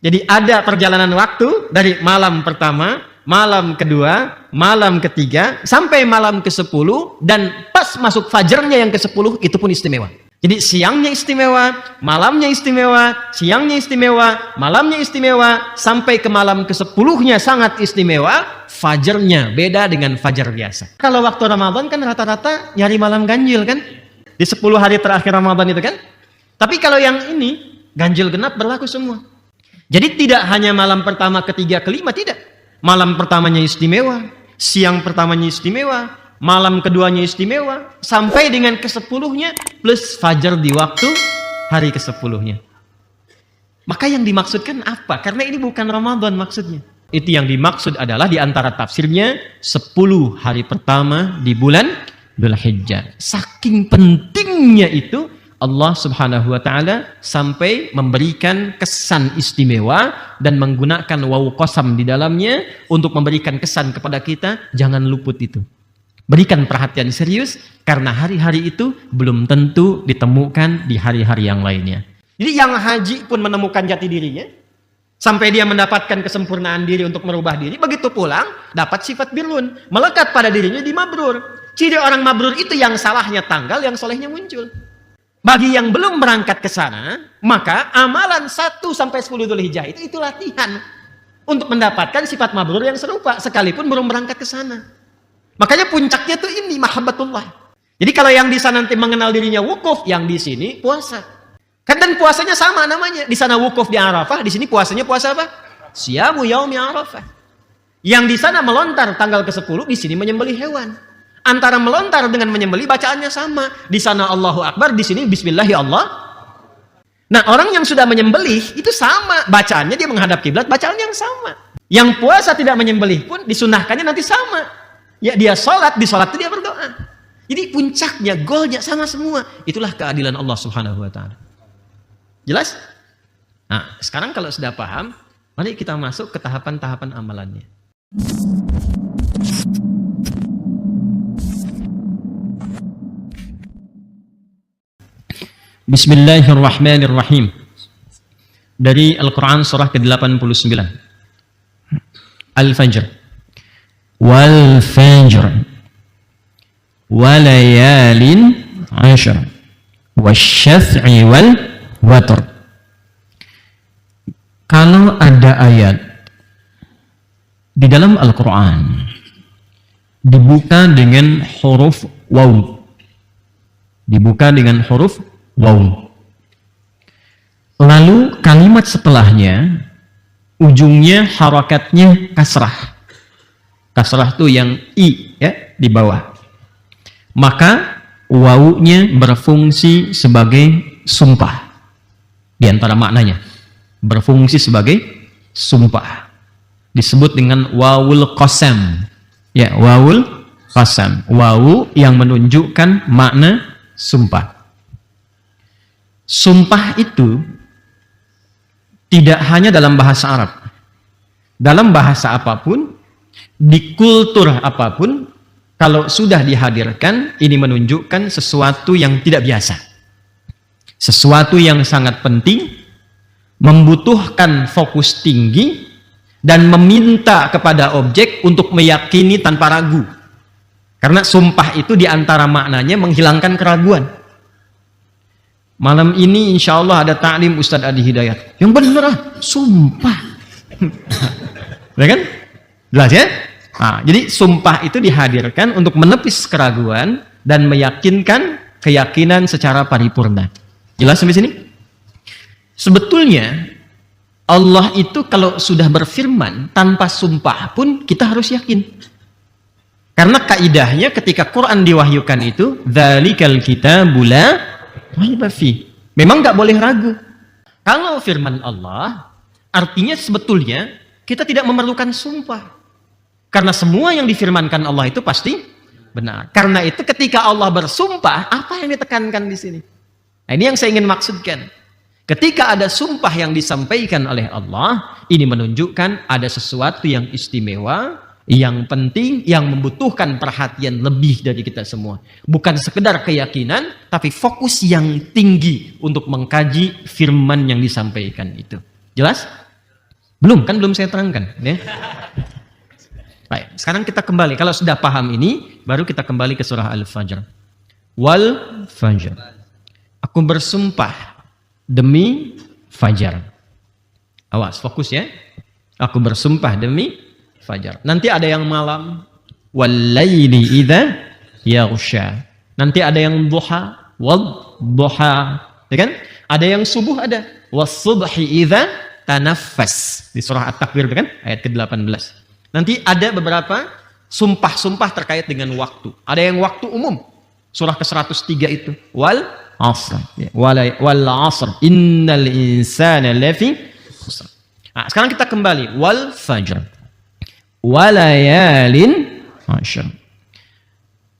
Jadi ada perjalanan waktu dari malam pertama, malam kedua, malam ketiga, sampai malam ke-10, dan pas masuk fajarnya yang ke-10, itu pun istimewa. Jadi siangnya istimewa, malamnya istimewa, siangnya istimewa, malamnya istimewa, sampai ke malam ke-10-nya sangat istimewa, fajarnya beda dengan fajar biasa. Kalau waktu Ramadan kan rata-rata nyari malam ganjil kan? Di 10 hari terakhir Ramadan itu kan? Tapi kalau yang ini, ganjil genap berlaku semua. Jadi tidak hanya malam pertama, ketiga, kelima, tidak. Malam pertamanya istimewa, siang pertamanya istimewa, malam keduanya istimewa, sampai dengan ke-10-nya, plus fajar di waktu hari ke-10-nya. Maka yang dimaksudkan apa? Karena ini bukan Ramadan maksudnya. Itu yang dimaksud adalah di antara tafsirnya 10 hari pertama di bulan Dzulhijjah. Saking pentingnya itu, Allah Subhanahu wa taala sampai memberikan kesan istimewa dan menggunakan wawu qasam di dalamnya untuk memberikan kesan kepada kita, jangan luput itu. Berikan perhatian serius karena hari-hari itu belum tentu ditemukan di hari-hari yang lainnya. Jadi yang haji pun menemukan jati dirinya sampai dia mendapatkan kesempurnaan diri untuk merubah diri, begitu pulang dapat sifat birrun, melekat pada dirinya di mabrur. Ciri orang mabrur itu yang salahnya tanggal, yang solehnya muncul. Bagi yang belum berangkat ke sana, maka amalan 1 sampai 10 Dzulhijjah itu latihan untuk mendapatkan sifat mabrur yang serupa sekalipun belum berangkat ke sana. Makanya puncaknya tuh ini mahabbatullah. Jadi kalau yang di sana nanti mengenal dirinya wukuf, yang di sini puasa. Kan dan puasanya sama namanya. Di sana wukuf di Arafah, di sini puasanya puasa apa? Siyamu yaumi Arafah. Yang di sana melontar tanggal ke-10, di sini menyembelih hewan. Antara melontar dengan menyembelih bacaannya sama. Di sana Allahu Akbar, di sini Bismillah ya Allah. Nah, orang yang sudah menyembelih itu sama. Bacaannya dia menghadap kiblat, bacaan yang sama. Yang puasa tidak menyembelih pun disunahkannya nanti sama. Ya dia sholat, di sholat itu dia berdoa. Jadi puncaknya, goalnya sama semua. Itulah keadilan Allah Subhanahu wa ta'ala. Jelas? Nah, sekarang kalau sudah paham, mari kita masuk ke tahapan-tahapan amalannya. Bismillahirrahmanirrahim. Dari Al-Quran surah ke-89. Al-Fajr. Wal Fajr. Walayalin ashar. Wasyaf'i wal watr. Kalau ada ayat di dalam Al-Quran dibuka dengan huruf waw, dibuka dengan huruf waw, lalu kalimat setelahnya ujungnya harakatnya kasrah. Kasrah itu yang i ya di bawah. Maka wawunya berfungsi sebagai sumpah. Di antara maknanya berfungsi sebagai sumpah. Disebut dengan wawul qasam. Ya, wawul qasam. Wawu yang menunjukkan makna sumpah. Sumpah itu tidak hanya dalam bahasa Arab. Dalam bahasa apapun, di kultur apapun, kalau sudah dihadirkan, ini menunjukkan sesuatu yang tidak biasa. Sesuatu yang sangat penting, membutuhkan fokus tinggi, dan meminta kepada objek untuk meyakini tanpa ragu. Karena sumpah itu diantara maknanya menghilangkan keraguan. Malam ini insya Allah ada ta'lim Ustadz Adi Hidayat. Yang benar, sumpah. Ya kan? Jelas ya? Nah, jadi sumpah itu dihadirkan untuk menepis keraguan dan meyakinkan keyakinan secara paripurna. Jelas sampai sini? Sebetulnya Allah itu kalau sudah berfirman tanpa sumpah pun kita harus yakin. Karena kaidahnya ketika Quran diwahyukan itu dzalikal kitabul la raiba fi. Memang nggak boleh ragu. Kalau firman Allah artinya sebetulnya kita tidak memerlukan sumpah. Karena semua yang difirmankan Allah itu pasti benar. Karena itu ketika Allah bersumpah, apa yang ditekankan di sini? Nah, ini yang saya ingin maksudkan. Ketika ada sumpah yang disampaikan oleh Allah, ini menunjukkan ada sesuatu yang istimewa, yang penting, yang membutuhkan perhatian lebih dari kita semua. Bukan sekedar keyakinan, tapi fokus yang tinggi untuk mengkaji firman yang disampaikan itu. Jelas? Belum, kan belum saya terangkan. Ya. Baik, sekarang kita kembali. Kalau sudah paham ini, baru kita kembali ke surah Al-Fajr. Wal Fajr. Aku bersumpah demi Fajar. Awas, fokus ya. Aku bersumpah demi Fajar. Nanti ada yang malam. Wal-laili idza yaghsha. Nanti ada yang duha. Wad-duha. Ya kan? Ada yang subuh ada. Was-subhi idza tanaffas. Di surah At-Takwir kan? Ayat ke-18. Nanti ada beberapa sumpah-sumpah terkait dengan waktu. Ada yang waktu umum. Surah ke-103 itu. Wal asr. Wal asr. Innal insana lafi khusr. Nah, sekarang kita kembali. Wal fajr. Walayalin ashr.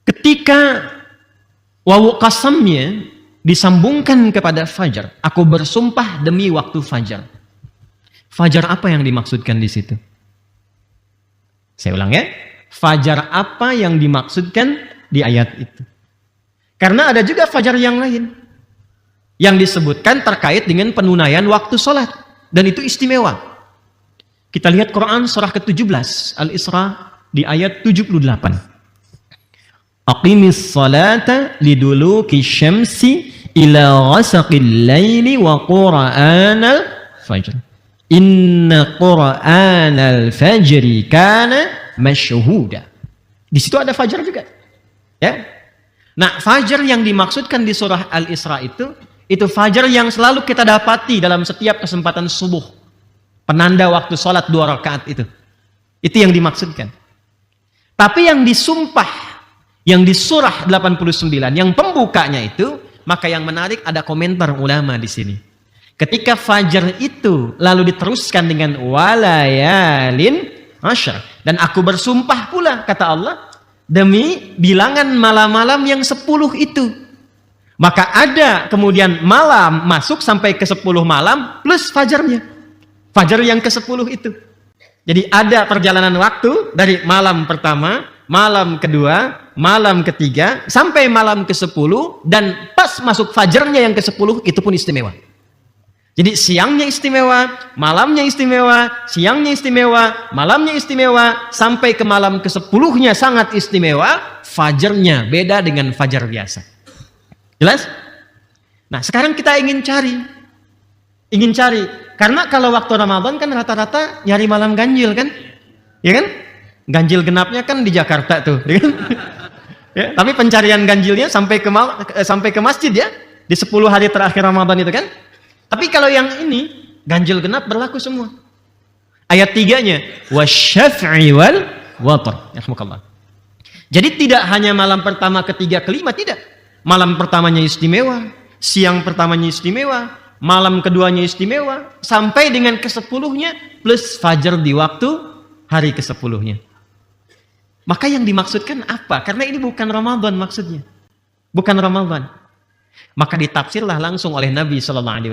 Ketika wawu qasamnya disambungkan kepada fajar. Aku bersumpah demi waktu fajar. Fajar apa yang dimaksudkan di situ? Saya ulang ya. Fajar apa yang dimaksudkan di ayat itu? Karena ada juga fajar yang lain yang disebutkan terkait dengan penunaian waktu sholat, dan itu istimewa. Kita lihat Quran surah ke-17 Al-Isra di ayat 78. Aqimis salata liduluki syamsi ila ghasaqil laili wa qur'anal fajr. Inna qur'anal fajri kana masyhuda. Di situ ada fajar juga. Ya. Nah, fajar yang dimaksudkan di surah Al-Isra itu fajar yang selalu kita dapati dalam setiap kesempatan subuh. Penanda waktu sholat 2 rakaat itu. Itu yang dimaksudkan. Tapi yang disumpah, yang di surah 89, yang pembukanya itu, maka yang menarik ada komentar ulama di sini. Ketika fajar itu lalu diteruskan dengan walayalin ashr, dan aku bersumpah pula, kata Allah, demi bilangan malam-malam yang 10 itu. Maka ada kemudian malam masuk sampai ke 10 malam plus fajarnya. Fajar yang ke-10 itu. Jadi ada perjalanan waktu dari malam pertama, malam kedua, malam ketiga, sampai malam ke-10, dan pas masuk fajarnya yang ke-10 itu pun istimewa. Jadi siangnya istimewa, malamnya istimewa, siangnya istimewa, malamnya istimewa, sampai ke malam ke-10-nya sangat istimewa, fajarnya beda dengan fajar biasa. Jelas? Nah, sekarang kita ingin cari. Karena kalau waktu Ramadan kan rata-rata nyari malam ganjil kan? Ya kan? Ganjil genapnya kan di Jakarta tuh. Ya kan? Ya, tapi pencarian ganjilnya sampai ke masjid ya. Di 10 hari terakhir Ramadan itu kan? Tapi kalau yang ini, ganjil genap berlaku semua. Ayat 3-nya, wasyaf'i wal watr. Yarhamukallah. Jadi tidak hanya malam pertama, ketiga, kelima, tidak. Malam pertamanya istimewa, siang pertamanya istimewa, malam keduanya istimewa, sampai dengan ke-10-nya, plus fajar di waktu hari ke-10-nya. Maka yang dimaksudkan apa? Karena ini bukan Ramadan maksudnya. Bukan Ramadan. Maka ditafsirlah langsung oleh Nabi SAW.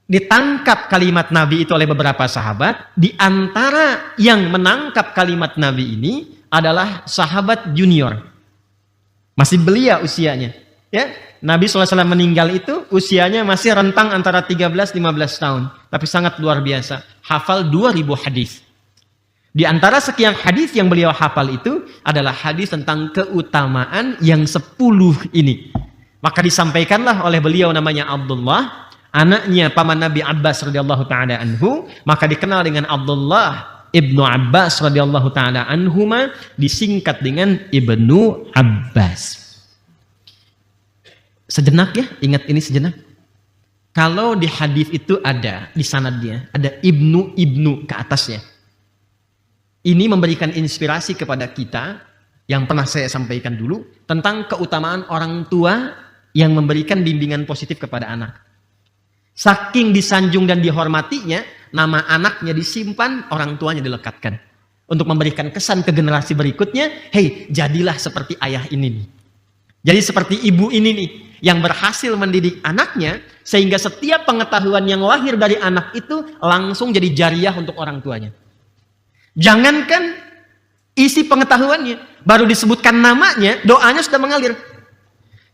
Ditangkap kalimat Nabi itu oleh beberapa sahabat. Di antara yang menangkap kalimat Nabi ini adalah sahabat junior. Masih belia usianya. Ya, Nabi SAW meninggal itu usianya masih rentang antara 13-15 tahun. Tapi sangat luar biasa. Hafal 2000 hadis. Di antara sekian hadis yang beliau hafal itu adalah hadis tentang keutamaan yang 10 ini. Maka disampaikanlah oleh beliau namanya Abdullah, anaknya paman Nabi Abbas radhiyallahu taala anhu, maka dikenal dengan Abdullah Ibnu Abbas radhiyallahu taala anhuma, disingkat dengan Ibnu Abbas. Sejenak ya, ingat ini sejenak. Kalau di hadis itu ada di sanadnya ada ibnu ke atasnya. Ini memberikan inspirasi kepada kita yang pernah saya sampaikan dulu tentang keutamaan orang tua yang memberikan bimbingan positif kepada anak. Saking disanjung dan dihormatinya, nama anaknya disimpan, orang tuanya dilekatkan. Untuk memberikan kesan ke generasi berikutnya, hei, jadilah seperti ayah ini nih. Jadi seperti ibu ini nih, yang berhasil mendidik anaknya, sehingga setiap pengetahuan yang lahir dari anak itu langsung jadi jariyah untuk orang tuanya. Jangankan isi pengetahuannya, baru disebutkan namanya, doanya sudah mengalir.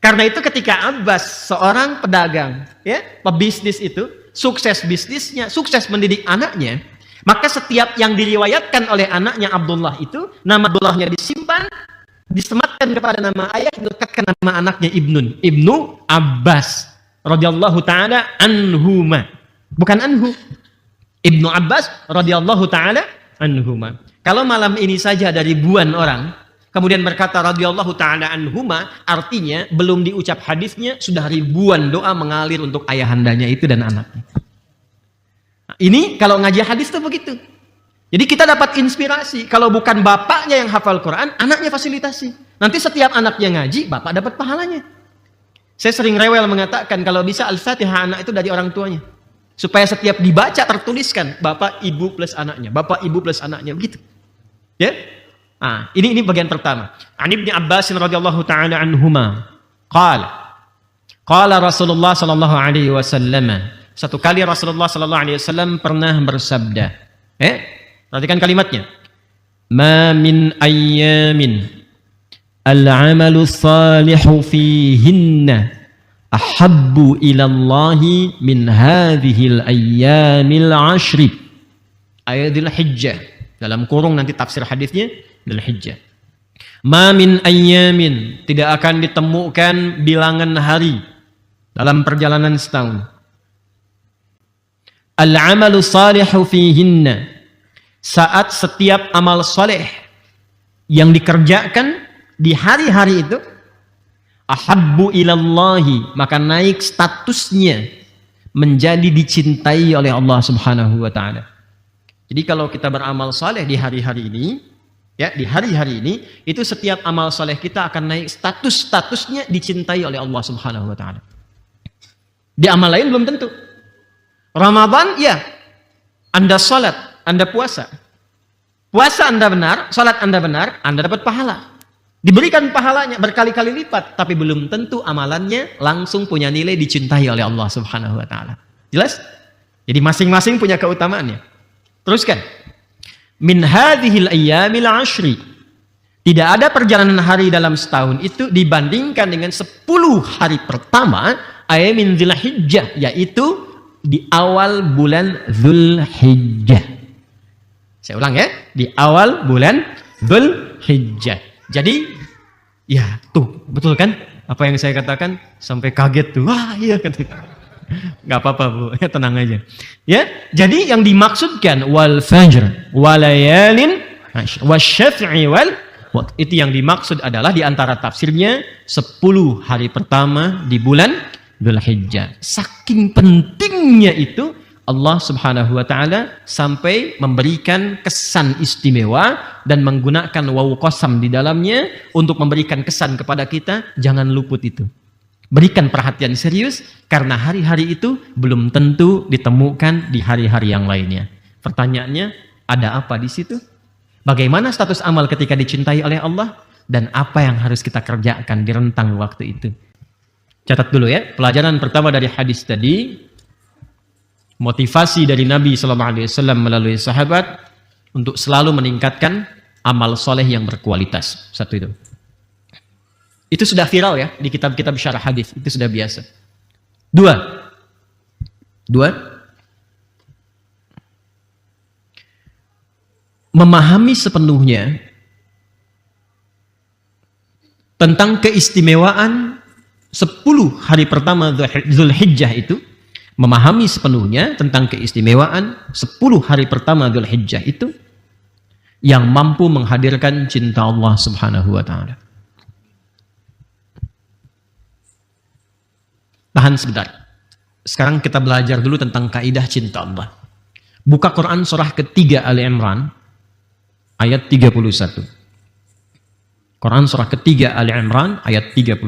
Karena itu ketika Abbas, seorang pedagang, ya, pebisnis itu, sukses bisnisnya, sukses mendidik anaknya, maka setiap yang diriwayatkan oleh anaknya Abdullah itu, nama Abdullahnya disimpan, disematkan kepada nama ayah, dilekatkan nama anaknya Ibnu Abbas radhiyallahu taala anhuma. Bukan anhu. Ibnu Abbas radhiyallahu taala anhuma. Kalau malam ini saja ada ribuan orang kemudian berkata radhiyallahu taala anhuma, artinya belum diucap hadisnya sudah ribuan doa mengalir untuk ayahandanya itu dan anaknya. Nah, ini kalau ngaji hadis itu begitu. Jadi kita dapat inspirasi. Kalau bukan bapaknya yang hafal Quran, anaknya fasilitasi. Nanti setiap anaknya ngaji, bapak dapat pahalanya. Saya sering rewel mengatakan kalau bisa Al-Fatihah anak itu dari orang tuanya. Supaya setiap dibaca tertuliskan bapak, ibu plus anaknya, bapak, ibu plus anaknya, begitu. Ya? Nah, ini bagian pertama. An Ibnu Abbas radhiyallahu taala anhuma qala Rasulullah sallallahu alaihi wasallam. Satu kali Rasulullah sallallahu alaihi wasallam pernah bersabda. Perhatikan kalimatnya. Ma min ayyamin al-'amalu salihu fihinna ahabbu ila Allahi min hadhil ayyamil 'ashri. Ayatul Hijjah. Dalam kurung nanti tafsir hadisnya Dzul Hijjah. Ma min ayyamin, tidak akan ditemukan bilangan hari dalam perjalanan setahun. Al-'amalu salihu fihinna, saat setiap amal soleh yang dikerjakan di hari-hari itu ahabbu ilallahi, maka naik statusnya menjadi dicintai oleh Allah Subhanahu wa taala. Jadi kalau kita beramal saleh di hari-hari ini, ya, di hari-hari ini, itu setiap amal saleh kita akan naik statusnya dicintai oleh Allah Subhanahu wa taala. Di amal lain belum tentu. Ramadan, ya, Anda salat, Anda puasa. Puasa Anda benar, salat Anda benar, Anda dapat pahala. Diberikan pahalanya berkali-kali lipat, tapi belum tentu amalannya langsung punya nilai dicintai oleh Allah Subhanahu wa taala. Jelas? Jadi masing-masing punya keutamaannya. Teruskan. Min hadhil ayyamil 'ashri. Tidak ada perjalanan hari dalam setahun itu dibandingkan dengan 10 hari pertama ayamin Dzul Hijjah, yaitu di awal bulan Dzul Hijjah. Saya ulang ya, di awal bulan Dzul Hijjah. Jadi, ya tuh, betul kan? Apa yang saya katakan sampai kaget tuh. Wah, iya kata. Gak apa-apa Bu, ya tenang aja. Ya, jadi yang dimaksudkan wal fajr walayalin wasyaf'i wal waqt, itu yang dimaksud adalah di antara tafsirnya 10 hari pertama di bulan Dzul Hijjah. Saking pentingnya itu Allah Subhanahu wa taala sampai memberikan kesan istimewa dan menggunakan wawu qasam di dalamnya untuk memberikan kesan kepada kita, jangan luput itu. Berikan perhatian serius karena hari-hari itu belum tentu ditemukan di hari-hari yang lainnya. Pertanyaannya, ada apa di situ? Bagaimana status amal ketika dicintai oleh Allah dan apa yang harus kita kerjakan di rentang waktu itu? Catat dulu ya, pelajaran pertama dari hadis tadi, motivasi dari Nabi SAW melalui sahabat untuk selalu meningkatkan amal soleh yang berkualitas. Satu itu. Itu sudah viral ya di kitab-kitab syarah hadis, itu sudah biasa. Dua, memahami sepenuhnya tentang keistimewaan 10 hari pertama Dzul Hijjah itu, memahami sepenuhnya tentang keistimewaan 10 hari pertama Dzul Hijjah itu yang mampu menghadirkan cinta Allah Subhanahu wa taala. Tahan sebentar. Sekarang kita belajar dulu tentang kaidah cinta Allah. Buka Quran surah ketiga Ali Imran ayat 31. Quran surah ketiga Ali Imran ayat 31.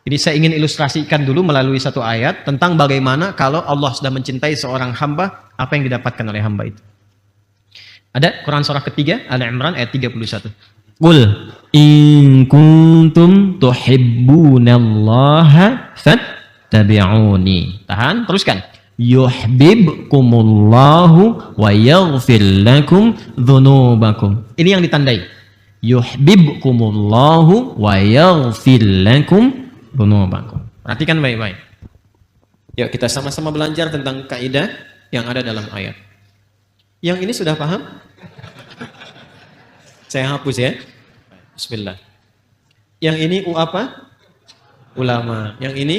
Jadi saya ingin ilustrasikan dulu melalui satu ayat tentang bagaimana kalau Allah sudah mencintai seorang hamba, apa yang didapatkan oleh hamba itu. Ada Quran surah ketiga Ali Imran ayat 31. Qul in kuntum tuhibbunallaha fattabi'uni. Tahan, teruskan. Yuhibbukumullahu wa yaghfir lakum dzunubakum. Ini yang ditandai. Yuhibbukumullahu wa yaghfir lakum dzunubakum. Perhatikan baik-baik. Yuk kita sama-sama belajar tentang kaidah yang ada dalam ayat. Yang ini sudah paham? Saya hapus ya. Bismillah. Yang ini apa? Ulama. Yang ini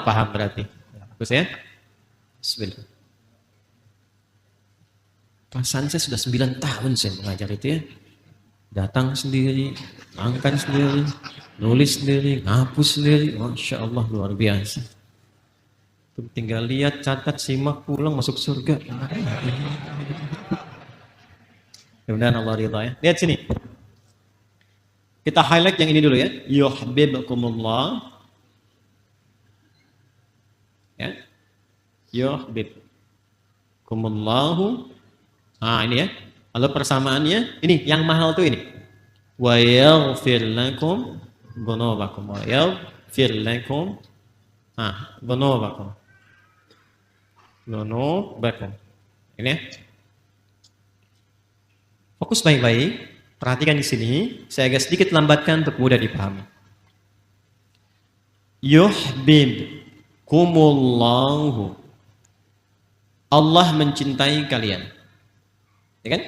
paham berarti. Hapus ya. Bismillah. Perasaan saya sudah 9 tahun saya mengajar itu ya. Datang sendiri, angkat sendiri, nulis sendiri, ngapus sendiri. Masya Allah luar biasa. Tinggal lihat, catat, simak, pulang masuk surga. Mudah-mudahan Allah ridha ya. Lihat sini. Kita highlight yang ini dulu ya. Yuhibbukumullah. Ya. Yuhibbukumullahu. Ini ya. Lalu persamaannya ini yang mahal tuh ini. Wa yaghfir lakum dzunubakum. Wa yaghfir lakum dzunubakum. Dzunubakum. Ini ya. Fokus baik-baik, perhatikan di sini. Saya agak sedikit lambatkan untuk mudah dipahami. Yuhibbukumullahu. Allah mencintai kalian. Ya kan?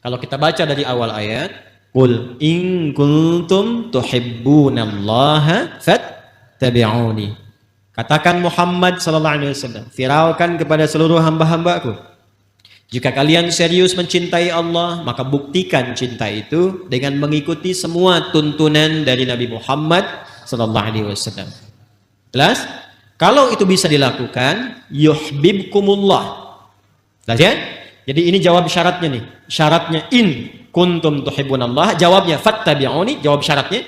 Kalau kita baca dari awal ayat, qul in kuntum tuhibbunallaha fattabi'uni. Katakan Muhammad sallallahu alaihi wasallam, firaukan kepada seluruh hamba-hambaku, jika kalian serius mencintai Allah, maka buktikan cinta itu dengan mengikuti semua tuntunan dari Nabi Muhammad sallallahu alaihi wasallam. Jelas? Kalau itu bisa dilakukan, yuhibbukumullah. Jelas ya? Jadi ini jawab syaratnya nih. Syaratnya in kuntum tuhibbunallah, jawabnya fattabi'uni, jawab syaratnya.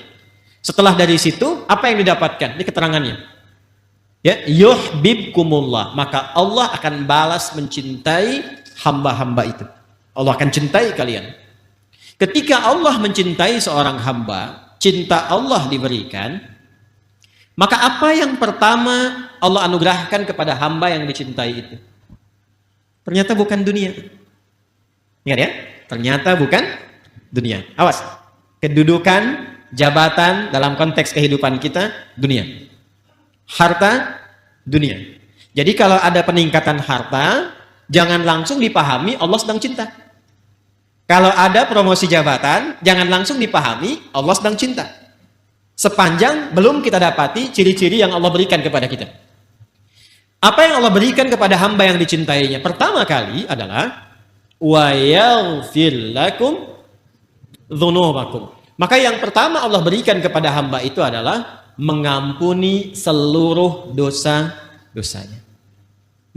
Setelah dari situ, apa yang didapatkan? Ini keterangannya. Ya, yuhibbukumullah, maka Allah akan balas mencintai hamba-hamba itu. Allah akan cintai kalian. Ketika Allah mencintai seorang hamba, cinta Allah diberikan, maka apa yang pertama Allah anugerahkan kepada hamba yang dicintai itu? Ternyata bukan dunia. Ingat ya? Ternyata bukan dunia. Awas. Kedudukan, jabatan dalam konteks kehidupan kita, dunia. Harta, dunia. Jadi kalau ada peningkatan harta, jangan langsung dipahami Allah sedang cinta. Kalau ada promosi jabatan, jangan langsung dipahami Allah sedang cinta. Sepanjang belum kita dapati ciri-ciri yang Allah berikan kepada kita. Apa yang Allah berikan kepada hamba yang dicintainya? Pertama kali adalah wa yaghfir lakum dzunubakum. Maka yang pertama Allah berikan kepada hamba itu adalah mengampuni seluruh dosa-dosanya.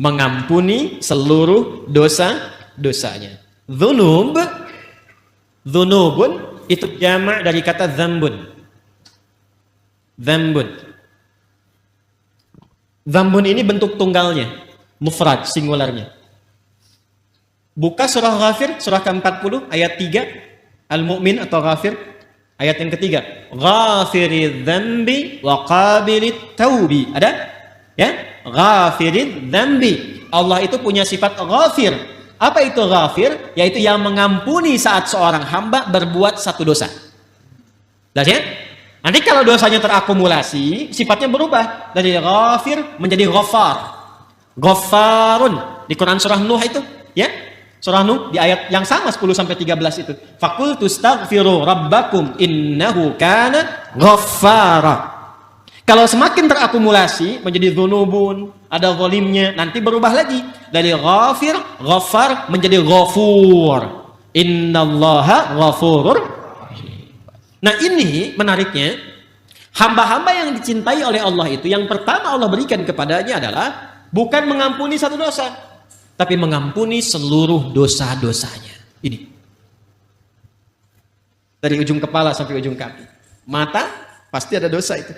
Mengampuni seluruh dosa-dosanya. Dzunubun itu jamak dari kata dzambun. Dzambun ini bentuk tunggalnya, mufrad, singularnya. Buka surah Ghafir, surah ke-40 ayat 3, Al-Mu'min atau Ghafir, ayat yang ketiga. Ghafiridz dzambi wa qabilit taubi. Ada? Ya? Ghafiridz dzambi. Allah itu punya sifat ghafir. Apa itu ghafir? Yaitu yang mengampuni saat seorang hamba berbuat satu dosa. Jelas ya? Nanti kalau dosanya terakumulasi, sifatnya berubah dari ghafir menjadi ghafar. Ghafarun di Quran surah Nuh itu, ya? Surah Nuh di ayat yang sama 10 sampai 13 itu. Faqultu astaghfiru rabbakum innahu kana ghaffara. Kalau semakin terakumulasi menjadi dzunubun, ada zalimnya, nanti berubah lagi dari ghafir, ghaffar menjadi ghafur. Innallaha ghafurur. Nah ini menariknya, hamba-hamba yang dicintai oleh Allah itu yang pertama Allah berikan kepadanya adalah bukan mengampuni satu dosa, tapi mengampuni seluruh dosa-dosanya. Ini dari ujung kepala sampai ujung kaki. Mata pasti ada dosa itu.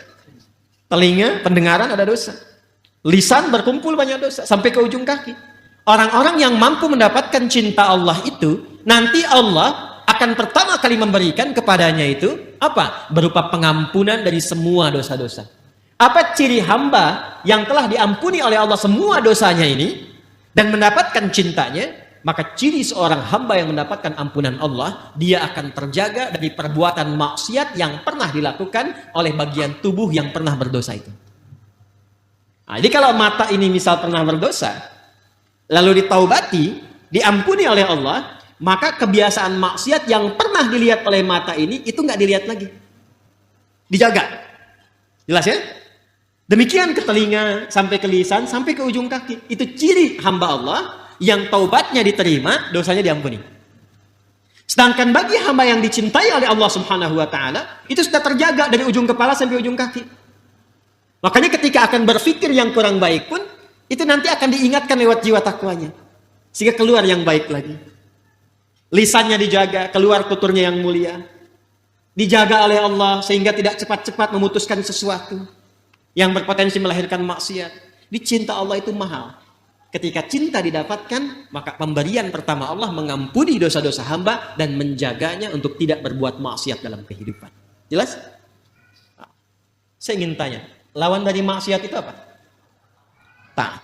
Telinga, pendengaran ada dosa. Lisan berkumpul banyak dosa sampai ke ujung kaki. Orang-orang yang mampu mendapatkan cinta Allah itu, nanti Allah akan pertama kali memberikan kepadanya itu apa? Berupa pengampunan dari semua dosa-dosa. Apa ciri hamba yang telah diampuni oleh Allah semua dosanya ini dan mendapatkan cintanya? Maka ciri seorang hamba yang mendapatkan ampunan Allah, dia akan terjaga dari perbuatan maksiat yang pernah dilakukan oleh bagian tubuh yang pernah berdosa itu. Nah, jadi kalau mata ini misal pernah berdosa, lalu ditaubati, diampuni oleh Allah, maka kebiasaan maksiat yang pernah dilihat oleh mata ini, itu nggak dilihat lagi. Dijaga. Jelas ya? Demikian ke telinga, sampai ke lisan, sampai ke ujung kaki. Itu ciri hamba Allah yang taubatnya diterima, dosanya diampuni. Sedangkan bagi hamba yang dicintai oleh Allah Subhanahu wa Ta'ala, itu sudah terjaga dari ujung kepala sampai ujung kaki. Makanya ketika akan berpikir yang kurang baik pun, itu nanti akan diingatkan lewat jiwa takwanya, sehingga keluar yang baik lagi. Lisannya dijaga, keluar tuturnya yang mulia. Dijaga oleh Allah sehingga tidak cepat-cepat memutuskan sesuatu yang berpotensi melahirkan maksiat. Dicinta Allah itu mahal. Ketika cinta didapatkan, maka pemberian pertama Allah mengampuni dosa-dosa hamba dan menjaganya untuk tidak berbuat maksiat dalam kehidupan. Jelas? Saya ingin tanya, lawan dari maksiat itu apa? Taat.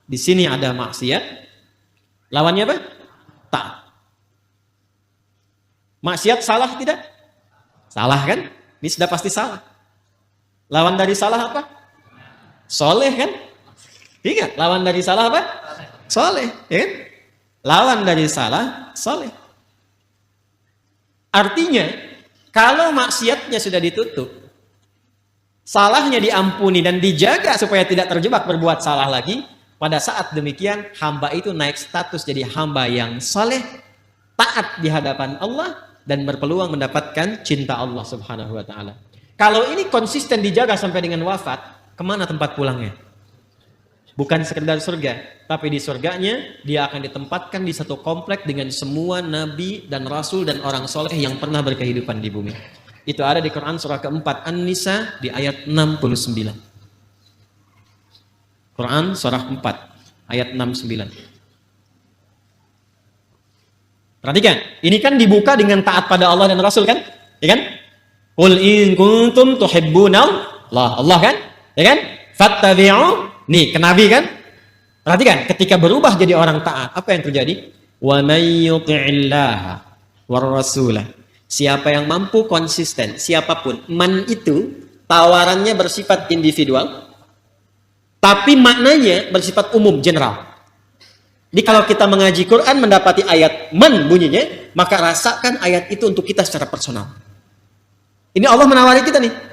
Di sini ada maksiat. Lawannya apa? Taat. Maksiat salah tidak? Salah kan? Ini sudah pasti salah. Lawan dari salah apa? Soleh kan? Ingat, lawan dari salah apa? Soleh. Ya kan? Lawan dari salah, soleh. Artinya, kalau maksiatnya sudah ditutup, salahnya diampuni dan dijaga supaya tidak terjebak berbuat salah lagi, pada saat demikian, hamba itu naik status jadi hamba yang soleh, taat di hadapan Allah, dan berpeluang mendapatkan cinta Allah Subhanahu wa Ta'ala. Kalau ini konsisten dijaga sampai dengan wafat, kemana tempat pulangnya? Bukan sekedar surga, tapi di surganya dia akan ditempatkan di satu komplek dengan semua nabi dan rasul dan orang soleh yang pernah berkehidupan di bumi. Itu ada di Quran surah keempat An-Nisa di ayat 69. Quran surah 4 ayat 69. Perhatikan, ini kan dibuka dengan taat pada Allah dan Rasul kan? Ya kan? Qul in kuntum tuhibbunallah. Allah kan? Ya kan? Fattabi'u. Nih, ke Nabi kan? Perhatikan, ketika berubah jadi orang taat, apa yang terjadi? Wa may yuti'illaha war rasulah. Siapa yang mampu konsisten, siapapun. Man itu tawarannya bersifat individual, tapi maknanya bersifat umum, general. Jadi kalau kita mengaji Quran mendapati ayat man bunyinya, maka rasakan ayat itu untuk kita secara personal. Ini Allah menawari kita nih.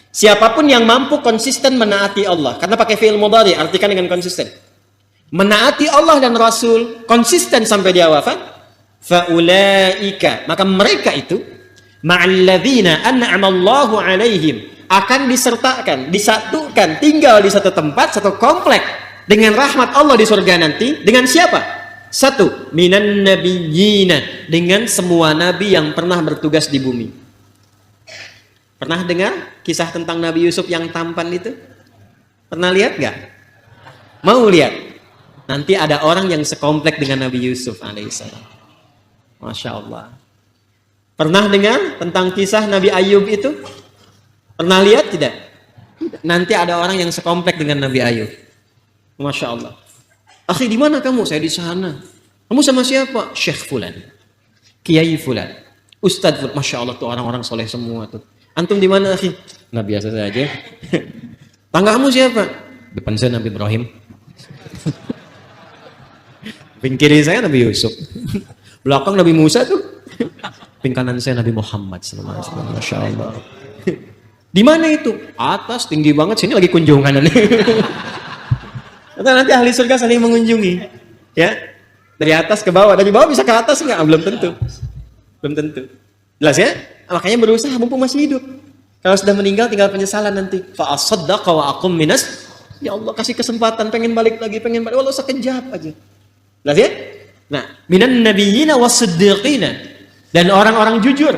Siapapun yang mampu konsisten menaati Allah, karena pakai fi'il mudhari, artikan dengan konsisten. Menaati Allah dan Rasul, konsisten sampai dia wafat, faulaika, maka mereka itu ma'alladzina an'amallahu alaihim, akan disertakan, disatukan, tinggal di satu tempat, satu komplek dengan rahmat Allah di surga nanti. Dengan siapa? Satu, minan nabiyyina, dengan semua nabi yang pernah bertugas di bumi. Pernah dengar kisah tentang Nabi Yusuf yang tampan itu? Pernah lihat nggak? Mau lihat? Nanti ada orang yang sekomplek dengan Nabi Yusuf alaihissalam. Masya Allah. Pernah dengar tentang kisah Nabi Ayub itu? Pernah lihat tidak? Nanti ada orang yang sekomplek dengan Nabi Ayub. Masya Allah. Akhi, di mana kamu? Saya di sana. Kamu sama siapa? Syekh Fulan, Kiai Fulan, Ustadz Fulan. Masya Allah tuh orang-orang soleh semua tuh. Antum di mana, akhi? Nah, biasa saja. Tanggamu siapa? Depan saya Nabi Ibrahim. Ping kiri saya Nabi Yusuf. Belakang Nabi Musa tuh. Ping kanan saya Nabi Muhammad sallallahu alaihi wasallam. Masya Allah. Di mana itu? Atas, tinggi banget. Sini lagi kunjungan. Atau nanti ahli surga saling mengunjungi, ya, dari atas ke bawah, dari bawah bisa ke atas nggak? Belum tentu, belum tentu. Jelas ya? Makanya berusaha mumpung masih hidup. Kalau sudah meninggal tinggal penyesalan nanti. Fa asaddaqa wa aqum minas. Ya Allah kasih kesempatan, pengen balik lagi, pengen balik, walau sekejap aja. Jelas ya? Nah, minan nabiyyina was-siddiqina, dan orang-orang jujur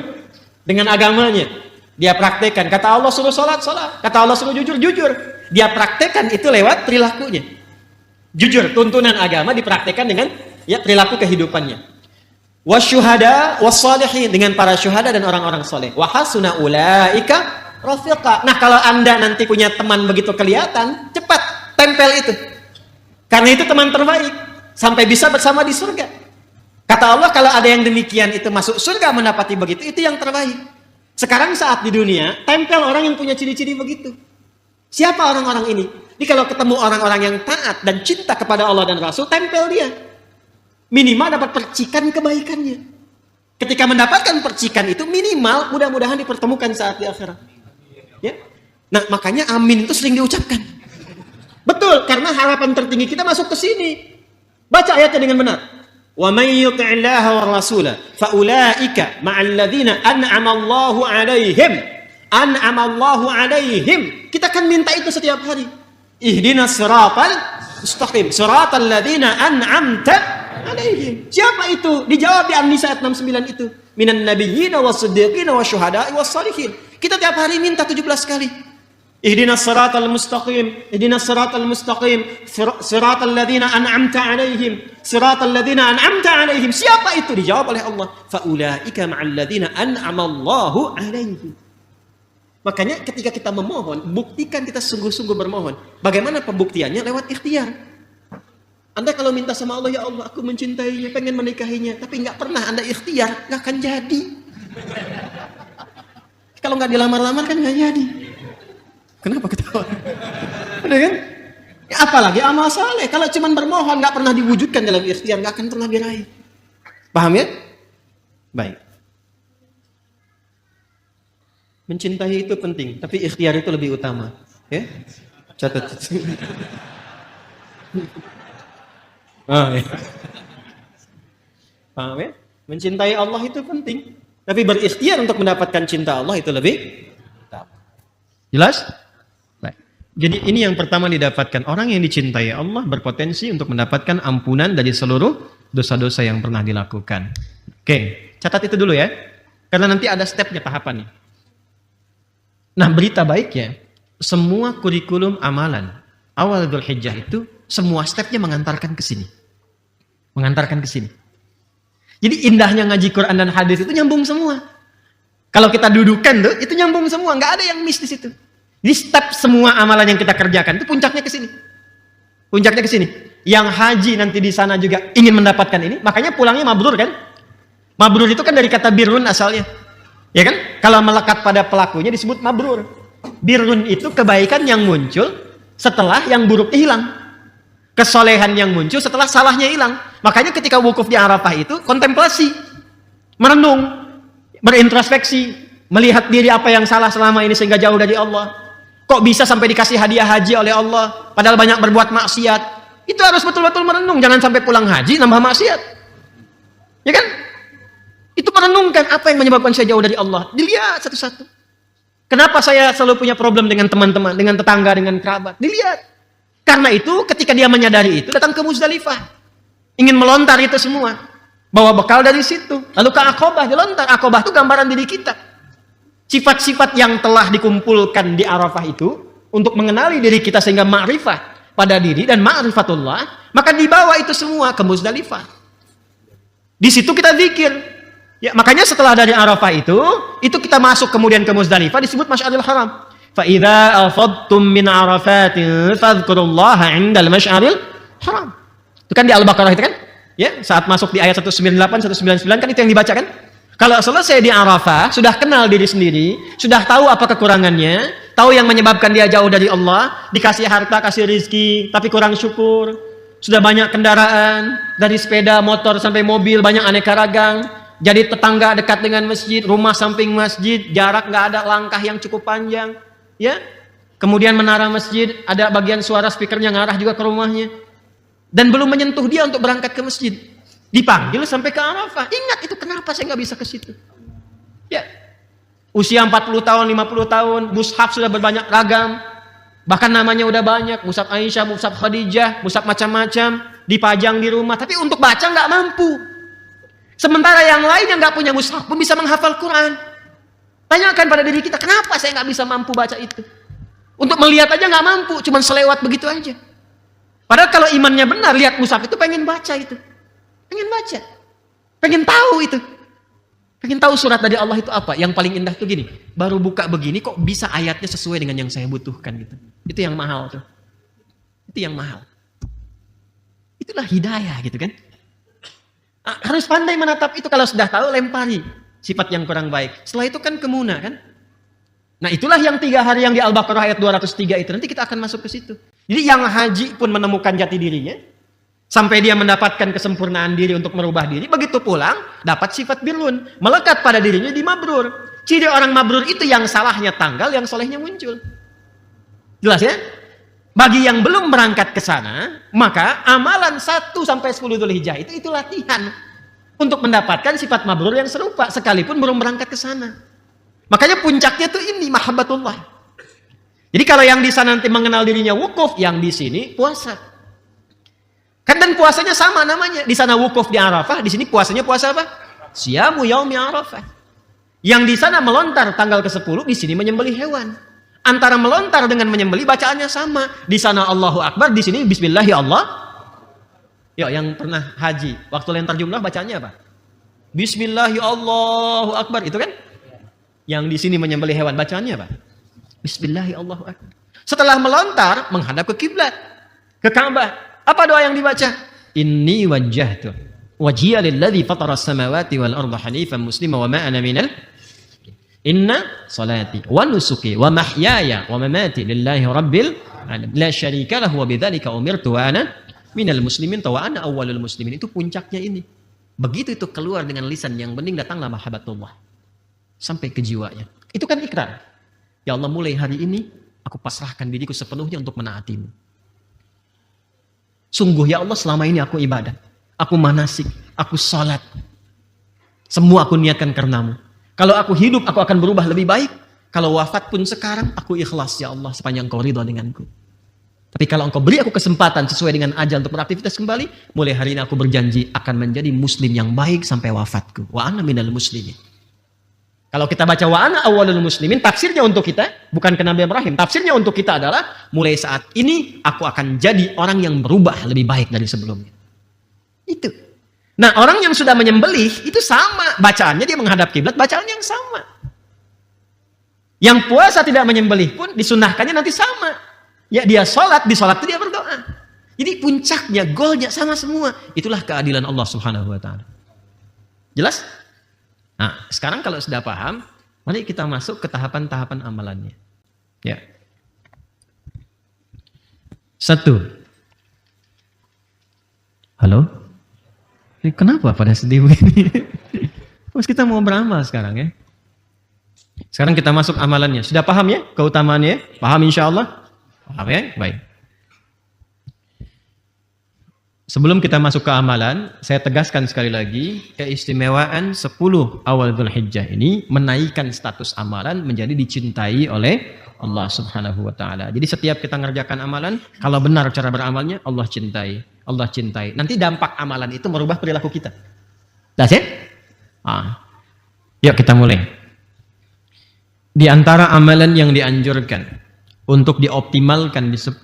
dengan agamanya. Dia praktekkan. Kata Allah suruh sholat, sholat. Kata Allah suruh jujur, jujur. Dia praktekkan itu lewat perilakunya. Jujur, tuntunan agama dipraktekkan dengan ya perilaku kehidupannya. Wasyuhada wassalihin, dengan para syuhada dan orang-orang soleh. Wa hasuna ulaika rafiqa. Nah, kalau Anda nanti punya teman begitu kelihatan, cepat tempel itu. Karena itu teman terbaik sampai bisa bersama di surga. Kata Allah, kalau ada yang demikian itu masuk surga mendapati begitu, itu yang terbaik. Sekarang saat di dunia, tempel orang yang punya ciri-ciri begitu. Siapa orang-orang ini? Jadi kalau ketemu orang-orang yang taat dan cinta kepada Allah dan Rasul, tempel dia. Minimal dapat percikan kebaikannya. Ketika mendapatkan percikan itu minimal mudah-mudahan dipertemukan saat di akhirat. Ya. Nah, makanya amin itu sering diucapkan. Betul, karena harapan tertinggi kita masuk ke sini. Baca ayatnya dengan benar. Wa may yuti'illaha war rasula fa ulaika ma'al ladzina an'ama Allahu 'alaihim. An'ama Allahu 'alaihim. Kita kan minta itu setiap hari. Ihdinas siratal mustaqim. Siratal ladzina an'amta 'alaihim. Siapa itu? Dijawab di An-Nisa ayat 69 itu. Minan nabiyyin was-siddiqin wasyuhada'i was-shalihin. Kita tiap hari minta 17 kali. Ihdinas siratal mustaqim, ihdinas siratal mustaqim, siratal ladzina an'amta 'alaihim, siratal ladzina an'amta 'alaihim. Siapa itu? Dijawab oleh Allah, faulaika ma'al ladzina an'ama Allahu 'alaihim. Makanya ketika kita memohon, buktikan kita sungguh-sungguh bermohon. Bagaimana pembuktiannya? Lewat ikhtiar. Anda kalau minta sama Allah, ya Allah, aku mencintainya, pengen menikahinya, tapi nggak pernah Anda ikhtiar, nggak akan jadi. Kalau nggak dilamar-lamar kan nggak jadi. Kenapa ketawa? Udah kan? Ya, apalagi amal saleh. Kalau cuma bermohon nggak pernah diwujudkan dalam ikhtiar, nggak akan pernah diraih. Paham ya? Baik. Mencintai itu penting, tapi ikhtiar itu lebih utama. Ya? Catat. Ya. Paham ya? Mencintai Allah itu penting, tapi berikhtiar untuk mendapatkan cinta Allah itu lebih utama. Jelas? Jadi ini yang pertama didapatkan. Orang yang dicintai Allah berpotensi untuk mendapatkan ampunan dari seluruh dosa-dosa yang pernah dilakukan. Oke, catat itu dulu ya. Karena nanti ada stepnya, tahapannya. Nah, berita baiknya, semua kurikulum amalan awal Dzulhijjah itu, semua stepnya mengantarkan ke sini. Mengantarkan ke sini. Jadi indahnya ngaji Quran dan hadis itu nyambung semua. Kalau kita dudukan tuh, itu nyambung semua. Nggak ada yang miss di situ. Di step semua amalan yang kita kerjakan itu puncaknya ke sini. Puncaknya ke sini. Yang haji nanti di sana juga ingin mendapatkan ini, makanya pulangnya mabrur kan? Mabrur itu kan dari kata birrun asalnya. Ya kan? Kalau melekat pada pelakunya disebut mabrur. Birrun itu kebaikan yang muncul setelah yang buruknya hilang. Kesolehan yang muncul setelah salahnya hilang. Makanya ketika wukuf di Arafah itu kontemplasi, merenung, berintrospeksi, melihat diri apa yang salah selama ini sehingga jauh dari Allah. Kok bisa sampai dikasih hadiah haji oleh Allah, padahal banyak berbuat maksiat. Itu harus betul-betul merenung, jangan sampai pulang haji nambah maksiat. Ya kan? Itu merenungkan apa yang menyebabkan saya jauh dari Allah. Dilihat satu-satu. Kenapa saya selalu punya problem dengan teman-teman, dengan tetangga, dengan kerabat? Dilihat. Karena itu ketika dia menyadari itu, datang ke Muzdalifah. Ingin melontar itu semua. Bawa bekal dari situ. Lalu ke Aqabah, dilontar. Aqabah itu gambaran diri kita. Sifat-sifat yang telah dikumpulkan di Arafah itu untuk mengenali diri kita sehingga ma'rifah pada diri dan ma'rifatullah, maka dibawa itu semua ke Muzdalifah. Di situ kita zikir. Ya, makanya setelah dari Arafah itu kita masuk kemudian ke Muzdalifah disebut Masy'aril Haram. Fa idza afadtum min Arafatin fadhkurullaha 'indal Masy'aril Haram. Itu kan di Al-Baqarah itu kan? Ya, saat masuk di ayat 198 199 kan itu yang dibaca kan? Kalau selesai di Arafah, sudah kenal diri sendiri, sudah tahu apa kekurangannya, tahu yang menyebabkan dia jauh dari Allah, dikasih harta, kasih rizki, tapi kurang syukur, sudah banyak kendaraan, dari sepeda, motor, sampai mobil, banyak aneka ragam, jadi tetangga dekat dengan masjid, rumah samping masjid, jarak nggak ada, langkah yang cukup panjang, ya. Kemudian menara masjid, ada bagian suara speakernya ngarah juga ke rumahnya, dan belum menyentuh dia untuk berangkat ke masjid. Dipanggil sampai ke Arafah. Ingat itu kenapa saya nggak bisa ke situ. Ya. Usia 40 tahun, 50 tahun, mushaf sudah berbanyak ragam. Bahkan namanya udah banyak, mushaf Aisyah, mushaf Khadijah, mushaf macam-macam, dipajang di rumah, tapi untuk baca nggak mampu. Sementara yang lain yang nggak punya mushaf pun bisa menghafal Quran. Tanyakan pada diri kita, kenapa saya nggak bisa mampu baca itu? Untuk melihat aja nggak mampu, cuman selewat begitu aja. Padahal kalau imannya benar, lihat mushaf itu pengen baca itu. Pengen baca, pengen tahu itu, pengen tahu surat dari Allah itu apa. Yang paling indah tuh gini, baru buka begini kok bisa ayatnya sesuai dengan yang saya butuhkan gitu. Itu yang mahal tuh, itu yang mahal. Itulah hidayah gitu kan. Harus pandai menatap itu. Kalau sudah tahu lempari sifat yang kurang baik. Setelah itu kan kemuna kan. Nah itulah yang 3 hari yang di Al-Baqarah ayat 203 itu. Nanti kita akan masuk ke situ. Jadi yang haji pun menemukan jati dirinya. Sampai dia mendapatkan kesempurnaan diri untuk merubah diri. Begitu pulang, dapat sifat birrun. Melekat pada dirinya di mabrur. Ciri orang mabrur itu yang salahnya tanggal, yang solehnya muncul. Jelas ya? Bagi yang belum berangkat ke sana, maka amalan 1 sampai 10 Dzulhijjah itu latihan. Untuk mendapatkan sifat mabrur yang serupa. Sekalipun belum berangkat ke sana. Makanya puncaknya tuh ini, mahabbatullah. Jadi kalau yang di sana nanti mengenal dirinya wukuf, yang di sini puasa. Kan dan puasanya sama namanya. Di sana wukuf di Arafah, di sini puasanya puasa apa? Siyamu yaumi Arafah. Yang di sana melontar tanggal ke-10, di sini menyembelih hewan. Antara melontar dengan menyembelih bacaannya sama. Di sana Allahu Akbar, di sini Bismillah ya Allah. Yuk, yang pernah haji, waktu lempar jumlah bacaannya apa? Bismillah ya Allahu Akbar, itu kan? Yang di sini menyembelih hewan bacaannya apa? Bismillah ya Allahu Akbar. Setelah melontar menghadap ke kiblat, ke Ka'bah. Apa doa yang dibaca? Inni wajjahtu wajhiya lilladzi fatara as-samawati wal arda hanifan muslima wa ma ana minal inna salati wa nusuki wa mahyaya wa mamati lillahi rabbil alamin la syarika lahu wa bidzalika umirtu wa ana minal muslimin wa ana awwalul muslimin. Itu puncaknya ini. Begitu itu keluar dengan lisan yang bening, datanglah mahabbatullah sampai ke jiwanya. Itu kan ikrar. Ya Allah, mulai hari ini aku pasrahkan diriku sepenuhnya untuk menaatimu. Sungguh ya Allah, selama ini aku ibadah, aku manasik, aku salat, semua aku niatkan karenamu. Kalau aku hidup, aku akan berubah lebih baik. Kalau wafat pun sekarang, aku ikhlas ya Allah sepanjang Engkau ridha denganku. Tapi kalau Engkau beri aku kesempatan sesuai dengan ajal untuk beraktivitas kembali, mulai hari ini aku berjanji akan menjadi muslim yang baik sampai wafatku. Wa ana minal muslimin. Kalau kita baca wa ana awwalul muslimin, tafsirnya untuk kita, bukan ke Nabi Ibrahim. Tafsirnya untuk kita adalah, mulai saat ini aku akan jadi orang yang berubah lebih baik dari sebelumnya. Itu. Nah, orang yang sudah menyembelih, itu sama. Bacaannya dia menghadap kiblat, bacaan yang sama. Yang puasa tidak menyembelih pun, disunahkannya nanti sama. Ya, dia sholat, di sholat itu dia berdoa. Jadi puncaknya, goalnya sama semua. Itulah keadilan Allah Subhanahu wa Ta'ala. Jelas? Nah, sekarang kalau sudah paham, mari kita masuk ke tahapan-tahapan amalannya. Ya. 1. Halo? Kenapa pada sedih begini? Mas kita mau beramal sekarang ya. Sekarang kita masuk amalannya. Sudah paham ya keutamaannya? Paham insya Allah? Paham ya? Baik. Sebelum kita masuk ke amalan, saya tegaskan sekali lagi, keistimewaan 10 awal Dzulhijjah ini menaikkan status amalan menjadi dicintai oleh Allah Subhanahu wa Ta'ala. Jadi setiap kita ngerjakan amalan, kalau benar cara beramalnya, Allah cintai. Allah cintai. Nanti dampak amalan itu merubah perilaku kita. Jelas ya? Yuk kita mulai. Di antara amalan yang dianjurkan untuk dioptimalkan di 10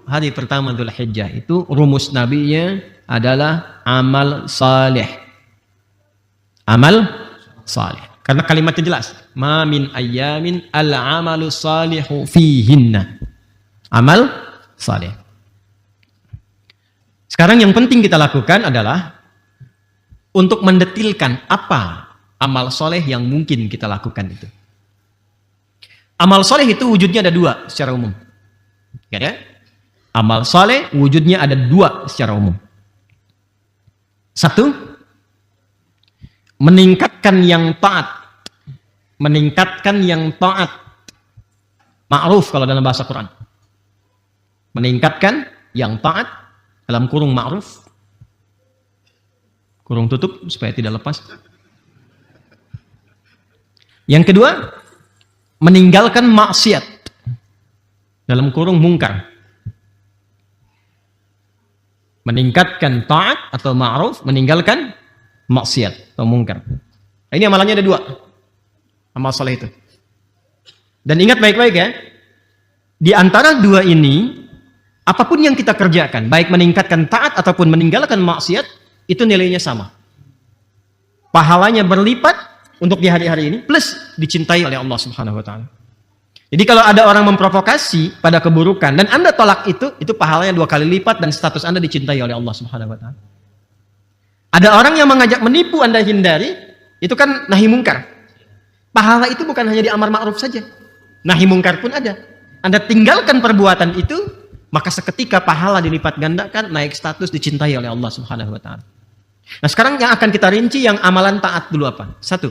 hari pertama Dzulhijjah itu, rumus nabinya adalah amal saleh. Amal saleh. Karena kalimatnya jelas. Ma min ayyamin al-amalu salihu fihinna. Amal saleh. Sekarang yang penting kita lakukan adalah untuk mendetilkan apa amal soleh yang mungkin kita lakukan itu. Amal soleh itu wujudnya ada 2 secara umum. Ya, amal soleh wujudnya ada 2 secara umum. 1, meningkatkan yang taat. Meningkatkan yang taat. Ma'ruf kalau dalam bahasa Quran. Meningkatkan yang taat dalam kurung ma'ruf. Kurung tutup supaya tidak lepas. Yang kedua, meninggalkan maksiat dalam kurung mungkar. Meningkatkan taat atau ma'ruf, meninggalkan maksiat atau mungkar. Nah, ini amalannya ada 2. Amal soleh itu. Dan ingat baik-baik ya, di antara 2 ini, apapun yang kita kerjakan, baik meningkatkan taat ataupun meninggalkan maksiat, itu nilainya sama. Pahalanya berlipat untuk di hari-hari ini, plus dicintai oleh Allah Subhanahu wa Ta'ala. Jadi kalau ada orang memprovokasi pada keburukan dan Anda tolak itu pahalanya 2 kali lipat dan status Anda dicintai oleh Allah Subhanahu wa Ta'ala. Ada orang yang mengajak menipu, Anda hindari, itu kan nahi mungkar. Pahala itu bukan hanya di amar ma'ruf saja. Nahi mungkar pun ada. Anda tinggalkan perbuatan itu, maka seketika pahala dilipat gandakan, naik status, dicintai oleh Allah Subhanahu wa taala. Nah, sekarang yang akan kita rinci yang amalan taat dulu apa? Satu.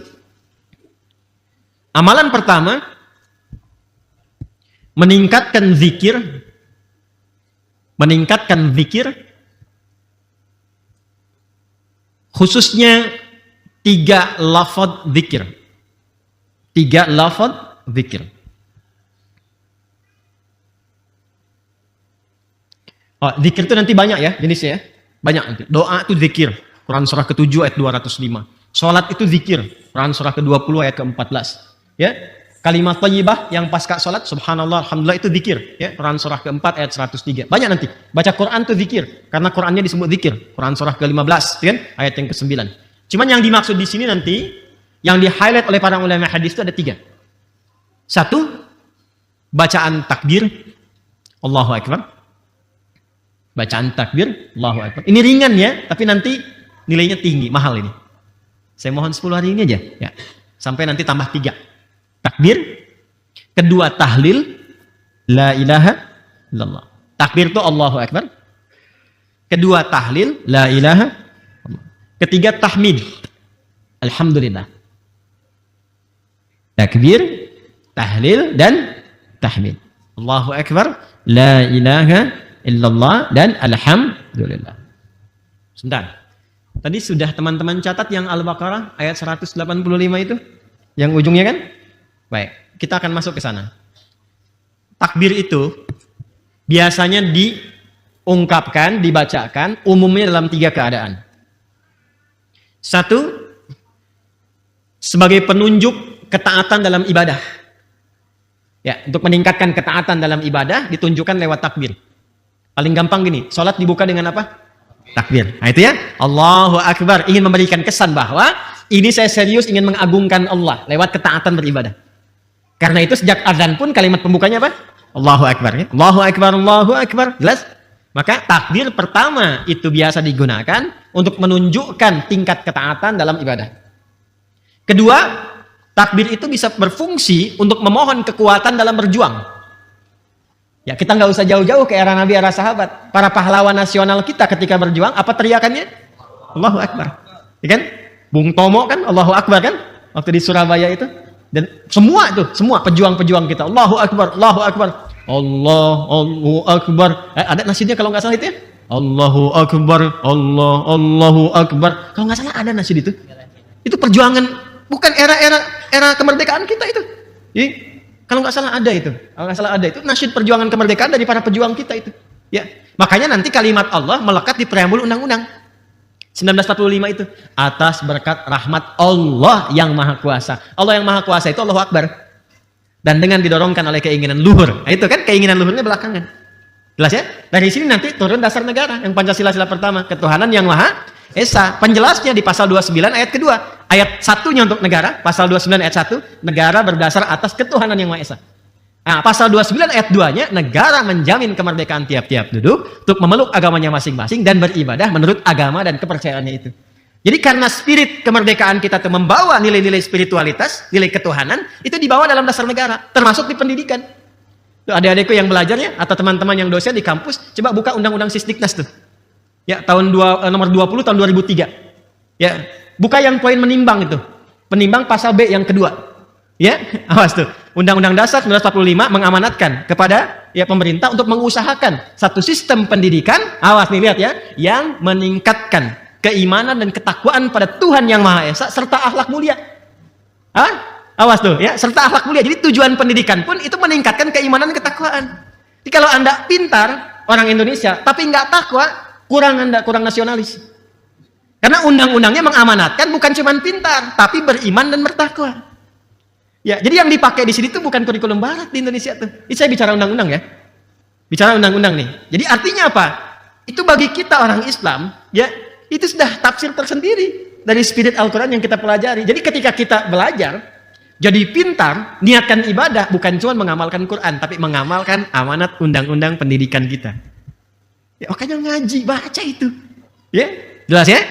Amalan pertama, meningkatkan zikir, khususnya 3 lafaz zikir. 3 lafaz zikir. Oh, zikir itu nanti banyak ya jenisnya ya. Banyak nanti. Doa itu zikir. Quran surah ke-7 ayat 205. Salat itu zikir. Quran surah ke-20 ayat ke-14. Ya. Kalimat thayyibah yang pasca salat subhanallah alhamdulillah itu zikir ya. Quran surah ke-4 ayat 103. Banyak nanti. Baca Quran itu zikir karena Qurannya disebut zikir. Quran surah ke-15 kan ayat yang ke-9. Cuman yang dimaksud di sini nanti yang di-highlight oleh para ulama hadis itu ada 3. 1, bacaan takbir Allahu akbar. Bacaan takbir Allahu akbar. Ini ringan ya, tapi nanti nilainya tinggi, mahal ini. Saya mohon 10 hari ini aja ya. Sampai nanti tambah 3. Takbir, kedua tahlil la ilaha illallah. Takbir itu Allahu akbar. Kedua tahlil la ilaha illallah. Ketiga tahmid alhamdulillah. Takbir, tahlil dan tahmid. Allahu akbar, la ilaha illallah dan alhamdulillah. Sebentar. Tadi sudah teman-teman catat yang Al-Baqarah ayat 185 itu? Yang ujungnya kan? Baik, kita akan masuk ke sana. Takbir itu biasanya diungkapkan, dibacakan umumnya dalam 3 keadaan. 1, sebagai penunjuk ketaatan dalam ibadah. Ya, untuk meningkatkan ketaatan dalam ibadah ditunjukkan lewat takbir. Paling gampang gini, sholat dibuka dengan apa? Takbir. Nah itu ya, Allahu Akbar. Ingin memberikan kesan bahwa ini saya serius ingin mengagungkan Allah lewat ketaatan beribadah. Karena itu sejak azan pun kalimat pembukanya apa? Allahu Akbar. Ya? Allahu Akbar, Allahu Akbar. Jelas? Maka takbir pertama itu biasa digunakan untuk menunjukkan tingkat ketaatan dalam ibadah. Kedua, takbir itu bisa berfungsi untuk memohon kekuatan dalam berjuang. Ya, kita nggak usah jauh-jauh ke era Nabi, era sahabat. Para pahlawan nasional kita ketika berjuang, apa teriakannya? Allahu Akbar. Ya kan? Bung Tomo kan Allahu Akbar kan? Waktu di Surabaya itu. Dan semua itu, semua pejuang-pejuang kita. Allahu Akbar, Allahu Akbar. Allahu Akbar. Ada nasyidnya kalau nggak salah itu ya? Allahu Akbar, Allahu Akbar. Kalau nggak salah ada nasyid itu. Itu perjuangan, bukan era kemerdekaan kita itu. Jadi, kalau nggak salah ada itu. Kalau nggak salah ada itu nasyid perjuangan kemerdekaan dari para pejuang kita itu. Ya, makanya nanti kalimat Allah melekat di preambul undang-undang 1945 itu, atas berkat rahmat Allah yang Maha Kuasa. Allah yang Maha Kuasa itu Allahu Akbar. Dan dengan didorongkan oleh keinginan luhur. Nah, itu kan keinginan luhurnya belakangan. Jelas ya? Dari sini nanti turun dasar negara yang Pancasila sila pertama, ketuhanan yang Maha Esa. Penjelasnya di pasal 29 ayat kedua. Ayat 1-nya untuk negara, pasal 29 ayat 1, negara berdasar atas ketuhanan yang Maha Esa. Nah, pasal 29 ayat 2-nya, negara menjamin kemerdekaan tiap-tiap duduk untuk memeluk agamanya masing-masing dan beribadah menurut agama dan kepercayaannya itu. Jadi karena spirit kemerdekaan kita itu membawa nilai-nilai spiritualitas, nilai ketuhanan, itu dibawa dalam dasar negara, termasuk di pendidikan. Tuh, adik-adikku yang belajarnya, atau teman-teman yang dosen di kampus, coba buka Undang-Undang Sisdiknas tuh. Ya, nomor 20 tahun 2003. Ya, buka yang poin menimbang itu. Penimbang pasal B yang kedua. Ya, awas tuh. Undang-Undang Dasar 1945 mengamanatkan kepada ya pemerintah untuk mengusahakan satu sistem pendidikan, awas nih lihat ya, yang meningkatkan keimanan dan ketakwaan pada Tuhan yang Maha Esa serta akhlak mulia. Awas tuh ya, serta akhlak mulia. Jadi tujuan pendidikan pun itu meningkatkan keimanan dan ketakwaan. Jadi kalau Anda pintar, orang Indonesia, tapi nggak takwa, kurang nasionalis. Karena undang-undangnya mengamanatkan bukan cuma pintar, tapi beriman dan bertakwa. Ya, jadi yang dipakai di sini tuh bukan kurikulum barat di Indonesia tuh. Ini saya bicara undang-undang ya. Bicara undang-undang nih. Jadi artinya apa? Itu bagi kita orang Islam, ya, itu sudah tafsir tersendiri dari spirit Al-Qur'an yang kita pelajari. Jadi ketika kita belajar, jadi pintar, niatkan ibadah bukan cuma mengamalkan Quran, tapi mengamalkan amanat undang-undang pendidikan kita. Ya, makanya ngaji, baca itu. Ya, jelas ya?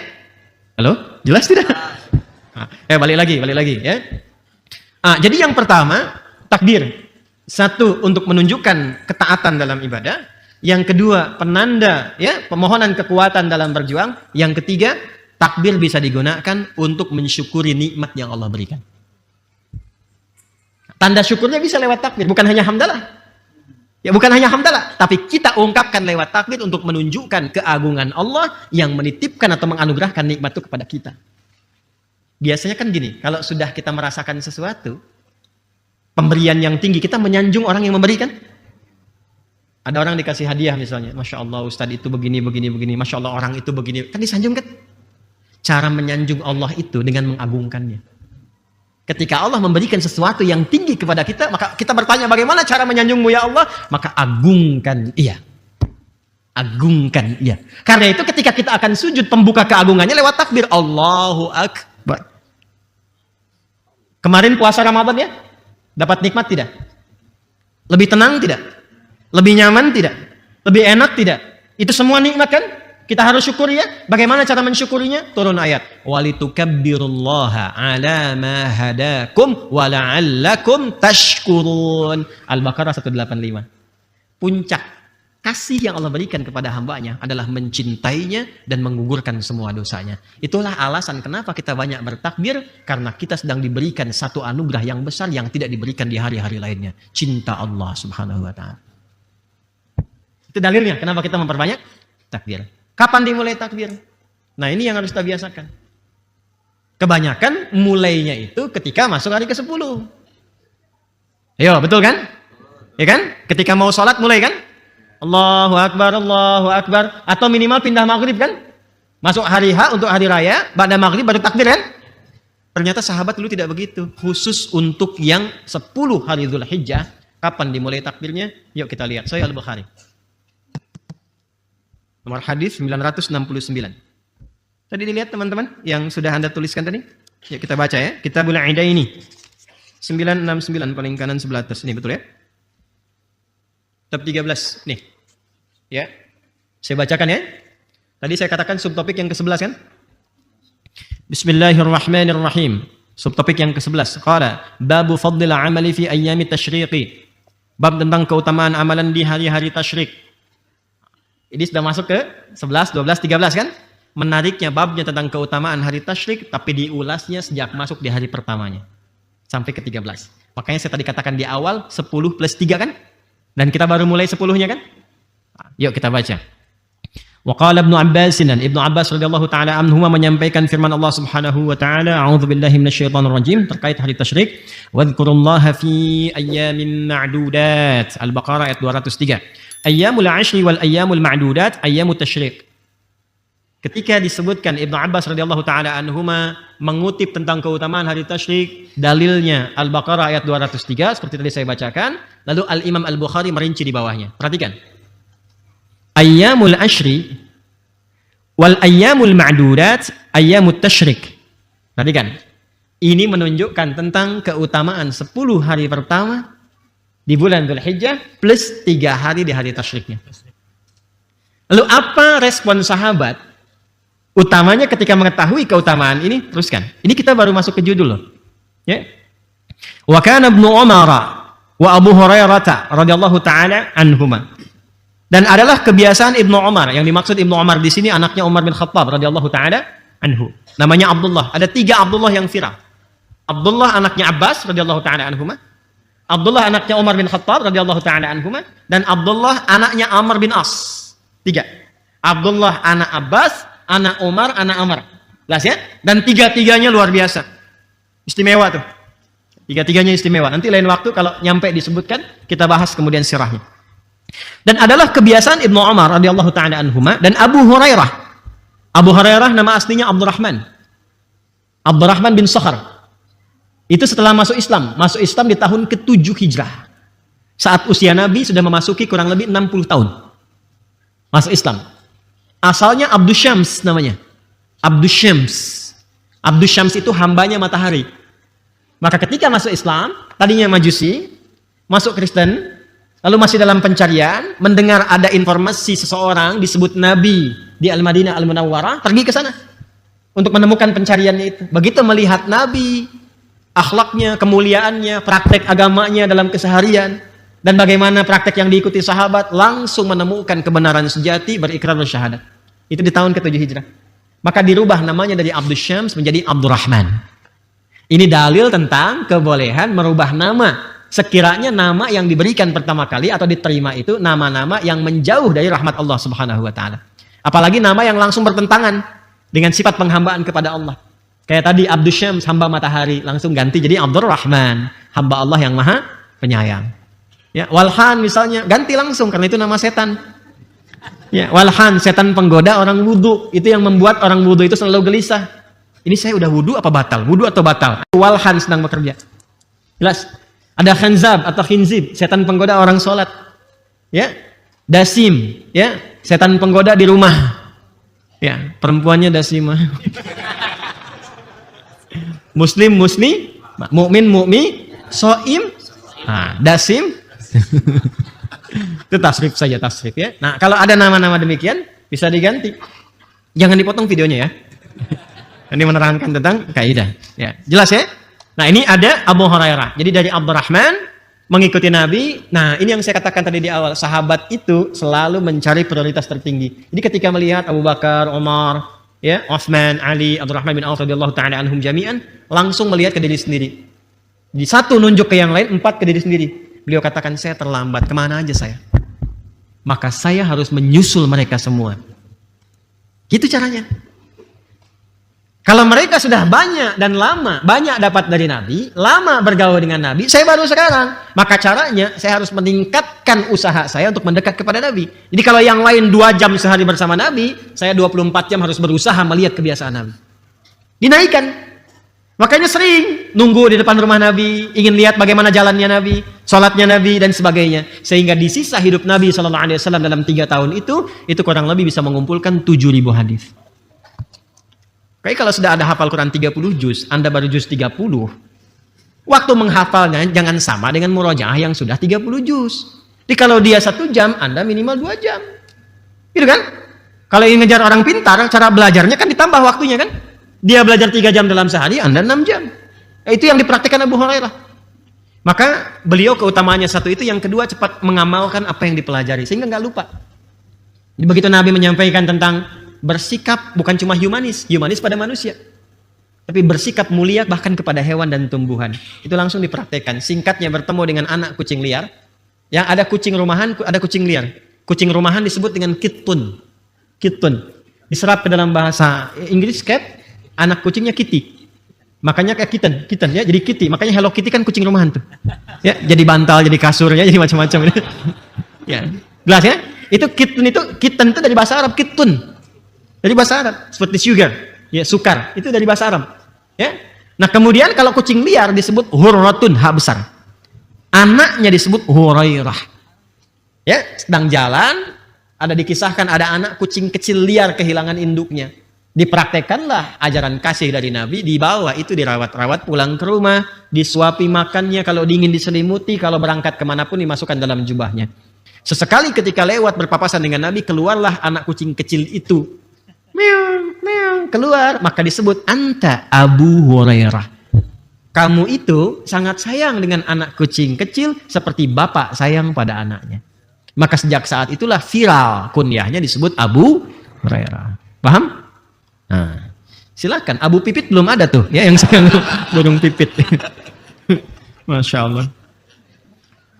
Halo? Jelas tidak? Balik lagi ya. Jadi yang pertama, takbir. Satu, untuk menunjukkan ketaatan dalam ibadah. Yang kedua, penanda ya pemohonan kekuatan dalam berjuang. Yang ketiga, takbir bisa digunakan untuk mensyukuri nikmat yang Allah berikan. Tanda syukurnya bisa lewat takbir, bukan hanya hamdalah. Ya, bukan hanya hamdalah, tapi kita ungkapkan lewat takbir untuk menunjukkan keagungan Allah yang menitipkan atau menganugerahkan nikmat itu kepada kita. Biasanya kan gini, kalau sudah kita merasakan sesuatu, pemberian yang tinggi, kita menyanjung orang yang memberikan. Ada orang dikasih hadiah misalnya, Masya Allah Ustadz itu begini, Masya Allah orang itu begini. Kan disanjung kan? Cara menyanjung Allah itu dengan mengagungkannya. Ketika Allah memberikan sesuatu yang tinggi kepada kita, maka kita bertanya bagaimana cara menyanjungmu ya Allah? Maka agungkan ia. Agungkan ia. Karena itu ketika kita akan sujud, pembuka keagungannya lewat takbir. Allahu Akbar. Kemarin puasa Ramadan ya? Dapat nikmat tidak? Lebih tenang tidak? Lebih nyaman tidak? Lebih enak tidak? Itu semua nikmat kan? Kita harus syukuri ya. Bagaimana cara mensyukurinya? Turun ayat. Walitukabbirullaha ala ma hadakum wa la'allakum tashkurun. Al-Baqarah 185. Puncak kasih yang Allah berikan kepada hambanya adalah mencintainya dan menggugurkan semua dosanya. Itulah alasan kenapa kita banyak bertakbir, karena kita sedang diberikan satu anugerah yang besar yang tidak diberikan di hari-hari lainnya. Cinta Allah Subhanahu wa ta'ala. Itu dalilnya kenapa kita memperbanyak takbir. Kapan dimulai takbir? Nah, ini yang harus kita biasakan. Kebanyakan mulainya itu ketika masuk hari ke-10. Ayo, betul kan? Ya kan? Ketika mau sholat mulai kan? Allahu Akbar, Allahu Akbar. Atau minimal pindah maghrib kan? Masuk hari H untuk hari raya, pada maghrib baru takbir kan? Ternyata sahabat dulu tidak begitu. Khusus untuk yang 10 hari Dzulhijjah, kapan dimulai takbirnya? Yuk kita lihat. Sahih Al-Bukhari. Nomor hadis 969. Tadi dilihat teman-teman yang sudah Anda tuliskan tadi? Ya kita baca ya. Kitabul Idaini 969 paling kanan sebelah atas. Ini betul ya? Tab 13 nih. Ya. Saya bacakan ya. Tadi saya katakan subtopik yang ke-11 kan? Bismillahirrahmanirrahim. Subtopik yang ke-11. Qala babu fadlil amali fi ayyami tasyriqi. Bab tentang keutamaan amalan di hari-hari tasyrik. Ini sudah masuk ke 11, 12, 13 kan? Menariknya babnya tentang keutamaan hari tasyrik, tapi diulasnya sejak masuk di hari pertamanya. Sampai ke 13. Makanya saya tadi katakan di awal 10 plus 3 kan? Dan kita baru mulai 10-nya kan? Yuk kita baca. Wa qala Ibnu Abbas, Ibnu Abbas radhiyallahu taala anhuma menyampaikan firman Allah Subhanahu wa taala, a'udzubillahi minasyaitonir rajim terkait hari tasyrik, wadhkurullaha fi ayyamin ma'dudat. Al-Baqarah ayat 203. Ayyamul ashri wal ayyamul ma'dudat ayyamut tasyrik. Ketika disebutkan Ibnu Abbas radhiyallahu taala anhuma mengutip tentang keutamaan hari tasyrik, dalilnya Al-Baqarah ayat 203 seperti tadi saya bacakan, lalu Al-Imam Al-Bukhari merinci di bawahnya. Perhatikan. Ayyamul ashri wal ayyamul ma'dudat ayyamut tasyrik. Perhatikan. Ini menunjukkan tentang keutamaan 10 hari pertama di bulan Dzulhijjah plus 3 hari di hari tasyriknya. Lalu apa respon sahabat? Utamanya ketika mengetahui keutamaan ini, teruskan. Ini kita baru masuk ke judul loh. Ya. Wa kana Ibnu Umar wa Abu Hurairah radhiyallahu taala anhuma. Dan adalah kebiasaan Ibnu Umar. Yang dimaksud Ibnu Umar di sini anaknya Umar bin Khattab radhiyallahu taala anhu. Namanya Abdullah. Ada 3 Abdullah yang viral. Abdullah anaknya Abbas radhiyallahu taala anhuma. Abdullah anaknya Umar bin Khattab radhiyallahu taala anhuma, dan Abdullah anaknya Amr bin As. 3. Abdullah anak Abbas, anak Umar, anak Amr. Jelas ya? Dan 3-3-nya luar biasa. Istimewa tuh. 3-3-nya istimewa. Nanti lain waktu kalau nyampe disebutkan, kita bahas kemudian sirahnya. Dan adalah kebiasaan Ibnu Umar radhiyallahu taala anhuma dan Abu Hurairah. Abu Hurairah nama aslinya Abdurrahman. Abdurrahman bin Sakhar. Itu setelah masuk Islam. Masuk Islam di tahun ke-7 Hijrah. Saat usia Nabi sudah memasuki kurang lebih 60 tahun. Masuk Islam. Asalnya Abdus Syams namanya. Abdus Syams. Abdus Syams itu hambanya matahari. Maka ketika masuk Islam, tadinya Majusi, masuk Kristen, lalu masih dalam pencarian, mendengar ada informasi seseorang disebut Nabi di Al-Madinah Al-Munawwarah, pergi ke sana untuk menemukan pencariannya itu. Begitu melihat Nabi, akhlaknya, kemuliaannya, praktek agamanya dalam keseharian, Dan bagaimana praktek yang diikuti sahabat, langsung menemukan kebenaran sejati, berikrar bersyahadat. Itu di tahun ke-7 Hijrah. Maka dirubah namanya dari Abdus Syams menjadi Abdurrahman. Ini dalil tentang kebolehan merubah nama. Sekiranya nama yang diberikan pertama kali atau diterima itu nama-nama yang menjauh dari rahmat Allah Subhanahu wa taala. Apalagi nama yang langsung bertentangan dengan sifat penghambaan kepada Allah. Kayak tadi Abdus Syams, hamba matahari, langsung ganti jadi Abdurrahman, hamba Allah yang maha penyayang. Ya, Walhan misalnya ganti langsung karena itu nama setan. Ya, Walhan, setan penggoda orang wudu, itu yang membuat orang wudu itu selalu gelisah. Ini saya udah wudu apa batal? Wudu atau batal? Walhan sedang bekerja. Jelas. Ada Khanzab atau Khinzib, setan penggoda orang sholat. Ya, Dasim, ya, setan penggoda di rumah. Ya, perempuannya Dasimah. Muslim, mukmin, soim, Dasim. Itu tasrif saja, tasrif ya. Nah, kalau ada nama-nama demikian bisa diganti. Jangan dipotong videonya ya. Ini menerangkan tentang kaidah. Ya, jelas ya? Nah, ini ada Abu Hurairah. Jadi dari Abdurrahman mengikuti Nabi. Nah, ini yang saya katakan tadi di awal, sahabat itu selalu mencari prioritas tertinggi. Jadi ketika melihat Abu Bakar, Umar, ya, Utsman, Ali, Abdurrahman bin Auf radhiyallahu taala anhum jami'an, langsung melihat ke diri sendiri. Di satu nunjuk ke yang lain, 4 ke diri sendiri. Beliau katakan, saya terlambat, kemana aja saya? Maka saya harus menyusul mereka semua. Gitu caranya. Kalau mereka sudah banyak dan lama, banyak dapat dari Nabi, lama bergaul dengan Nabi, saya baru sekarang. Maka caranya, saya harus meningkatkan usaha saya untuk mendekat kepada Nabi. Jadi kalau yang lain 2 jam sehari bersama Nabi, saya 24 jam harus berusaha melihat kebiasaan Nabi. Dinaikkan. Makanya sering nunggu di depan rumah Nabi, ingin lihat bagaimana jalannya Nabi, sholatnya Nabi, dan sebagainya. Sehingga di sisa hidup Nabi SAW dalam 3 tahun itu kurang lebih bisa mengumpulkan 7.000 hadis. Kayak kalau sudah ada hafal Quran 30 juz, Anda baru juz 30, waktu menghafalnya jangan sama dengan murojaah yang sudah 30 juz. Jadi kalau dia 1 jam, Anda minimal 2 jam. Gitu kan? Kalau ingin ngejar orang pintar, cara belajarnya kan ditambah waktunya kan? Dia belajar 3 jam dalam sehari, Anda 6 jam. Itu yang dipraktikkan Abu Hurairah. Maka beliau keutamaannya satu itu, yang kedua cepat mengamalkan apa yang dipelajari sehingga nggak lupa. Jadi begitu Nabi menyampaikan tentang bersikap bukan cuma humanis pada manusia, tapi bersikap mulia bahkan kepada hewan dan tumbuhan. Itu langsung dipraktikkan. Singkatnya, bertemu dengan anak kucing liar, yang ada kucing rumahan, ada kucing liar. Kucing rumahan disebut dengan kittun. Kittun diserap ke dalam bahasa Inggris cat. Anak kucingnya kitty, makanya kayak kitten ya, jadi kitty. Makanya Hello Kitty kan kucing rumahan tuh, ya, jadi bantal, jadi kasurnya, jadi macam-macam. Ya, jelas ya. Itu kitten itu dari bahasa Arab, kittun, dari bahasa Arab, seperti sugar, ya, sukar, itu dari bahasa Arab. Ya, nah kemudian kalau kucing liar disebut hurratun, ha besar. Anaknya disebut Hurairah. Ya, sedang jalan, ada dikisahkan ada anak kucing kecil liar kehilangan induknya. Dipraktekanlah ajaran kasih dari Nabi, dibawa itu dirawat-rawat pulang ke rumah, disuapi makannya, kalau dingin diselimuti, kalau berangkat kemanapun dimasukkan dalam jubahnya. Sesekali ketika lewat berpapasan dengan Nabi, keluarlah anak kucing kecil itu, meow, meow, keluar, maka disebut anta Abu Hurairah. Kamu itu sangat sayang dengan anak kucing kecil seperti bapak sayang pada anaknya. Maka sejak saat itulah viral kunyahnya disebut Abu Hurairah. Paham? Nah, silakan. Abu Pipit belum ada tuh, ya, yang sayang burung pipit. Masya Allah.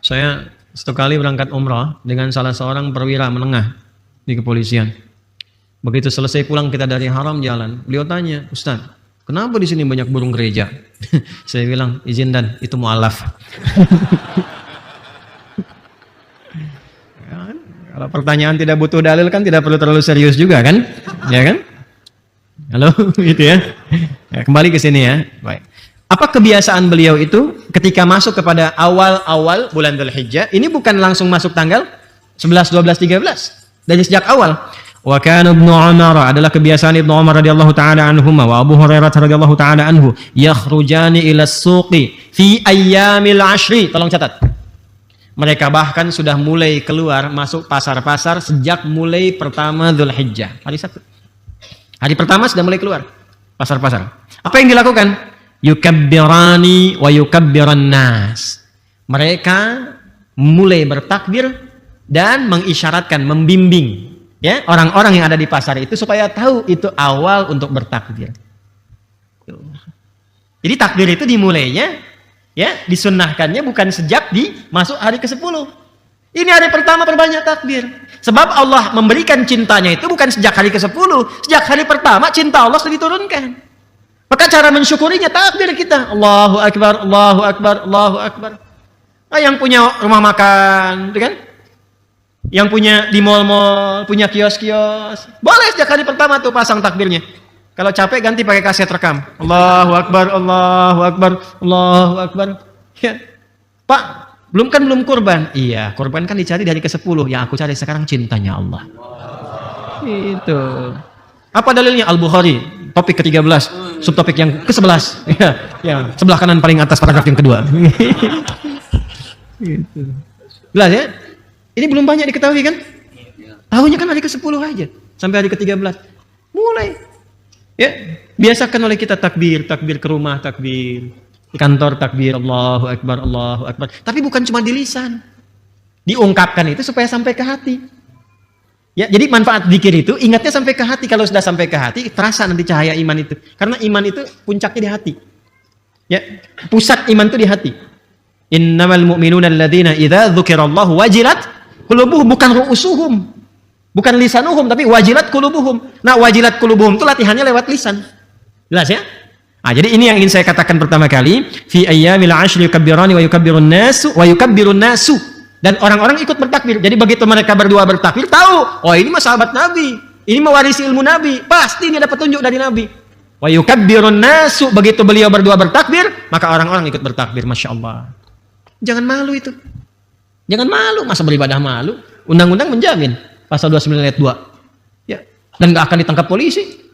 Saya satu kali berangkat umrah dengan salah seorang perwira menengah di kepolisian. Begitu selesai pulang kita dari haram jalan, beliau tanya, Ustaz, kenapa di sini banyak burung gereja? Saya bilang, izin dan itu mu'alaf. Ya, kalau pertanyaan tidak butuh dalil kan tidak perlu terlalu serius juga kan, ya kan? Halo, gitu ya. Ya, kembali ke sini ya. Baik. Apa kebiasaan beliau itu ketika masuk kepada awal-awal bulan Dzulhijjah? Ini bukan langsung masuk tanggal 11, 12, 13. Dari sejak awal. Wa kana Ibnu Umar, adalah kebiasaan Ibnu Umar radhiyallahu taala anhuma wa Abu Hurairah radhiyallahu taala anhu, yakhrujani ila as-suqi fi ayyamil 'ashri. Tolong catat. Mereka bahkan sudah mulai keluar masuk pasar-pasar sejak mulai pertama Dzulhijjah, hari Sabtu. Hari pertama sudah mulai keluar pasar-pasar. Apa yang dilakukan? Yukabbirani wa yukabbiran nas. Mereka mulai bertakbir dan mengisyaratkan, membimbing ya orang-orang yang ada di pasar itu supaya tahu itu awal untuk bertakbir. Jadi takbir itu dimulainya ya, disunnahkannya bukan sejak masuk hari ke-10. Ini hari pertama perbanyak takbir. Sebab Allah memberikan cintanya itu bukan sejak hari ke-10, sejak hari pertama cinta Allah sudah diturunkan. Maka cara mensyukurinya takbir kita. Allahu Akbar, Allahu Akbar, Allahu Akbar. Nah, yang punya rumah makan, kan? Yang punya di mal-mal, punya kios-kios, boleh sejak hari pertama tuh pasang takbirnya. Kalau capek ganti pakai kaset rekam. Allahu Akbar, Allahu Akbar, Allahu Akbar. Ya. Pak, belum kurban. Iya, kurban kan dicari dari ke-10. Yang aku cari sekarang cintanya Allah. Itu. Apa dalilnya? Al-Bukhari, topik ke-13, subtopik yang ke-11. Ya, sebelah kanan paling atas paragraf yang kedua. Gitu. Jelas ya? Ini belum banyak diketahui kan? Tahunya kan hari ke-10 aja, sampai hari ke-13. Mulai. Ya, biasakan oleh kita takbir ke rumah, takbir di kantor, takbir Allahu Akbar, Allahu Akbar. Tapi bukan cuma di lisan, diungkapkan itu supaya sampai ke hati. Ya, jadi manfaat zikir itu ingatnya sampai ke hati. Kalau sudah sampai ke hati, terasa nanti cahaya iman itu. Karena iman itu puncaknya di hati. Ya, pusat iman itu di hati. Innamal mu'minuna alladzina idza dzukirallahu wajilat qulubuhum, bukan ru'usuhum. Bukan lisanuhum, tapi wajilat qulubuhum. Nah, wajilat qulubuhum itu latihannya lewat lisan. Jelas ya? Nah, jadi ini yang ingin saya katakan pertama kali, fi ayyamil 'ashri yukabbirani wa yukabbirun nasu wa yukabbirun nasu. Dan orang-orang ikut bertakbir. Jadi begitu mereka berdua bertakbir, tahu, oh ini mah sahabat Nabi, ini mewarisi ilmu Nabi, pasti ini ada petunjuk dari Nabi. Wa yukabbirun nasu, begitu beliau berdua bertakbir, maka orang-orang ikut bertakbir. Masya Allah. Jangan malu itu. Jangan malu, masa beribadah malu? Undang-undang menjamin. Pasal 29 ayat 2. Ya, dan nggak akan ditangkap polisi.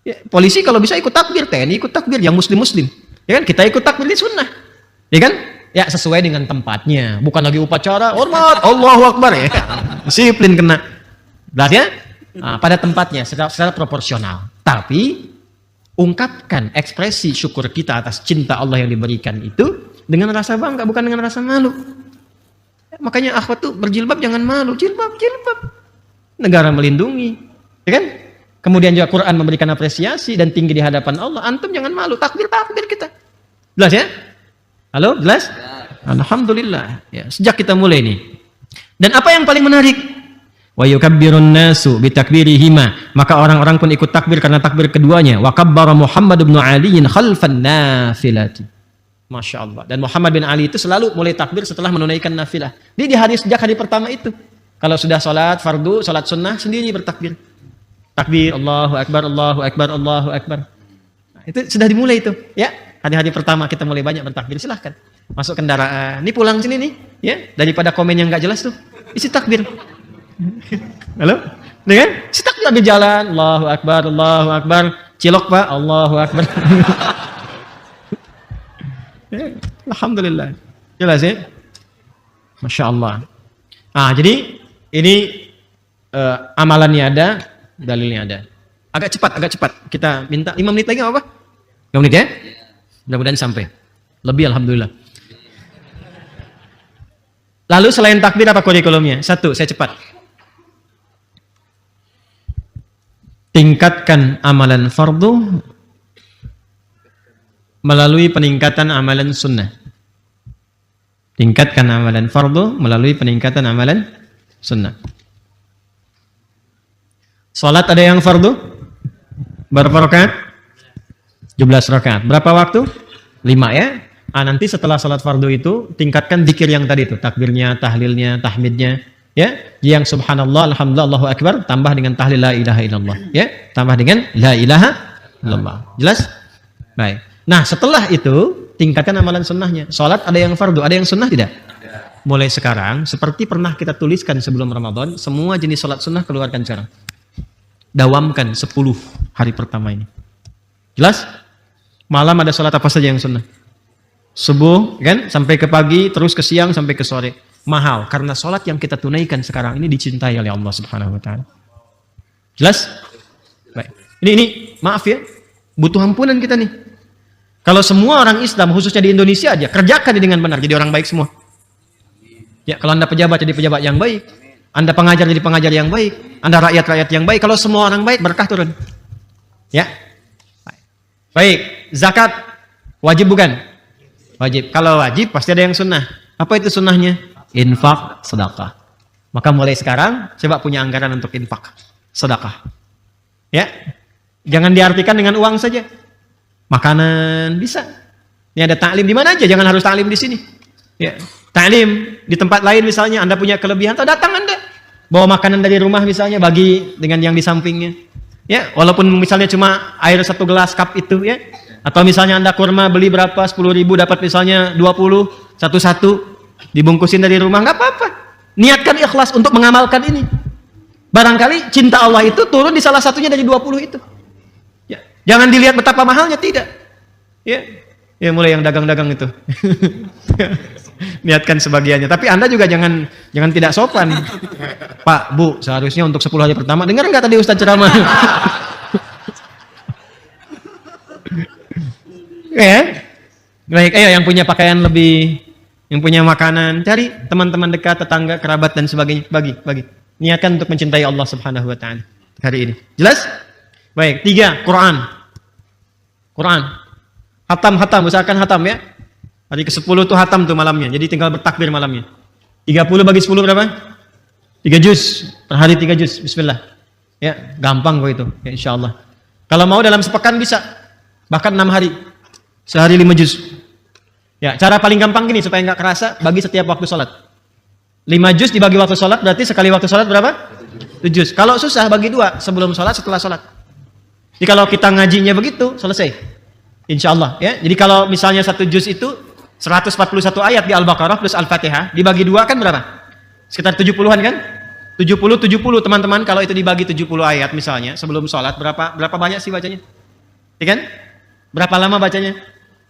Ya, polisi kalau bisa ikut takbir, TNI ikut takbir, yang muslim-muslim. Ya kan, kita ikut takbir di sunnah. Ya kan? Ya, sesuai dengan tempatnya. Bukan lagi upacara, hormat, Allahu Akbar ya. Disiplin kena. Berarti ya? Nah, pada tempatnya, secara proporsional. Tapi, ungkapkan ekspresi syukur kita atas cinta Allah yang diberikan itu dengan rasa bangga, bukan dengan rasa malu. Makanya akhwat tuh berjilbab jangan malu, jilbab. Negara melindungi, ya kan? Kemudian juga Quran memberikan apresiasi dan tinggi di hadapan Allah. Antum jangan malu, takbir kita. Jelas ya? Halo, jelas? Ya. Alhamdulillah. Ya, sejak kita mulai nih. Dan apa yang paling menarik? Wa yukabbirun nasu bitakbirihima. Maka orang-orang pun ikut takbir karena takbir keduanya. Wa kabbara Muhammad bin Ali khalfan nafilati. Masya Allah. Dan Muhammad bin Ali itu selalu mulai takbir setelah menunaikan nafilah. Dia sejak hari pertama itu. Kalau sudah sholat fardu, sholat sunnah, sendiri bertakbir. Takbir, Allahu Akbar, Allahu Akbar, Allahu Akbar. Nah, itu sudah dimulai itu. Ya, hari-hari pertama kita mulai banyak bertakbir. Silahkan. Masuk kendaraan. Ini pulang sini nih. Ya, daripada komen yang nggak jelas tuh. Isi takbir. Halo? Dengan? Isi takbir di jalan. Allahu Akbar, Allahu Akbar. Cilok Pak, Allahu Akbar. Ya, alhamdulillah. Jelas ya? Masya Allah. Ah, jadi ini amalannya ada, dalilnya ada. Agak cepat. Kita minta 5 menit lagi apa? 5 menit ya? Mudah-mudahan sampai. Lebih alhamdulillah. Lalu selain takbir apa kurikulumnya? 1, saya cepat. Tingkatkan amalan fardu melalui peningkatan amalan sunnah. Tingkatkan amalan fardu melalui peningkatan amalan sunnah. Salat ada yang fardu? Berapa rakaat? 17 rakaat. Berapa waktu? 5 ya. Nanti setelah salat fardu itu tingkatkan zikir yang tadi itu, takbirnya, tahlilnya, tahmidnya, ya. Yang subhanallah, alhamdulillah, Allahu akbar tambah dengan tahlil la ilaha illallah, ya. Tambah dengan la ilaha illallah. Jelas? Baik. Nah, setelah itu tingkatkan amalan sunnahnya. Salat ada yang fardu, ada yang sunnah tidak? Mulai sekarang, seperti pernah kita tuliskan sebelum Ramadan, semua jenis salat sunnah keluarkan sekarang. Dawamkan 10 hari pertama ini. Jelas? Malam ada salat apa saja yang sunnah? Subuh, kan? Sampai ke pagi, terus ke siang, sampai ke sore. Mahal, karena salat yang kita tunaikan sekarang ini dicintai oleh Allah Subhanahu wa Ta'ala. Jelas? Baik. Ini maaf ya, butuh ampunan kita nih. Kalau semua orang Islam, khususnya di Indonesia aja, kerjakan dengan benar, jadi orang baik semua. Ya, kalau Anda pejabat jadi pejabat yang baik. Anda pengajar jadi pengajar yang baik. Anda rakyat-rakyat yang baik. Kalau semua orang baik, berkah turun. Ya. Baik, zakat wajib bukan? Wajib. Kalau wajib pasti ada yang sunnah. Apa itu sunnahnya? Infak, sedekah. Maka mulai sekarang coba punya anggaran untuk infak, sedekah. Ya. Jangan diartikan dengan uang saja. Makanan bisa. Ini ada taklim di mana aja, jangan harus taklim di sini. Ya. Taklim di tempat lain misalnya, Anda punya kelebihan, atau datang Anda bawa makanan dari rumah misalnya, bagi dengan yang di sampingnya. Ya, walaupun misalnya cuma air 1 gelas cup itu ya. Atau misalnya Anda kurma beli berapa 10.000 dapat misalnya 20 satu dibungkusin dari rumah, nggak apa-apa. Niatkan ikhlas untuk mengamalkan ini. Barangkali cinta Allah itu turun di salah satunya dari 20 itu. Ya, jangan dilihat betapa mahalnya, tidak. Ya. Ya mulai yang dagang-dagang itu. Niatkan sebagiannya. Tapi Anda juga jangan tidak sopan. Pak, Bu, seharusnya untuk 10 hari pertama. Dengar nggak tadi Ustaz ceramah? Ya. Baik, ayo yang punya pakaian lebih, yang punya makanan, cari teman-teman dekat, tetangga, kerabat dan sebagainya, bagi. Niatkan untuk mencintai Allah Subhanahu wa taala hari ini. Jelas? Baik, 3, Quran. Hatam, usahakan hatam ya. Hari ke-10 tuh hatam tuh malamnya. Jadi tinggal bertakbir malamnya. 30 bagi 10 berapa? 3 juz. Per hari 3 juz. Bismillah. Ya, gampang kok itu. Ya, insyaallah. Kalau mau dalam sepekan bisa. Bahkan 6 hari. Sehari 5 juz. Ya, cara paling gampang gini supaya nggak kerasa, bagi setiap waktu sholat. 5 juz dibagi waktu sholat, berarti sekali waktu sholat berapa? 7 juz. Kalau susah bagi 2, sebelum sholat, setelah sholat. Jadi kalau kita ngajinya begitu, selesai. Insya Allah ya. Jadi kalau misalnya 1 juz itu 141 ayat di Al-Baqarah plus Al-Fatihah, dibagi 2 kan berapa? Sekitar 70-an kan? 70 teman-teman, kalau itu dibagi 70 ayat misalnya sebelum sholat, berapa banyak sih bacanya? Ya kan? Berapa lama bacanya?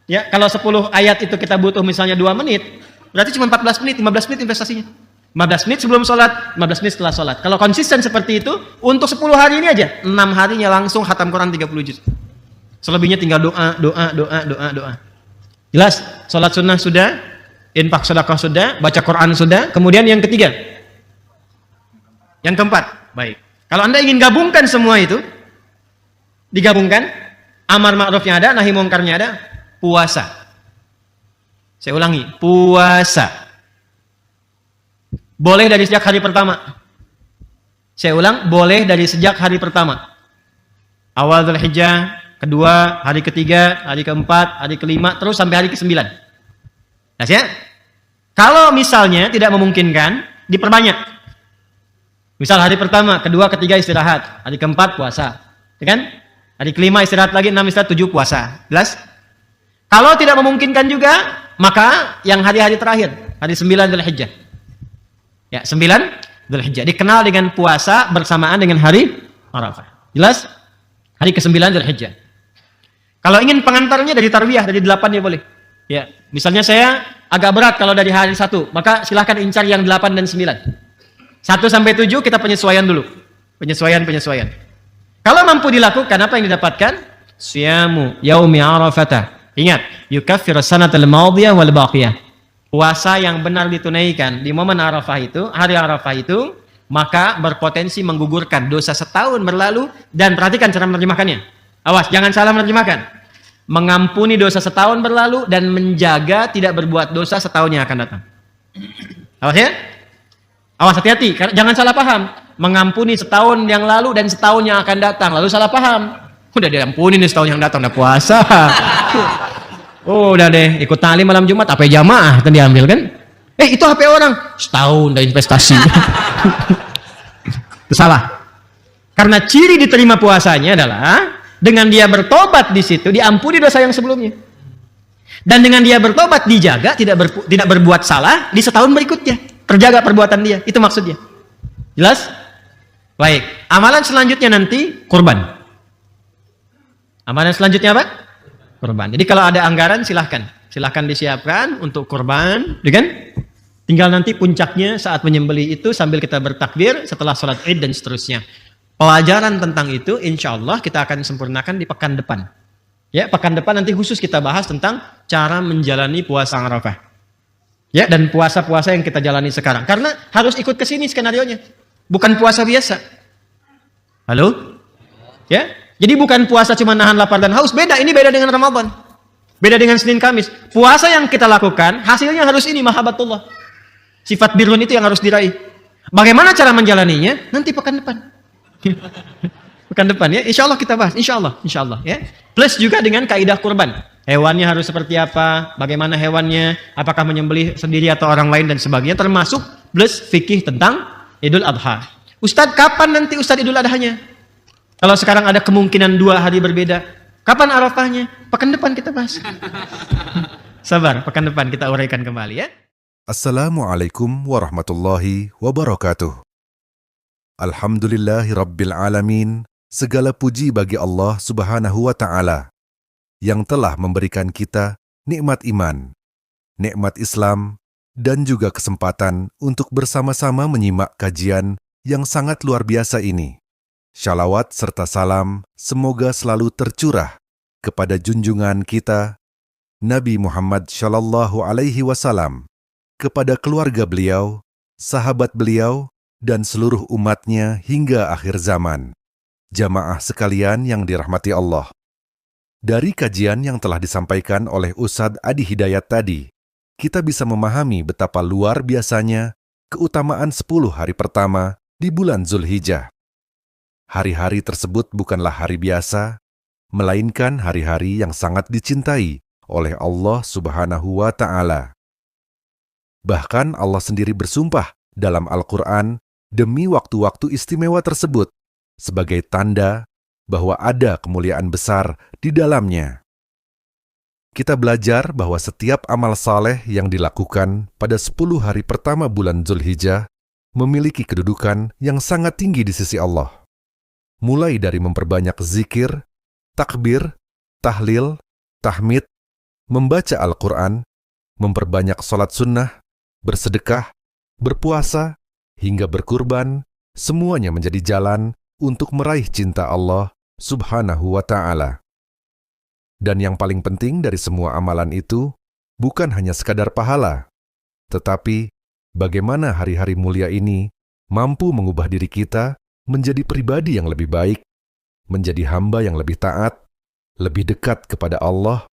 Ya, kalau 10 ayat itu kita butuh misalnya 2 menit, berarti cuma 14 menit, 15 menit investasinya. 15 menit sebelum sholat, 15 menit setelah sholat. Kalau konsisten seperti itu, untuk 10 hari ini aja, 6 harinya langsung khatam Quran 30 juz. Selebihnya tinggal doa. Jelas? Sholat sunnah sudah, infak sedekah sudah, baca Quran sudah. Kemudian yang ketiga, yang keempat, baik. Kalau Anda ingin gabungkan semua itu, digabungkan, amar ma'rufnya ada, nahi mungkarnya ada, puasa. Saya ulangi, puasa. Boleh dari sejak hari pertama. Saya ulang, boleh dari sejak hari pertama. Awal Dzulhijjah, kedua, hari ketiga, hari keempat, hari kelima, terus sampai hari ke-9. Nah, ya? Kalau misalnya tidak memungkinkan, diperbanyak. Misal hari pertama, kedua, ketiga istirahat, hari keempat puasa, ya kan? Hari kelima istirahat lagi, 6 istirahat, 7 puasa. Jelas? Kalau tidak memungkinkan juga, maka yang hari-hari terakhir, hari 9 Dzulhijjah. Ya, 9 Dzulhijjah dikenal dengan puasa bersamaan dengan hari Arafah. Jelas? Hari ke-9 Dzulhijjah. Kalau ingin pengantarnya dari tarwiyah, dari 8 ya boleh. Ya, misalnya saya agak berat kalau dari hari 1, maka silahkan incar yang 8 dan 9. 1 sampai 7 kita penyesuaian dulu. Penyesuaian. Kalau mampu dilakukan, apa yang didapatkan? Siyamu yaumi Arafah. Ingat, yukaffiru sanatal madiyah wal baqiyah. Puasa yang benar ditunaikan di momen Arafah itu, hari Arafah itu, maka berpotensi menggugurkan dosa setahun berlalu. Dan perhatikan cara menerjemahkannya. Awas, jangan salah menerjemahkan. Mengampuni dosa setahun berlalu dan menjaga tidak berbuat dosa setahun yang akan datang. Awas ya. Awas, hati-hati, jangan salah paham. Mengampuni setahun yang lalu dan setahun yang akan datang, lalu salah paham. Udah diampuni nih setahun yang datang, udah puasa. Oh, udah deh, ikut tali malam Jumat, HP jamaah kan diambil kan? Itu HP orang, setahun udah investasi. Itu salah. Karena ciri diterima puasanya adalah dengan dia bertobat di situ diampuni dosa yang sebelumnya. Dan dengan dia bertobat dijaga tidak berbuat salah di setahun berikutnya. Terjaga perbuatan dia, itu maksudnya. Jelas? Baik, amalan selanjutnya nanti kurban. Amalan selanjutnya apa? Kurban. Jadi kalau ada anggaran silahkan disiapkan untuk kurban, ya kan? Tinggal nanti puncaknya saat menyembelih itu sambil kita bertakbir setelah sholat Id dan seterusnya. Pelajaran tentang itu insya Allah kita akan sempurnakan di pekan depan. Ya, pekan depan nanti khusus kita bahas tentang cara menjalani puasa Arafah. Ya, dan puasa-puasa yang kita jalani sekarang. Karena harus ikut ke sini skenarionya. Bukan puasa biasa. Halo? Ya? Jadi bukan puasa cuma nahan lapar dan haus. Beda, ini beda dengan Ramadan. Beda dengan Senin Kamis. Puasa yang kita lakukan, hasilnya harus ini, mahabbatullah. Sifat birrun itu yang harus diraih. Bagaimana cara menjalaninya? Nanti pekan depan. Pekan depan ya. Insya Allah kita bahas. Insya Allah ya. Plus juga dengan kaidah kurban. Hewannya harus seperti apa, bagaimana hewannya, apakah menyembelih sendiri atau orang lain dan sebagainya, termasuk plus fikih tentang Idul Adha. Ustadz, kapan nanti Ustadz Idul Adhanya? Kalau sekarang ada kemungkinan 2 hari berbeda, kapan Arafahnya? Pekan depan kita bahas. Sabar, pekan depan kita uraikan kembali ya. Assalamualaikum warahmatullahi wabarakatuh. Alhamdulillahi Rabbil Alamin. Segala puji bagi Allah Subhanahu wa Ta'ala yang telah memberikan kita nikmat iman, nikmat Islam, dan juga kesempatan untuk bersama-sama menyimak kajian yang sangat luar biasa ini. Shalawat serta salam semoga selalu tercurah kepada junjungan kita, Nabi Muhammad Shallallahu Alaihi Wasallam, kepada keluarga beliau, sahabat beliau, dan seluruh umatnya hingga akhir zaman. Jamaah sekalian yang dirahmati Allah. Dari kajian yang telah disampaikan oleh Ustadz Adi Hidayat tadi, kita bisa memahami betapa luar biasanya keutamaan 10 hari pertama di bulan Zulhijjah. Hari-hari tersebut bukanlah hari biasa, melainkan hari-hari yang sangat dicintai oleh Allah Subhanahu wa Ta'ala. Bahkan Allah sendiri bersumpah dalam Al-Quran demi waktu-waktu istimewa tersebut sebagai tanda bahwa ada kemuliaan besar di dalamnya. Kita belajar bahwa setiap amal saleh yang dilakukan pada 10 hari pertama bulan Zulhijjah memiliki kedudukan yang sangat tinggi di sisi Allah. Mulai dari memperbanyak zikir, takbir, tahlil, tahmid, membaca Al-Quran, memperbanyak sholat sunnah, bersedekah, berpuasa, hingga berkurban, semuanya menjadi jalan untuk meraih cinta Allah Subhanahu wa Ta'ala. Dan yang paling penting dari semua amalan itu, bukan hanya sekadar pahala, tetapi bagaimana hari-hari mulia ini mampu mengubah diri kita menjadi pribadi yang lebih baik, menjadi hamba yang lebih taat, lebih dekat kepada Allah,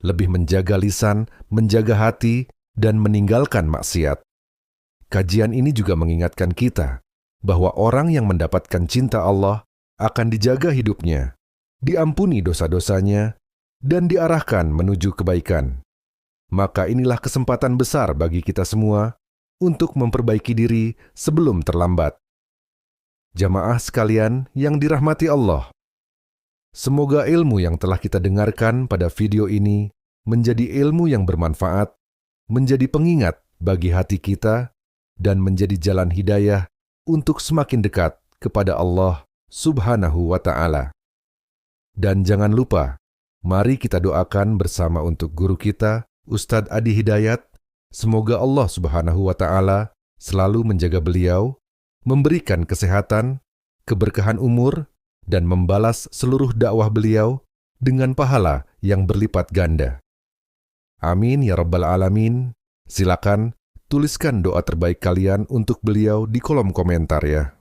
lebih menjaga lisan, menjaga hati, dan meninggalkan maksiat. Kajian ini juga mengingatkan kita bahwa orang yang mendapatkan cinta Allah akan dijaga hidupnya, diampuni dosa-dosanya, dan diarahkan menuju kebaikan. Maka inilah kesempatan besar bagi kita semua untuk memperbaiki diri sebelum terlambat. Jamaah sekalian yang dirahmati Allah, semoga ilmu yang telah kita dengarkan pada video ini menjadi ilmu yang bermanfaat, menjadi pengingat bagi hati kita, dan menjadi jalan hidayah untuk semakin dekat kepada Allah Subhanahu wa Ta'ala. Dan jangan lupa, mari kita doakan bersama untuk guru kita, Ustadz Adi Hidayat. Semoga Allah Subhanahu wa Ta'ala selalu menjaga beliau, memberikan kesehatan, keberkahan umur, dan membalas seluruh dakwah beliau dengan pahala yang berlipat ganda. Amin ya Rabbal Alamin. Silakan tuliskan doa terbaik kalian untuk beliau di kolom komentar ya.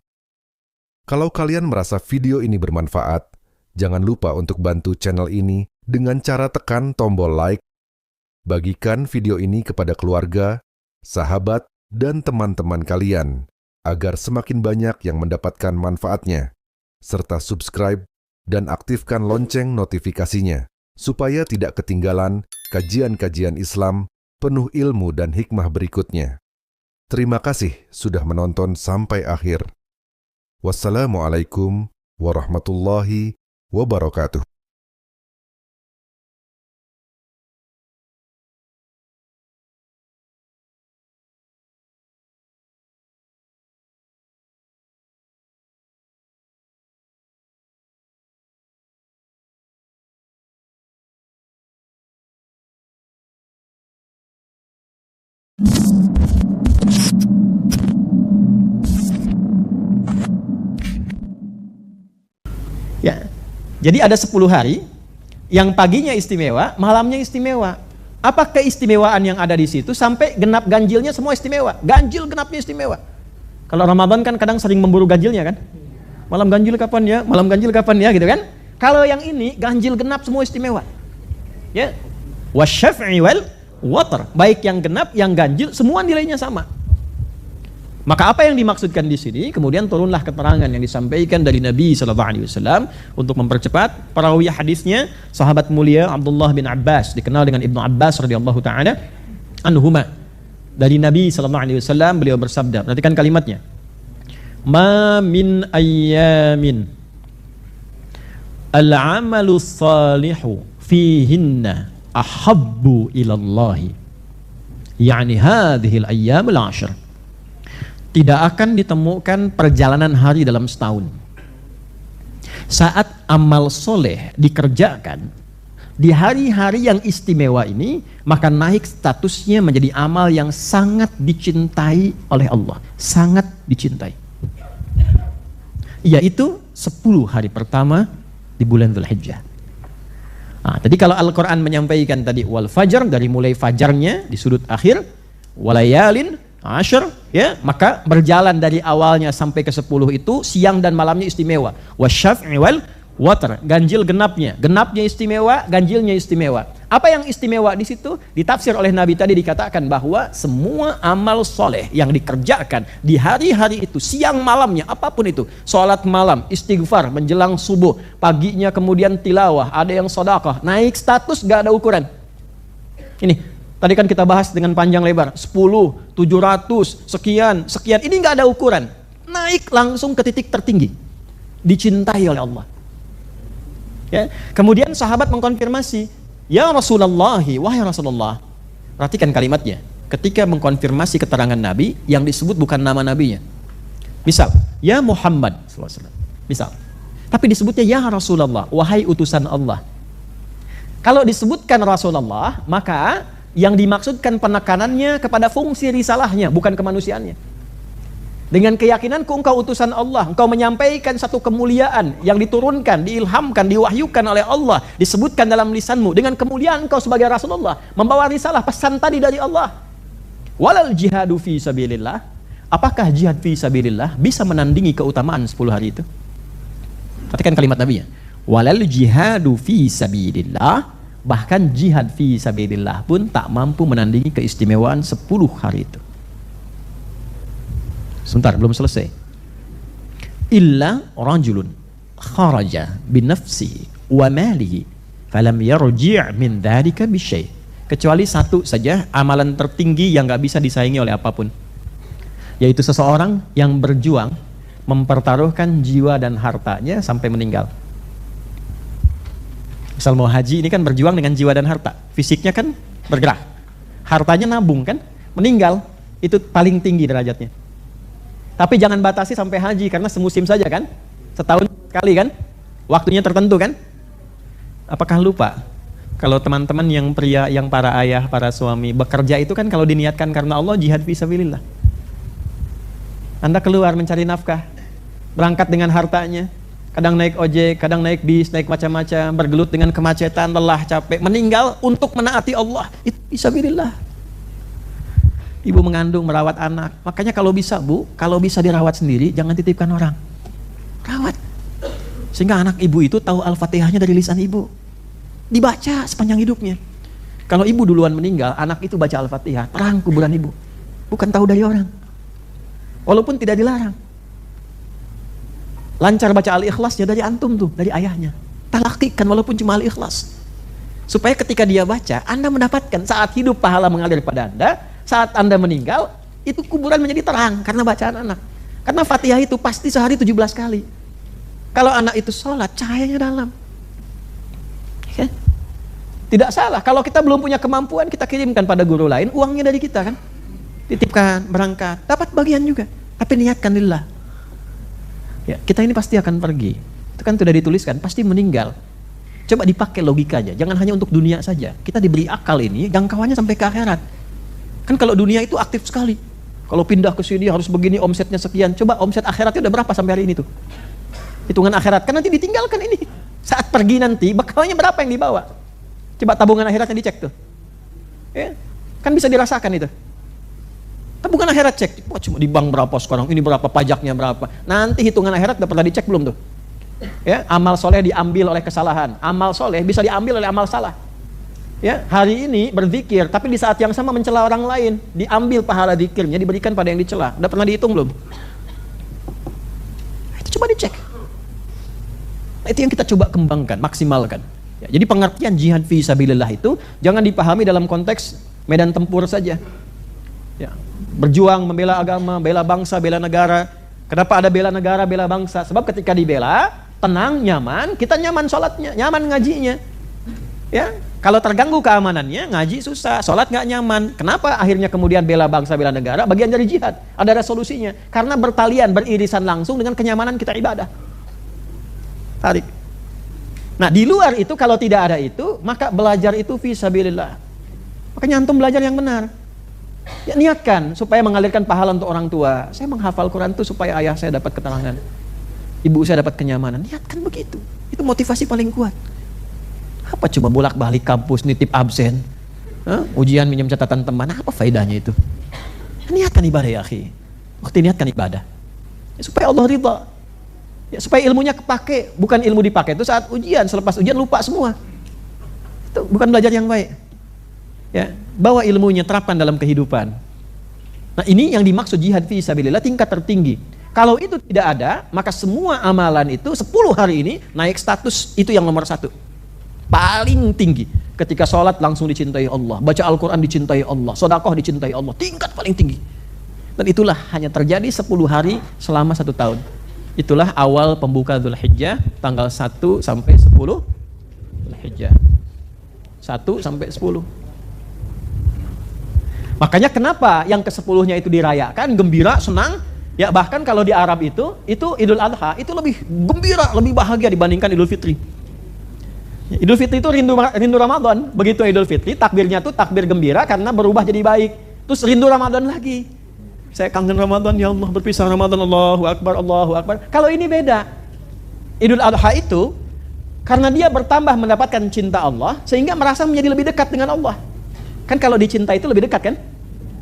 Kalau kalian merasa video ini bermanfaat, jangan lupa untuk bantu channel ini dengan cara tekan tombol like. Bagikan video ini kepada keluarga, sahabat, dan teman-teman kalian, agar semakin banyak yang mendapatkan manfaatnya, serta subscribe dan aktifkan lonceng notifikasinya, supaya tidak ketinggalan kajian-kajian Islam penuh ilmu dan hikmah berikutnya. Terima kasih sudah menonton sampai akhir. Wassalamualaikum warahmatullahi wabarakatuh. Ya, jadi ada 10 hari yang paginya istimewa, malamnya istimewa. Apa keistimewaan yang ada di situ sampai genap ganjilnya semua istimewa? Ganjil genapnya istimewa. Kalau Ramadan kan kadang sering memburu ganjilnya kan? Malam ganjil kapan ya? Malam ganjil kapan ya gitu kan? Kalau yang ini ganjil genap semua istimewa. Ya. Wasyaf'i wal watar. Baik yang genap, yang ganjil semua nilainya sama. Maka apa yang dimaksudkan di sini? Kemudian turunlah keterangan yang disampaikan dari Nabi SAW untuk mempercepat perawi hadisnya sahabat mulia Abdullah bin Abbas, dikenal dengan Ibnu Abbas radhiyallahu taala anhuma. Dari Nabi SAW beliau bersabda, perhatikan kalimatnya. Ma min ayyamin al-amalu salihu fihinna ahabbu ilallahi, yani hadhil ayyamul ashr. Tidak akan ditemukan perjalanan hari dalam setahun saat amal soleh dikerjakan di hari-hari yang istimewa ini, maka naik statusnya menjadi amal yang sangat dicintai oleh Allah, sangat dicintai, yaitu 10 hari pertama di bulan Dzulhijjah. Nah, tadi kalau Al-Quran menyampaikan tadi wal fajar, dari mulai fajarnya di sudut akhir, walayalin Ashar, ya, maka berjalan dari awalnya sampai ke 10 itu siang dan malamnya istimewa. Wasyaf'i wal watar, ganjil genapnya istimewa, ganjilnya istimewa. Apa yang istimewa di situ? Ditafsir oleh Nabi tadi, dikatakan bahwa semua amal soleh yang dikerjakan di hari-hari itu, siang malamnya, apapun itu, sholat malam, istighfar menjelang subuh, paginya kemudian tilawah, ada yang sedekah, naik status gak ada ukuran. Ini tadi kan kita bahas dengan panjang lebar, 10, 700, sekian, ini nggak ada ukuran. Naik langsung ke titik tertinggi. Dicintai oleh Allah. Ya. Kemudian sahabat mengkonfirmasi, ya Rasulullah, wahai Rasulullah. Perhatikan kalimatnya. Ketika mengkonfirmasi keterangan Nabi, yang disebut bukan nama Nabinya. Misal, ya Muhammad SAW. Misal. Tapi disebutnya ya Rasulullah, wahai utusan Allah. Kalau disebutkan Rasulullah, maka yang dimaksudkan penekanannya kepada fungsi risalahnya, bukan kemanusiaannya. Dengan keyakinanku engkau utusan Allah, engkau menyampaikan satu kemuliaan yang diturunkan, diilhamkan, diwahyukan oleh Allah, disebutkan dalam lisanmu, dengan kemuliaan engkau sebagai Rasulullah, membawa risalah pesan tadi dari Allah. Walal jihadu fi sabilillah, apakah jihad fi sabilillah bisa menandingi keutamaan 10 hari itu? Perhatikan kalimat Nabi ya. Walal jihadu fi sabilillah, bahkan jihad fi sabilillah pun tak mampu menandingi keistimewaan 10 hari itu. Sebentar, belum selesai. Illa rajulun kharaja binafsihi wa malihi falam yarji' min dzalika bisyai'. Kecuali satu saja amalan tertinggi yang gak bisa disaingi oleh apapun, yaitu seseorang yang berjuang mempertaruhkan jiwa dan hartanya sampai meninggal. Misal mau haji, ini kan berjuang dengan jiwa dan harta. Fisiknya kan bergerak, hartanya nabung kan, meninggal, itu paling tinggi derajatnya. Tapi jangan batasi sampai haji, karena semusim saja kan, setahun sekali kan, waktunya tertentu kan. Apakah lupa kalau teman-teman yang pria, yang para ayah, para suami bekerja itu kan kalau diniatkan karena Allah, jihad fisabilillah. Anda keluar mencari nafkah, berangkat dengan hartanya, kadang naik ojek, kadang naik bis, naik macam-macam, bergelut dengan kemacetan, lelah, capek, meninggal untuk menaati Allah. Itu fisabilillah. Ibu mengandung, merawat anak. Makanya kalau bisa Bu, kalau bisa dirawat sendiri, jangan titipkan orang. Rawat. Sehingga anak ibu itu tahu Al-Fatihahnya dari lisan ibu. Dibaca sepanjang hidupnya. Kalau ibu duluan meninggal, anak itu baca Al-Fatihah, terang kuburan ibu. Bukan tahu dari orang. Walaupun tidak dilarang. Lancar baca Al-Ikhlasnya dari antum tuh, dari ayahnya. Talakikan walaupun cuma Al-Ikhlas. Supaya ketika dia baca, Anda mendapatkan saat hidup pahala mengalir pada Anda, saat Anda meninggal, itu kuburan menjadi terang karena bacaan anak. Karena Fatihah itu pasti sehari 17 kali. Kalau anak itu sholat, cahayanya dalam. Ya? Tidak salah. Kalau kita belum punya kemampuan, kita kirimkan pada guru lain, uangnya dari kita kan. Titipkan, berangkat, dapat bagian juga. Tapi niatkan lillah. Ya, kita ini pasti akan pergi. Itu kan sudah dituliskan, pasti meninggal. Coba dipakai logikanya, jangan hanya untuk dunia saja. Kita diberi akal ini, jangkauannya sampai ke akhirat. Kan kalau dunia itu aktif sekali. Kalau pindah ke sini harus begini, omsetnya sekian. Coba omset akhiratnya udah berapa sampai hari ini tuh? Hitungan akhirat, kan nanti ditinggalkan ini. Saat pergi nanti, bekalnya berapa yang dibawa? Coba tabungan akhiratnya dicek tuh. Ya, kan bisa dirasakan itu. Tapi bukan akhirat cek, wah cuma di bank berapa sekarang, ini berapa pajaknya berapa. Nanti hitungan akhirat udah pernah dicek belum tuh? Ya, amal soleh diambil oleh kesalahan, amal soleh bisa diambil oleh amal salah. Ya, hari ini berzikir, tapi di saat yang sama mencela orang lain, diambil pahala zikirnya diberikan pada yang dicela. Udah pernah dihitung belum? Itu coba dicek. Nah, itu yang kita coba kembangkan, maksimalkan. Ya, jadi pengertian jihad fi sabilillah itu jangan dipahami dalam konteks medan tempur saja. Ya, berjuang membela agama, bela bangsa, bela negara. Kenapa ada bela negara, bela bangsa? Sebab ketika dibela, tenang, nyaman, kita nyaman sholatnya, nyaman ngajinya. Ya, kalau terganggu keamanannya, ngaji susah, sholat nggak nyaman. Kenapa akhirnya kemudian bela bangsa, bela negara? Bagian dari jihad. Ada resolusinya. Karena bertalian, beririsan langsung dengan kenyamanan kita ibadah. Tarik. Nah, di luar itu kalau tidak ada itu, maka belajar itu fisabilillah. Makanya antum belajar yang benar. Ya, niatkan supaya mengalirkan pahala untuk orang tua. Saya menghafal Quran itu supaya ayah saya dapat ketenangan, ibu saya dapat kenyamanan. Niatkan begitu. Itu motivasi paling kuat. Apa coba bolak-balik kampus, nitip absen, ujian minjem catatan teman, apa faedahnya itu? Niatkan ibadah ya akhi. Waktu niatkan ibadah. Ya, supaya Allah ridha. Ya, supaya ilmunya kepake, bukan ilmu dipakai itu saat ujian, selepas ujian lupa semua. Itu bukan belajar yang baik. Ya, bawa ilmunya, terapkan dalam kehidupan. Nah, ini yang dimaksud jihad fi sabilillah tingkat tertinggi. Kalau itu tidak ada, maka semua amalan itu 10 hari ini naik status, itu yang nomor 1. Paling tinggi. Ketika sholat langsung dicintai Allah, baca Al-Quran dicintai Allah, sedekah dicintai Allah, tingkat paling tinggi. Dan itulah hanya terjadi 10 hari selama 1 tahun. Itulah awal pembuka Dzulhijjah, tanggal 1 sampai 10 Dzulhijjah. 1 sampai 10. Makanya kenapa yang ke-10-nya itu dirayakan, gembira, senang. Ya, bahkan kalau di Arab itu Idul Adha itu lebih gembira, lebih bahagia dibandingkan Idul Fitri. Ya, Idul Fitri itu rindu Ramadan. Begitu Idul Fitri, takbirnya tuh takbir gembira karena berubah jadi baik. Terus rindu Ramadan lagi. Saya kangen Ramadan, ya Allah, berpisah Ramadan, Allahu Akbar, Allahu Akbar. Kalau ini beda. Idul Adha itu karena dia bertambah mendapatkan cinta Allah sehingga merasa menjadi lebih dekat dengan Allah. Kan kalau dicinta itu lebih dekat kan?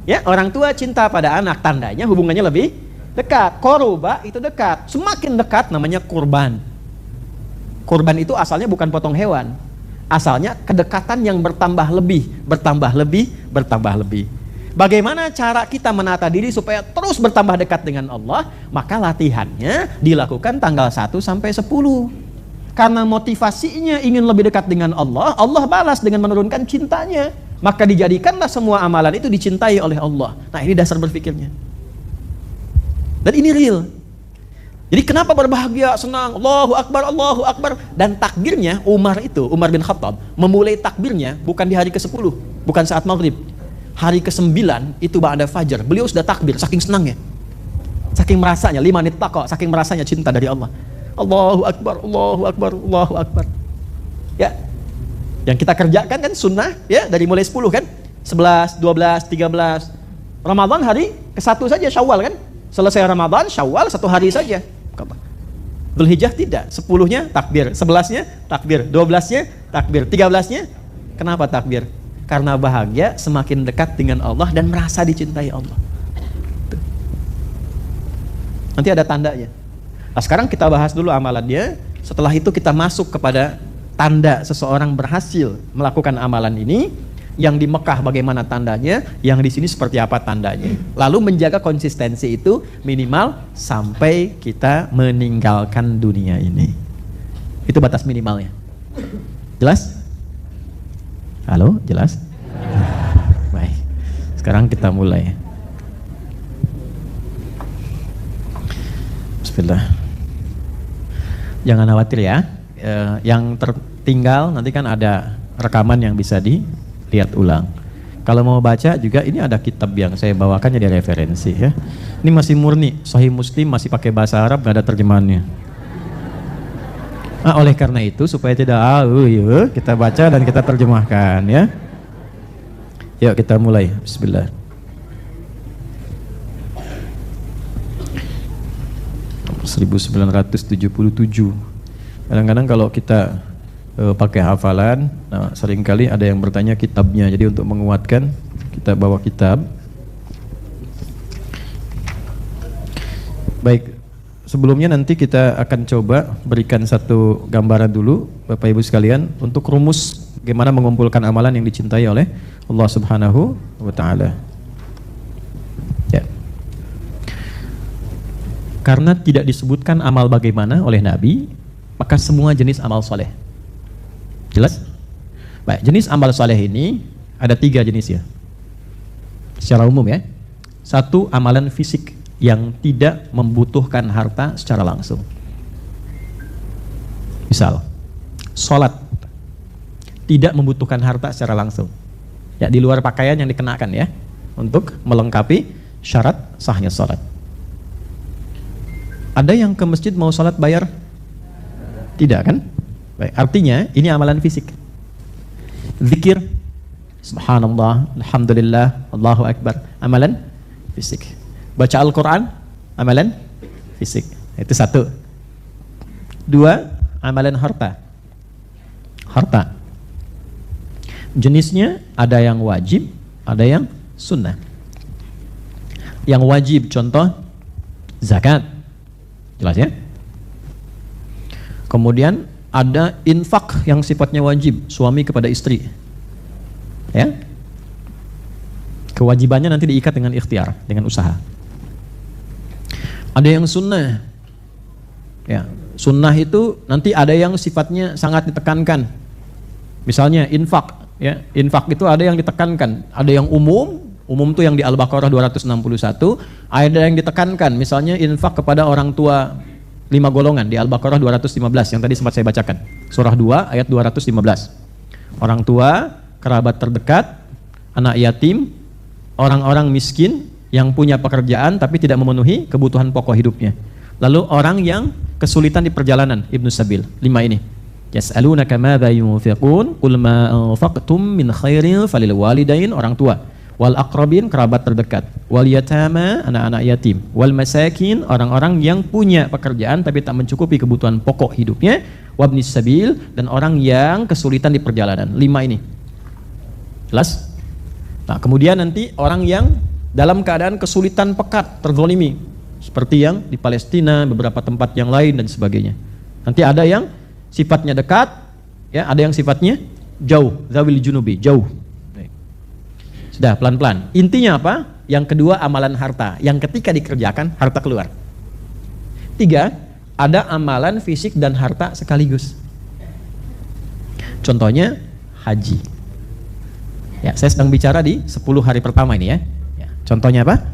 Ya, orang tua cinta pada anak, tandanya hubungannya lebih dekat. Qurba itu dekat. Semakin dekat namanya kurban. Kurban itu asalnya bukan potong hewan. Asalnya kedekatan yang bertambah lebih, bertambah lebih, bertambah lebih. Bagaimana cara kita menata diri supaya terus bertambah dekat dengan Allah? Maka latihannya dilakukan tanggal 1 sampai 10. Karena motivasinya ingin lebih dekat dengan Allah, Allah balas dengan menurunkan cintanya. Maka dijadikanlah semua amalan itu dicintai oleh Allah. Nah, ini dasar berpikirnya. Dan ini real. Jadi kenapa berbahagia, senang, Allahu Akbar, Allahu Akbar. Dan takbirnya, Umar bin Khattab, memulai takbirnya bukan di hari ke-10, bukan saat maghrib. Hari ke-9 itu ba'da fajar, beliau sudah takbir, saking senangnya, saking merasanya, 5 menit kok, saking merasanya cinta dari Allah. Allahu Akbar, Allahu Akbar, Allahu Akbar. Ya, yang kita kerjakan kan sunnah, ya, dari mulai 10 kan, 11, 12, 13. Ramadan hari ke-1 saja, Syawal kan, selesai Ramadan, Syawal 1 hari saja. Dzulhijjah tidak, 10-nya takbir, 11-nya takbir, 12-nya takbir, 13-nya kenapa takbir? Karena bahagia semakin dekat dengan Allah dan merasa dicintai Allah. Tuh. Nanti ada tandanya. Nah, sekarang kita bahas dulu amalannya. Setelah itu kita masuk kepada tanda seseorang berhasil melakukan amalan ini. Yang di Mekah bagaimana tandanya, yang di sini seperti apa tandanya. Lalu menjaga konsistensi itu minimal sampai kita meninggalkan dunia ini. Itu batas minimalnya. Jelas? Halo, jelas? Baik. Sekarang kita mulai. Bismillah. Jangan khawatir ya. Yang tertinggal nanti kan ada rekaman yang bisa dilihat ulang. Kalau mau baca juga ini ada kitab yang saya bawakan jadi referensi ya. Ini masih murni, Sahih Muslim masih pakai bahasa Arab, nggak ada terjemahannya. Oleh karena itu supaya tidak yuk kita baca dan kita terjemahkan ya. Yuk kita mulai. Bismillah. Nomor 1977. Kadang-kadang kalau kita pakai hafalan. Nah, seringkali ada yang bertanya kitabnya. Jadi untuk menguatkan kita bawa kitab. Baik, sebelumnya nanti kita akan coba berikan satu gambaran dulu Bapak Ibu sekalian untuk rumus bagaimana mengumpulkan amalan yang dicintai oleh Allah Subhanahu wa taala. Ya. Karena tidak disebutkan amal bagaimana oleh Nabi, maka semua jenis amal soleh. Jelas? Baik, jenis amal soleh ini ada 3 jenis ya. Secara umum ya. 1, amalan fisik yang tidak membutuhkan harta secara langsung. Misal, sholat tidak membutuhkan harta secara langsung. Ya, di luar pakaian yang dikenakan ya, untuk melengkapi syarat sahnya sholat. Ada yang ke masjid mau sholat bayar? Tidak kan? Baik, artinya ini amalan fisik. Zikir, subhanallah, alhamdulillah, Allahu akbar, amalan fisik. Baca Al-Quran, amalan fisik. Itu 1. 2, amalan harta. Harta. Jenisnya ada yang wajib, ada yang sunnah. Yang wajib contoh zakat. Jelas ya? Kemudian ada infak yang sifatnya wajib, suami kepada istri. Ya? Kewajibannya nanti diikat dengan ikhtiar, dengan usaha. Ada yang sunnah. Ya, sunnah itu nanti ada yang sifatnya sangat ditekankan. Misalnya infak, ya. Infak itu ada yang ditekankan, ada yang umum itu yang di Al-Baqarah 261, ada yang ditekankan, misalnya infak kepada orang tua 5 golongan di Al-Baqarah 215 yang tadi sempat saya bacakan. Surah 2 ayat 215. Orang tua, kerabat terdekat, anak yatim, orang-orang miskin yang punya pekerjaan tapi tidak memenuhi kebutuhan pokok hidupnya. Lalu orang yang kesulitan di perjalanan, Ibnu Sabil. 5 ini. Yas'alunaka madza yunfiqun qul ma anfaqtum min khairin falil walidain, orang tua, wal aqrabin, kerabat terdekat, wal yatama, anak-anak yatim, wal masakin, orang-orang yang punya pekerjaan tapi tak mencukupi kebutuhan pokok hidupnya, wabnis sabil, dan orang yang kesulitan di perjalanan. 5 ini. Jelas? Nah, kemudian nanti orang yang dalam keadaan kesulitan pekat, terzalimi, seperti yang di Palestina, beberapa tempat yang lain dan sebagainya. Nanti ada yang sifatnya dekat, ya, ada yang sifatnya jauh, zawil junubi, jauh. Sudah, pelan-pelan. Intinya apa? Yang kedua, amalan harta, yang ketika dikerjakan harta keluar. 3, ada amalan fisik dan harta sekaligus. Contohnya haji. Ya, saya sedang bicara di 10 hari pertama ini ya. Contohnya apa?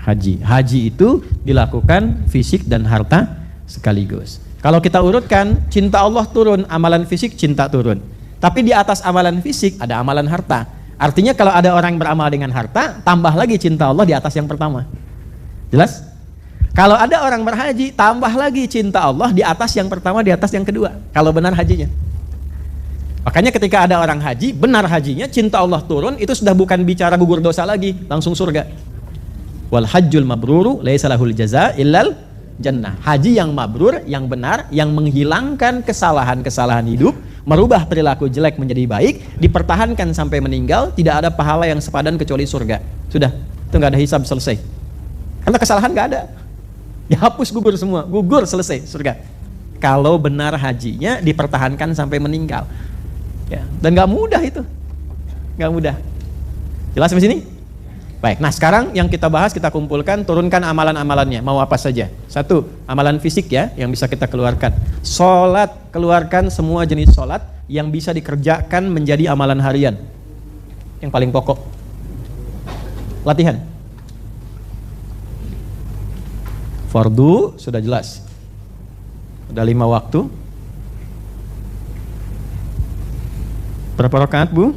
Haji. Haji itu dilakukan fisik dan harta sekaligus. Kalau kita urutkan, cinta Allah turun, amalan fisik cinta turun. Tapi di atas amalan fisik ada amalan harta. Artinya kalau ada orang beramal dengan harta, tambah lagi cinta Allah di atas yang pertama. Jelas? Kalau ada orang berhaji, tambah lagi cinta Allah di atas yang pertama, di atas yang kedua. Kalau benar hajinya. Makanya ketika ada orang haji, benar hajinya, cinta Allah turun, itu sudah bukan bicara gugur dosa lagi, langsung surga. Wal hajjul mabruru laisa lahul jaza illal jannah. Haji yang mabrur, yang benar, yang menghilangkan kesalahan-kesalahan hidup, merubah perilaku jelek menjadi baik, dipertahankan sampai meninggal, tidak ada pahala yang sepadan kecuali surga. Sudah, itu nggak ada hisab, selesai. Karena kesalahan nggak ada, dihapus, gugur semua, gugur, selesai, surga. Kalau benar hajinya dipertahankan sampai meninggal. Ya, dan nggak mudah itu, nggak mudah. Jelas sampai sini? Baik, nah sekarang yang kita bahas, kita kumpulkan, turunkan amalan-amalannya, mau apa saja. 1, amalan fisik ya, yang bisa kita keluarkan. Sholat, keluarkan semua jenis sholat yang bisa dikerjakan menjadi amalan harian. Yang paling pokok. Latihan. Fardu, sudah jelas. Ada 5 waktu. Berapa rakaat, Bu?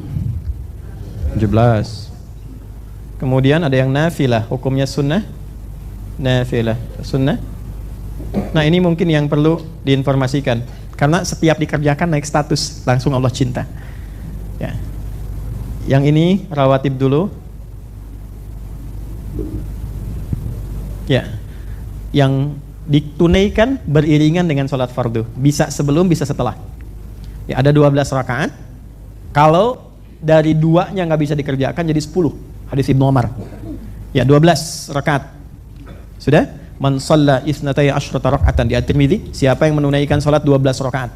17. Kemudian ada yang nafilah, hukumnya sunnah. Nafilah, sunnah. Nah, ini mungkin yang perlu diinformasikan, karena setiap dikerjakan naik status, langsung Allah cinta. Ya. Yang ini rawatib dulu. Ya. Yang ditunaikan beriringan dengan sholat fardu. Bisa sebelum, bisa setelah. Ya, ada 12 rakaat. Kalau dari 2-nya nggak bisa dikerjakan jadi 10. Hadis Ibnu Umar. Ya, 12 rakaat. Sudah? Man shalla isnatai asyrata raka'atan di At-Tirmidzi, siapa yang menunaikan salat 12 rakaat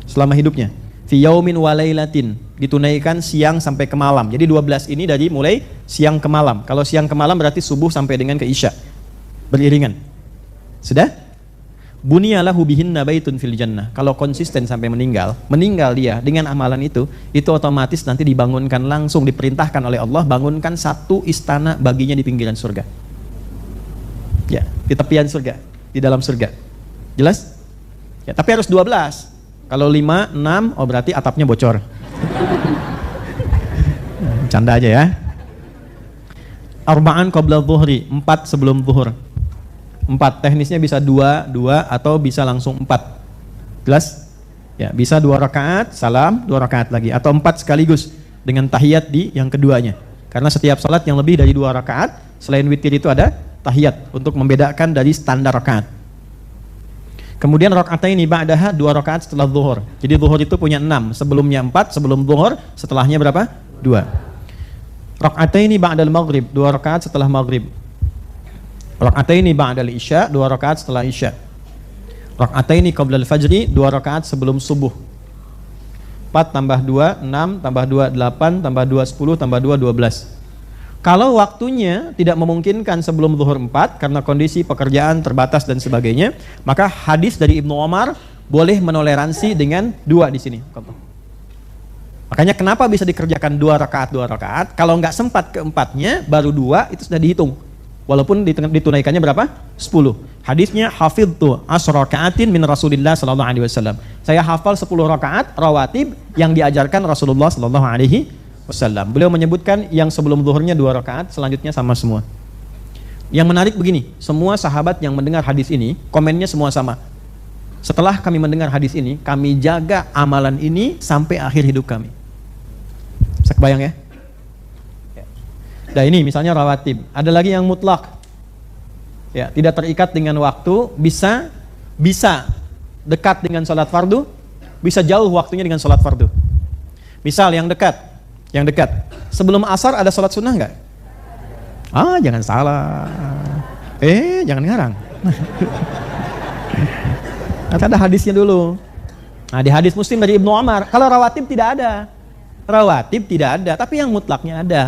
selama hidupnya, fi yaumin wa lailatin, ditunaikan siang sampai ke malam. Jadi 12 ini dari mulai siang ke malam. Kalau siang ke malam berarti subuh sampai dengan ke isya. Beriringan. Sudah? Bunyalahu bihinna baitun fil jannah. Kalau konsisten sampai meninggal dia dengan amalan itu otomatis nanti dibangunkan langsung, diperintahkan oleh Allah bangunkan satu istana baginya di pinggiran surga. Ya, di tepian surga, di dalam surga. Jelas? Ya, tapi harus 12. Kalau 5, 6, oh berarti atapnya bocor. Canda aja ya. Arba'an qabla dhuhri, 4 sebelum zuhur. 4, teknisnya bisa 2 atau bisa langsung 4. Jelas? Ya, bisa 2 rakaat, salam, 2 rakaat lagi, atau 4 sekaligus dengan tahiyat di yang keduanya. Karena setiap salat yang lebih dari 2 rakaat, selain witir itu ada tahiyat untuk membedakan dari standar rakaat. Kemudian raka'ataini ba'daha, 2 rakaat setelah zuhur. Jadi zuhur itu punya 6, sebelumnya 4, sebelum zuhur, setelahnya berapa? 2. Raka'ataini ba'dal maghrib, 2 rakaat setelah maghrib. Raka'ataini ba'dal isya, 2 rakaat setelah isya. Raka'ataini qablal fajri, 2 rakaat sebelum subuh. 4 tambah 2, 6, tambah 2, 8, tambah 2, 10, tambah 2, 12. Kalau waktunya tidak memungkinkan sebelum zuhur 4 karena kondisi pekerjaan terbatas dan sebagainya, maka hadis dari Ibnu Umar boleh menoleransi dengan 2 di sini. Makanya kenapa bisa dikerjakan 2 rakaat? Kalau nggak sempat keempatnya, baru 2 itu sudah dihitung. Walaupun ditunaikannya berapa? 10. Hadisnya hafidtu asra raka'atin min Rasulillah sallallahu alaihi wasallam. Saya hafal 10 rakaat rawatib yang diajarkan Rasulullah sallallahu alaihi wasallam. Beliau menyebutkan yang sebelum zuhurnya 2 rakaat, selanjutnya sama semua. Yang menarik begini, semua sahabat yang mendengar hadis ini, komennya semua sama. Setelah kami mendengar hadis ini, kami jaga amalan ini sampai akhir hidup kami. Bisa kebayang ya? Nah ini misalnya rawatib. Ada lagi yang mutlak. Ya, tidak terikat dengan waktu, bisa dekat dengan sholat fardu, bisa jauh waktunya dengan sholat fardu. Misal yang dekat. Sebelum asar ada sholat sunnah nggak? Jangan salah. Jangan ngarang. Ada hadisnya dulu. Nah, di hadis Muslim dari Ibnu Umar, kalau rawatib tidak ada. Tapi yang mutlaknya ada.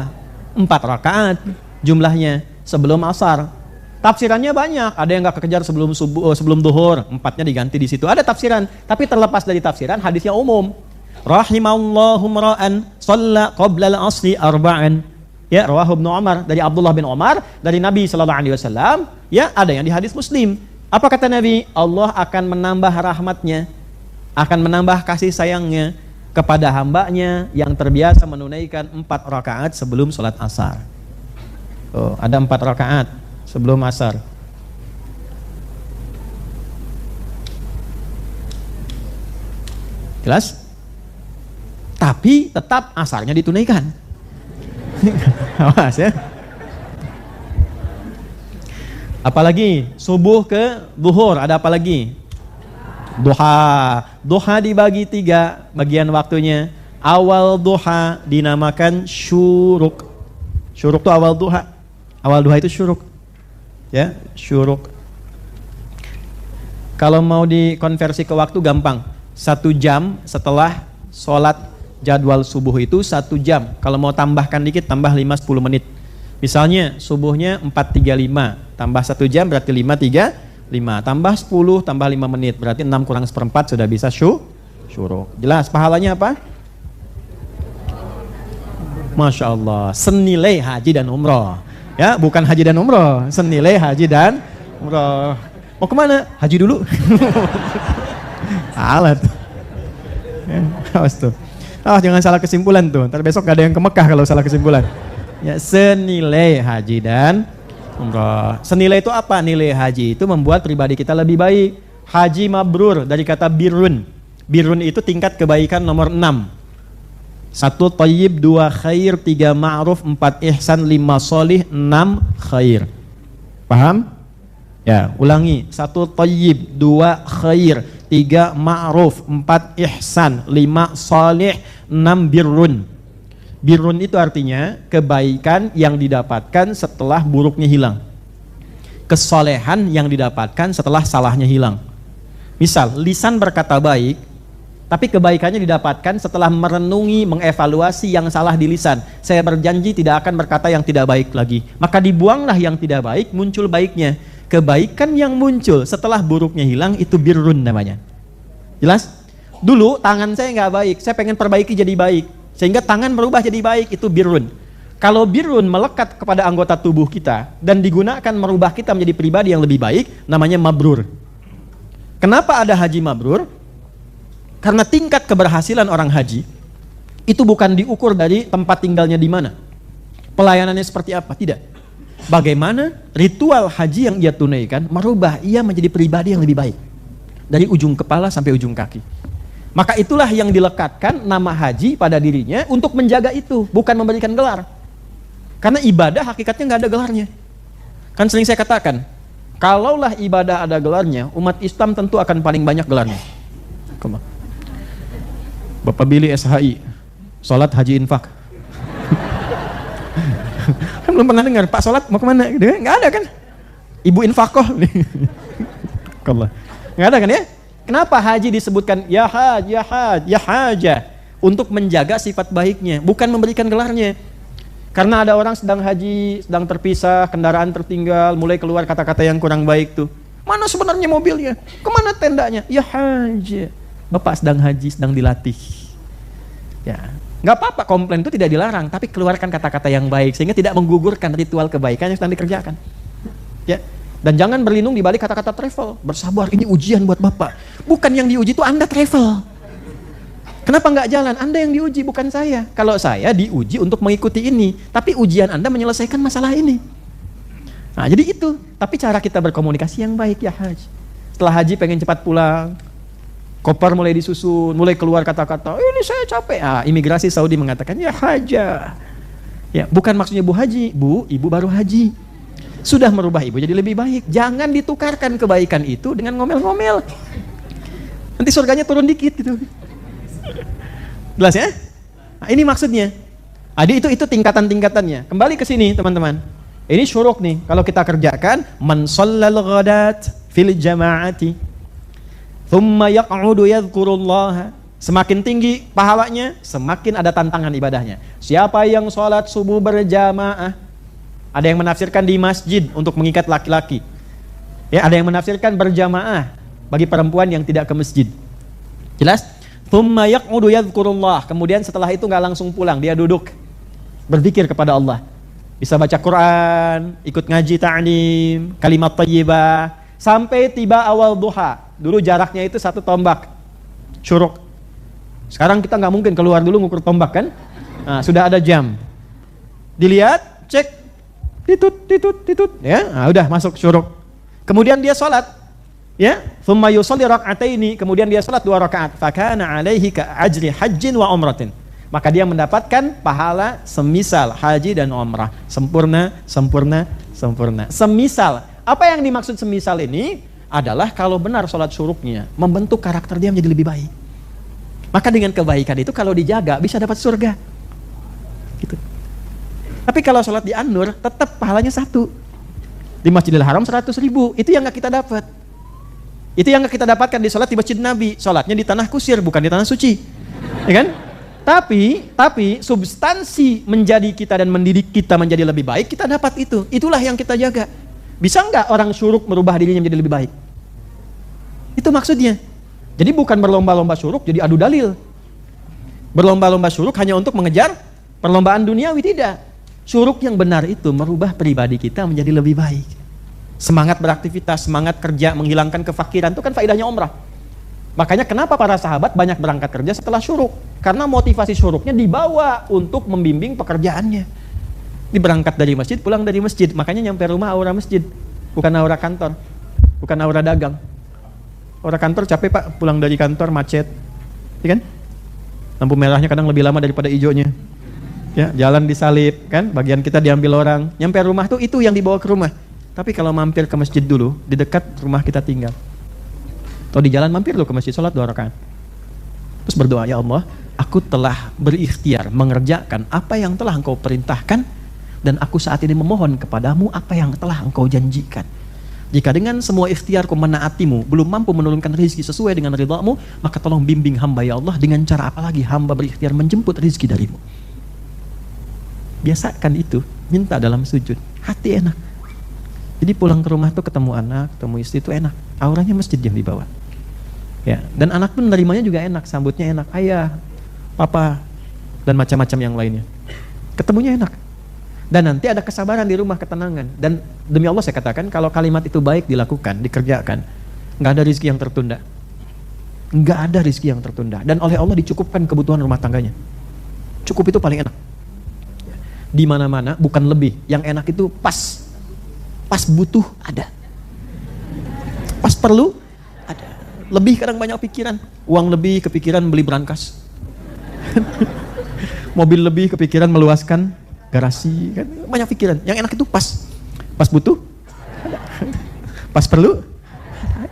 4 rakaat jumlahnya sebelum asar. Tafsirannya banyak. Ada yang nggak kekejar sebelum zuhur, 4-nya diganti di situ. Ada tafsiran. Tapi terlepas dari tafsiran, hadisnya umum. Rahimallahu mar'an shalla qabla al-asri arba'an. Ya, rawahu Ibnu Umar, dari Abdullah bin Umar, dari Nabi sallallahu alaihi wasallam. Ya, ada yang di hadis Muslim. Apa kata Nabi? Allah akan menambah rahmatnya, akan menambah kasih sayangnya kepada hambanya yang terbiasa menunaikan 4 rakaat sebelum sholat asar. Ada 4 rakaat sebelum asar. Jelas? Tapi tetap asarnya ditunaikan. Awas ya. Apalagi subuh ke zuhur, ada apa lagi? Duha dibagi 3 bagian waktunya. Awal duha dinamakan syuruk. Syuruk itu awal duha. Awal duha itu syuruk. Ya, syuruk. Kalau mau dikonversi ke waktu gampang. 1 jam setelah sholat jadwal subuh itu 1 jam. Kalau mau tambahkan dikit, tambah 5-10 menit. Misalnya subuhnya 4.35, tambah 1 jam berarti 5.35, tambah 10, tambah 5 menit, berarti 6 kurang 1/4 sudah bisa syuruk. Jelas pahalanya apa? Masya Allah, senilai haji dan umroh. Ya, bukan haji dan umroh, senilai haji dan umroh. Mau kemana? Haji dulu. Alat. Awas tuh. Jangan salah kesimpulan tuh. Ntar besok gak ada yang ke Mekah kalau salah kesimpulan. Ya, senilai haji dan umrah. Senilai itu apa? Nilai haji itu membuat pribadi kita lebih baik. Haji mabrur dari kata birrun. Birrun itu tingkat kebaikan nomor 6. 1 thayyib, 2 khair, 3 ma'ruf, 4 ihsan, 5 sholih, 6 khair. Paham? Ya, ulangi. 1 thayyib, 2 khair, 3 ma'ruf, 4 ihsan, 5 salih, 6 birrun. Birrun itu artinya kebaikan yang didapatkan setelah buruknya hilang. Kesolehan yang didapatkan setelah salahnya hilang. Misal, lisan berkata baik, tapi kebaikannya didapatkan setelah merenungi, mengevaluasi yang salah di lisan. Saya berjanji tidak akan berkata yang tidak baik lagi. Maka dibuanglah yang tidak baik, muncul baiknya. Kebaikan yang muncul setelah buruknya hilang itu birrun namanya. Jelas? Dulu tangan saya nggak baik, saya pengen perbaiki jadi baik. Sehingga tangan berubah jadi baik, itu birrun. Kalau birrun melekat kepada anggota tubuh kita dan digunakan merubah kita menjadi pribadi yang lebih baik, namanya mabrur. Kenapa ada haji mabrur? Karena tingkat keberhasilan orang haji itu bukan diukur dari tempat tinggalnya di mana, pelayanannya seperti apa, tidak. Bagaimana ritual haji yang ia tunaikan merubah ia menjadi pribadi yang lebih baik dari ujung kepala sampai ujung kaki. Maka itulah yang dilekatkan nama haji pada dirinya untuk menjaga itu, bukan memberikan gelar. Karena ibadah hakikatnya nggak ada gelarnya. Kan sering saya katakan, kalaulah ibadah ada gelarnya, umat Islam tentu akan paling banyak gelarnya. Bapak Billy SHI, sholat haji infak. Kan belum pernah dengar, Pak sholat mau kemana? Nggak ada kan? Ibu infakoh. Nggak ada kan ya? Kenapa haji disebutkan ya haj, ya haj, ya haja? Untuk menjaga sifat baiknya, bukan memberikan gelarnya. Karena ada orang sedang haji, sedang terpisah, kendaraan tertinggal, mulai keluar kata-kata yang kurang baik tuh. Mana sebenarnya mobilnya? Kemana tendanya? Ya haj. Bapak sedang haji, sedang dilatih. Ya, nggak apa-apa, komplain itu tidak dilarang, tapi keluarkan kata-kata yang baik sehingga tidak menggugurkan ritual kebaikan yang sedang dikerjakan. Ya, dan jangan berlindung di balik kata-kata travel. Bersabar, ini ujian buat Bapak. Bukan yang diuji itu Anda travel. Kenapa nggak jalan? Anda yang diuji, bukan saya. Kalau saya diuji untuk mengikuti ini, tapi ujian Anda menyelesaikan masalah ini. Nah, jadi itu. Tapi cara kita berkomunikasi yang baik ya haji. Setelah haji pengen cepat pulang. Koper mulai disusun, mulai keluar kata-kata, ini saya capek. Imigrasi Saudi mengatakan, ya haja. Ya, bukan maksudnya Bu Haji, Bu, Ibu baru haji. Sudah merubah Ibu jadi lebih baik. Jangan ditukarkan kebaikan itu dengan ngomel-ngomel. Nanti surganya turun dikit gitu. Jelas ya? Nah, ini maksudnya. Itu tingkatan-tingkatannya. Kembali ke sini teman-teman. Ini syuruk nih, kalau kita kerjakan, man shallal ghadat fil jama'ati. Thumma yaq'udu yadhkurullah. Semakin tinggi pahalanya, semakin ada tantangan ibadahnya. Siapa yang sholat subuh berjamaah, ada yang menafsirkan di masjid untuk mengikat laki-laki. Ya, ada yang menafsirkan berjamaah bagi perempuan yang tidak ke masjid. Jelas? Thumma yaq'udu yadhkurullah. Kemudian setelah itu nggak langsung pulang, dia duduk berzikir kepada Allah. Bisa baca Quran, ikut ngaji ta'lim, kalimat thayyibah, sampai tiba awal duha. Dulu jaraknya itu 1 tombak syuruk. Sekarang kita nggak mungkin keluar dulu ngukur tombak kan? Nah, sudah ada jam. Dilihat, cek, titut, ya, udah masuk syuruk. Kemudian dia sholat, ya, thumma yusalli rak'ataini. Kemudian dia sholat 2 rakaat. Fakana alaihi ka ajri hajjin wa umratin. Maka dia mendapatkan pahala semisal haji dan umrah. Sempurna. Semisal. Apa yang dimaksud semisal ini? Adalah kalau benar sholat syuruknya membentuk karakter dia menjadi lebih baik. Maka dengan kebaikan itu kalau dijaga bisa dapat surga gitu. Tapi kalau sholat di An-Nur tetap pahalanya 1. Di Masjidil Haram 100.000. Itu yang gak kita dapat. Itu yang gak kita dapatkan di sholat di Masjid Nabi. Sholatnya di tanah kusir, bukan di tanah suci, ya kan? Tapi substansi menjadi kita dan mendidik kita menjadi lebih baik, kita dapat itu. Itulah yang kita jaga. Bisa nggak orang syuruk merubah dirinya menjadi lebih baik? Itu maksudnya. Jadi bukan berlomba-lomba syuruk jadi adu dalil. Berlomba-lomba syuruk hanya untuk mengejar perlombaan duniawi, tidak. Syuruk yang benar itu merubah pribadi kita menjadi lebih baik. Semangat beraktivitas, semangat kerja, menghilangkan kefakiran, itu kan faedahnya umrah. Makanya kenapa para sahabat banyak berangkat kerja setelah syuruk? Karena motivasi syuruknya dibawa untuk membimbing pekerjaannya. Diberangkat dari masjid, pulang dari masjid. Makanya nyampe rumah aura masjid, bukan aura kantor, bukan aura dagang. Aura kantor capek Pak, pulang dari kantor macet, ya kan? Lampu merahnya kadang lebih lama daripada hijaunya. Ya, jalan disalip, kan? Bagian kita diambil orang. Nyampe rumah tuh itu yang dibawa ke rumah. Tapi kalau mampir ke masjid dulu, di dekat rumah kita tinggal. Atau di jalan mampir lu ke masjid, sholat 2 rakaat. Terus berdoa, ya Allah, aku telah berikhtiar mengerjakan apa yang telah Engkau perintahkan, dan aku saat ini memohon kepadamu apa yang telah Engkau janjikan. Jika dengan semua ikhtiarku menaatimu belum mampu menurunkan rezeki sesuai dengan ridhamu, maka tolong bimbing hamba ya Allah, dengan cara apa lagi hamba berikhtiar menjemput rezeki darimu. Biasakan itu, minta dalam sujud, hati enak. Jadi pulang ke rumah tuh ketemu anak, ketemu istri itu enak. Auranya masjid yang dibawa. Ya, dan anak pun menerimanya juga enak, sambutnya enak. Ayah, papa, dan macam-macam yang lainnya. Ketemunya enak. Dan nanti ada kesabaran di rumah, ketenangan. Dan demi Allah saya katakan, kalau kalimat itu baik dilakukan, dikerjakan, nggak ada rezeki yang tertunda. Nggak ada rezeki yang tertunda. Dan oleh Allah dicukupkan kebutuhan rumah tangganya. Cukup itu paling enak. Di mana-mana, bukan lebih. Yang enak itu pas. Pas butuh ada, pas perlu ada. Lebih kadang banyak pikiran, uang lebih kepikiran beli brankas, mobil lebih kepikiran meluaskan garasi, kan banyak pikiran. Yang enak itu pas, pas butuh ada, pas perlu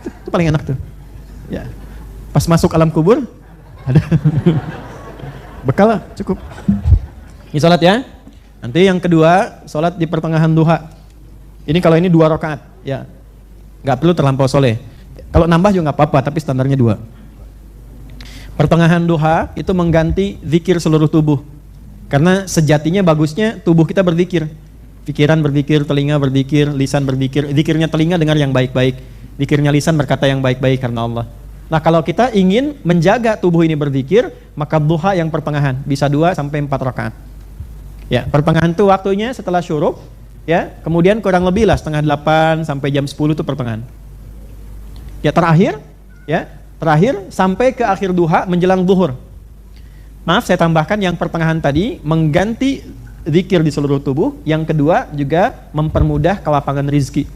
itu paling enak tuh. Ya, pas masuk alam kubur ada, bekal lah, cukup. Ini sholat ya. Nanti yang kedua, sholat di pertengahan duha. Ini kalau ini 2 rakaat, ya, nggak perlu terlampau soleh. Kalau nambah juga nggak apa-apa, tapi standarnya 2. Pertengahan duha itu mengganti zikir seluruh tubuh, karena sejatinya bagusnya tubuh kita berzikir, pikiran berzikir, telinga berzikir, lisan berzikir. Zikirnya telinga dengar yang baik-baik, zikirnya lisan berkata yang baik-baik karena Allah. Nah kalau kita ingin menjaga tubuh ini berzikir, maka duha yang pertengahan bisa 2 sampai 4 rakaat. Ya, pertengahan itu waktunya setelah syuruk. Ya, kemudian kurang lebih lah 7:30 sampai jam 10 itu pertengahan. Ya terakhir sampai ke akhir duha menjelang zuhur. Maaf saya tambahkan yang pertengahan tadi mengganti zikir di seluruh tubuh, yang kedua juga mempermudah kelapangan rizki.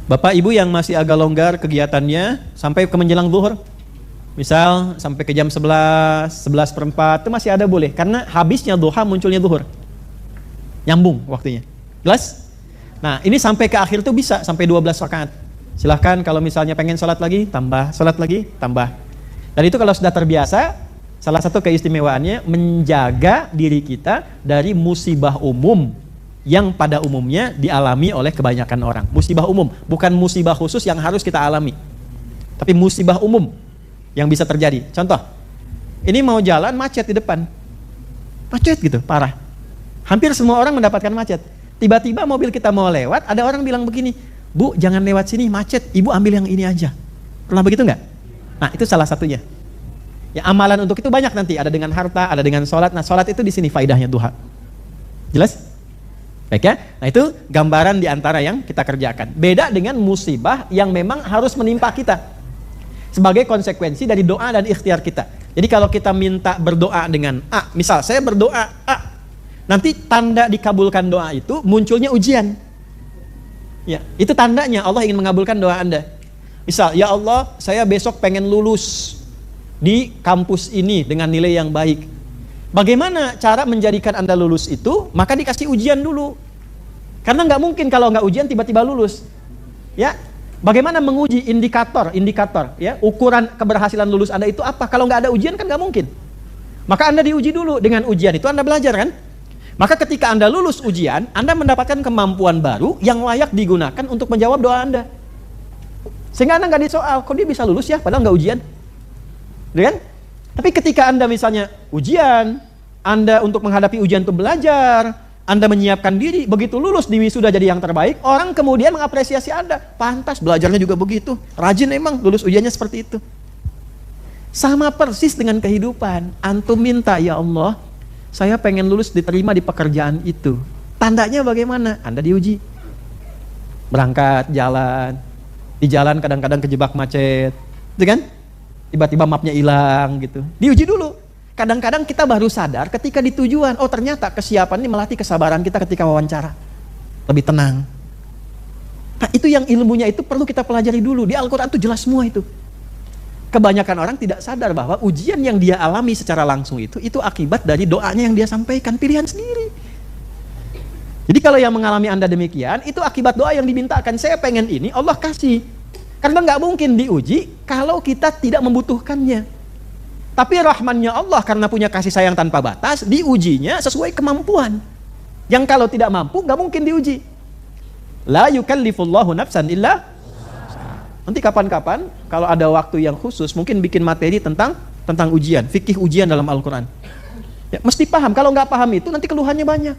Bapak ibu yang masih agak longgar kegiatannya sampai ke menjelang zuhur, misal sampai ke jam 11:04 itu masih ada boleh, karena habisnya duha munculnya zuhur, nyambung waktunya, jelas? Nah ini sampai ke akhir tuh bisa sampai 12 rakaat. Silahkan kalau misalnya pengen sholat lagi, tambah, sholat lagi, tambah. Dan itu kalau sudah terbiasa, salah satu keistimewaannya menjaga diri kita dari musibah umum yang pada umumnya dialami oleh kebanyakan orang. Musibah umum, bukan musibah khusus yang harus kita alami, tapi musibah umum yang bisa terjadi. Contoh, ini mau jalan macet di depan, macet gitu, parah. Hampir semua orang mendapatkan macet. Tiba-tiba mobil kita mau lewat, ada orang bilang begini, Bu jangan lewat sini macet, ibu ambil yang ini aja. Pernah begitu nggak? Nah itu salah satunya. Ya amalan untuk itu banyak nanti, ada dengan harta, ada dengan sholat. Nah sholat itu di sini faidahnya duha. Jelas? Baik ya. Nah itu gambaran di antara yang kita kerjakan. Beda dengan musibah yang memang harus menimpa kita sebagai konsekuensi dari doa dan ikhtiar kita. Jadi kalau kita minta berdoa dengan A, misal saya berdoa A, nanti tanda dikabulkan doa itu munculnya ujian. Ya, itu tandanya Allah ingin mengabulkan doa Anda. Misal, ya Allah, saya besok pengen lulus di kampus ini dengan nilai yang baik. Bagaimana cara menjadikan Anda lulus itu? Maka dikasih ujian dulu. Karena nggak mungkin kalau nggak ujian tiba-tiba lulus. Ya, bagaimana menguji indikator, ya, ukuran keberhasilan lulus Anda itu apa? Kalau nggak ada ujian kan nggak mungkin. Maka Anda diuji dulu, dengan ujian itu Anda belajar kan? Maka ketika Anda lulus ujian, Anda mendapatkan kemampuan baru yang layak digunakan untuk menjawab doa Anda. Sehingga Anda nggak disoal, kok dia bisa lulus ya, padahal nggak ujian. Kan? Tapi ketika Anda misalnya ujian, Anda untuk menghadapi ujian itu belajar, Anda menyiapkan diri, begitu lulus di wisuda jadi yang terbaik, orang kemudian mengapresiasi Anda. Pantas, belajarnya juga begitu, rajin emang, lulus ujiannya seperti itu. Sama persis dengan kehidupan. Antum minta, ya Allah, saya pengen lulus diterima di pekerjaan itu. Tandanya bagaimana? Anda diuji. Berangkat, jalan. Di jalan kadang-kadang kejebak macet. Gitu kan? Tiba-tiba mapnya hilang gitu. Diuji dulu. Kadang-kadang kita baru sadar ketika di tujuan. Oh ternyata kesiapan ini melatih kesabaran kita ketika wawancara. Lebih tenang. Nah itu yang ilmunya itu perlu kita pelajari dulu. Di Al-Quran itu jelas semua itu. Kebanyakan orang tidak sadar bahwa ujian yang dia alami secara langsung itu akibat dari doanya yang dia sampaikan, pilihan sendiri. Jadi kalau yang mengalami Anda demikian, itu akibat doa yang dimintakan. Saya pengen ini, Allah kasih. Karena nggak mungkin diuji kalau kita tidak membutuhkannya. Tapi rahmannya Allah karena punya kasih sayang tanpa batas, diujinya sesuai kemampuan. Yang kalau tidak mampu, nggak mungkin diuji. La yukallifullahu nafsan illa. Nanti kapan-kapan, kalau ada waktu yang khusus, mungkin bikin materi tentang ujian, fikih ujian dalam Al-Quran. Ya, mesti paham. Kalau nggak paham itu, nanti keluhannya banyak.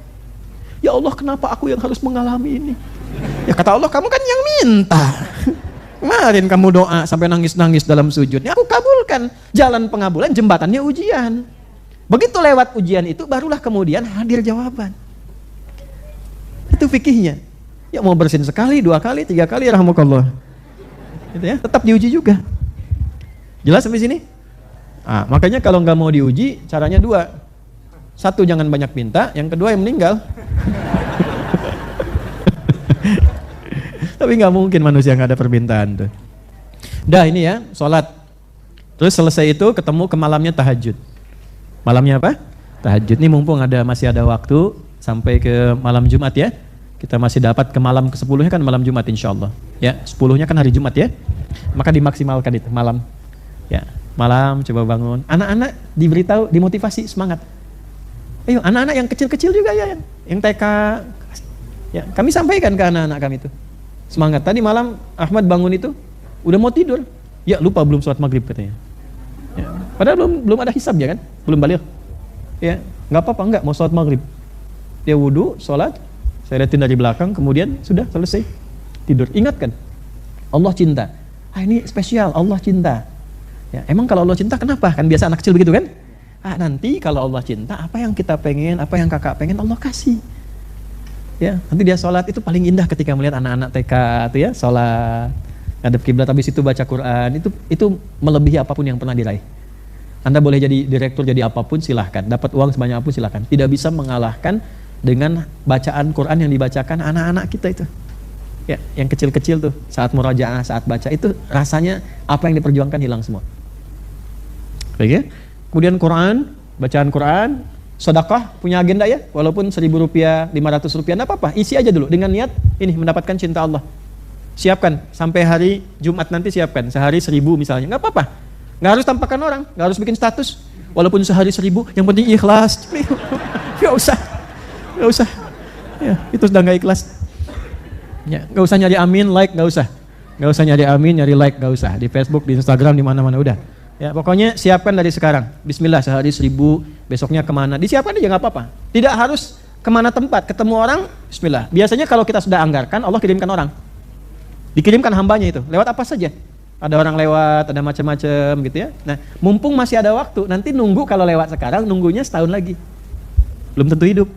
Ya Allah, kenapa aku yang harus mengalami ini? Ya kata Allah, kamu kan yang minta. Kemarin kamu doa sampai nangis-nangis dalam sujud. Ya, aku kabulkan. Jalan pengabulan, jembatannya ujian. Begitu lewat ujian itu, barulah kemudian hadir jawaban. Itu fikihnya. Ya mau bersin sekali, 2 kali, 3 kali, rahmukallah. Gitu ya, tetap diuji juga. Jelas sampai sini? Ah, makanya kalau nggak mau diuji, caranya 2. 1, jangan banyak minta, yang kedua yang meninggal. Tapi nggak mungkin manusia nggak ada permintaan tuh. Dah ini ya, sholat. Terus selesai itu ketemu ke malamnya tahajud. Malamnya apa? Tahajud. Ini mumpung masih ada waktu sampai ke malam Jumat ya. Kita masih dapat ke malam ke-10-nya kan malam Jumat insyaallah. Ya, 10-nya kan hari Jumat ya. Maka dimaksimalkan itu malam. Ya, malam coba bangun. Anak-anak diberitahu, dimotivasi, semangat. Ayo, anak-anak yang kecil-kecil juga ya, yang TK. Ya, kami sampaikan ke anak-anak kami itu. Semangat. Tadi malam Ahmad bangun itu udah mau tidur. Ya, lupa belum sholat maghrib katanya. Ya, padahal belum ada hisab ya kan? Belum balik. Ya, nggak apa-apa, nggak mau sholat maghrib. Dia wudu, sholat, saya lihatin dari belakang, kemudian sudah selesai tidur. Ingatkan, Allah cinta. Ah, ini spesial, Allah cinta. Ya, emang kalau Allah cinta kenapa? Kan biasa anak kecil begitu kan? Ah, nanti kalau Allah cinta, apa yang kita pengen, apa yang kakak pengen, Allah kasih. Ya, nanti dia sholat itu paling indah ketika melihat anak-anak TK itu ya, sholat, ngadep kiblat, habis itu baca Quran, itu melebihi apapun yang pernah diraih. Anda boleh jadi direktur, jadi apapun silahkan, dapat uang sebanyak apapun silahkan. Tidak bisa mengalahkan dengan bacaan Quran yang dibacakan anak-anak kita itu. Ya, yang kecil-kecil tuh, saat murajaah, saat baca itu rasanya apa yang diperjuangkan hilang semua. Baik ya? Kemudian Quran, bacaan Quran, sedekah punya agenda ya, walaupun Rp1.000, Rp500, enggak apa-apa, isi aja dulu dengan niat ini mendapatkan cinta Allah. Siapkan sampai hari Jumat nanti, siapkan sehari 1.000 misalnya, enggak apa-apa. Enggak harus tampakkan orang, enggak harus bikin status. Walaupun sehari 1.000, yang penting ikhlas. Enggak usah. Enggak usah. Ya, itu sudah enggak ikhlas. Ya, enggak usah nyari amin, like, enggak usah. Enggak usah nyari amin, nyari like, enggak usah. Di Facebook, di Instagram, di mana-mana udah. Ya, pokoknya siapkan dari sekarang. Bismillah, sehari 1.000, besoknya kemana? Disiapkan aja nggak apa-apa. Tidak harus kemana tempat, ketemu orang, Bismillah. Biasanya kalau kita sudah anggarkan, Allah kirimkan orang. Dikirimkan hambanya itu, lewat apa saja. Ada orang lewat, ada macam-macam gitu ya. Nah, mumpung masih ada waktu, nanti nunggu kalau lewat sekarang, nunggunya setahun lagi. Belum tentu hidup.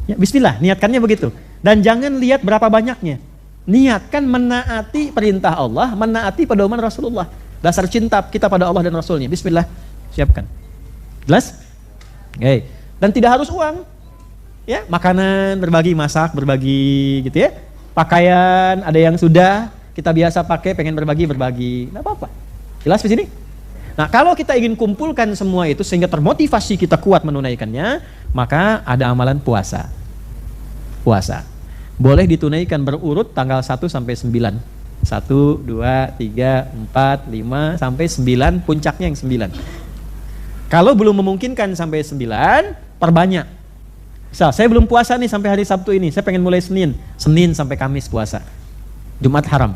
Ya, Bismillah, niatkannya begitu. Dan jangan lihat berapa banyaknya. Niatkan menaati perintah Allah, menaati pedoman Rasulullah. Dasar cinta kita pada Allah dan Rasulnya. Bismillah, siapkan. Jelas? Oke. Dan tidak harus uang. Ya, makanan, berbagi, masak, berbagi gitu ya. Pakaian, ada yang sudah kita biasa pakai, pengen berbagi, nggak apa-apa. Jelas di sini? Nah, kalau kita ingin kumpulkan semua itu sehingga termotivasi kita kuat menunaikannya, maka ada amalan puasa. Puasa. Boleh ditunaikan berurut tanggal 1 sampai 9. 1, 2, 3, 4, 5, sampai 9, puncaknya yang 9. Kalau belum memungkinkan sampai 9, perbanyak. Misal, saya belum puasa nih sampai hari Sabtu ini, saya pengen mulai Senin sampai Kamis puasa. Jumat haram.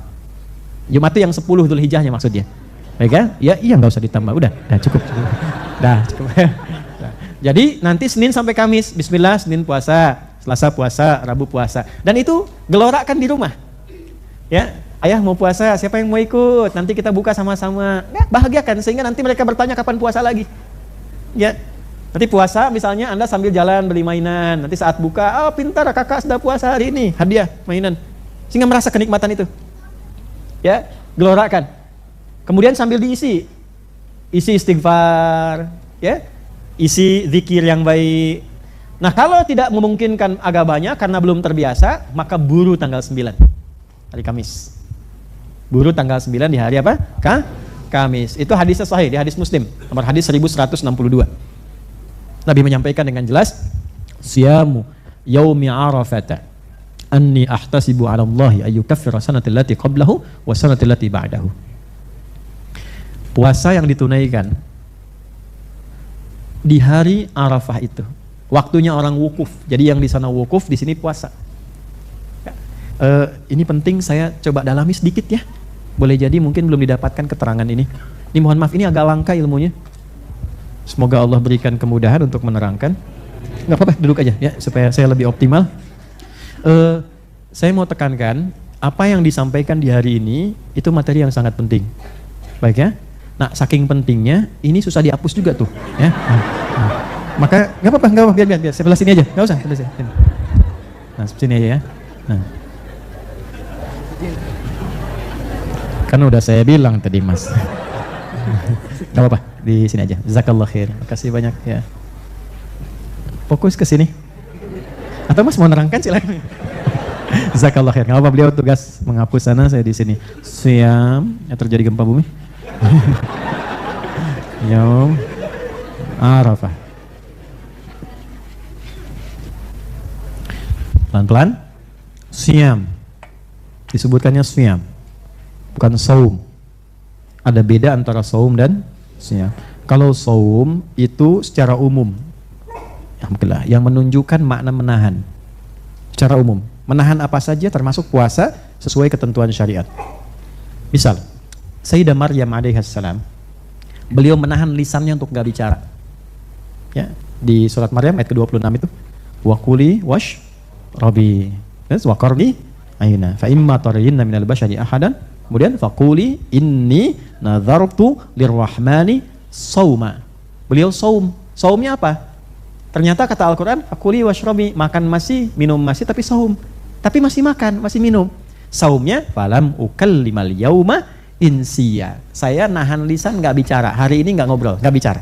Jumat itu yang 10 Dzulhijjahnya maksudnya. Baik kan? Ya, iya nggak usah ditambah, udah cukup. Cukup. Nah, jadi nanti Senin sampai Kamis, Bismillah, Senin puasa, Selasa puasa, Rabu puasa. Dan itu gelorakan di rumah. Ya. Ayah mau puasa, siapa yang mau ikut? Nanti kita buka sama-sama. Ya, bahagiakan sehingga nanti mereka bertanya kapan puasa lagi. Ya, nanti puasa misalnya Anda sambil jalan beli mainan. Nanti saat buka, oh pintar kakak sudah puasa hari ini, hadiah mainan. Sehingga merasa kenikmatan itu. Ya, gelorakan. Kemudian sambil diisi istighfar, ya, isi zikir yang baik. Nah, kalau tidak memungkinkan agak banyak karena belum terbiasa, maka buru tanggal 9 hari Kamis. Buru tanggal 9 di hari apa? Kamis. Itu hadisnya sahih, di hadis Muslim, nomor hadis 1162. Nabi menyampaikan dengan jelas, siyamu yaumi arafata anni ahtasibu 'ala Allahi ayyukaffira sanata allati qablahu wa sanata allati ba'dahu. Puasa yang ditunaikan di hari Arafah itu. Waktunya orang wukuf. Jadi yang di sana wukuf, di sini puasa. Ini penting saya coba dalami sedikit ya. Boleh jadi mungkin belum didapatkan keterangan ini. Ini mohon maaf, ini agak langka ilmunya. Semoga Allah berikan kemudahan untuk menerangkan. Nggak apa-apa, duduk aja ya supaya saya lebih optimal. Saya mau tekankan apa yang disampaikan di hari ini itu materi yang sangat penting. Baik ya. Nah, saking pentingnya ini susah dihapus juga tuh ya. Maka nggak apa-apa, biar sebelah sini aja, nggak usah sebelah sini. Nah, sini aja ya. Nah. Kan udah saya bilang tadi Mas. Nggak apa-apa, di sini aja. Jazakallah khair. Makasih banyak ya. Fokus ke sini. Atau Mas mau nerangkan silakan. Jazakallah khair. Nggak apa-apa, beliau tugas menghapus sana, saya di sini. Siam, ya terjadi gempa bumi. Yaum Arafah. Pelan-pelan. Siam. Disebutkannya siam, bukan saum. Ada beda antara saum dan siam. Kalau saum itu secara umum, alhamdulillah, yang menunjukkan makna menahan. Secara umum, menahan apa saja termasuk puasa sesuai ketentuan syariat. Misal, Sayyidah Maryam alaihissalam, beliau menahan lisannya untuk nggak bicara. Ya, di surat Maryam ayat ke-26 itu, wa kuli wash rabi, wa qarni ayna, fa imma tarayinna minal bashari ahadan, kemudian faquli inni nadhartu lirrahmani sauma. Beliau saum. Saumnya apa? Ternyata kata Al-Quran, fakuli washrabi, makan masih, minum masih, tapi saum. Tapi masih makan, masih minum. Saumnya, falam ukallimal yauma insiya. Saya nahan lisan, nggak bicara. Hari ini nggak ngobrol, nggak bicara.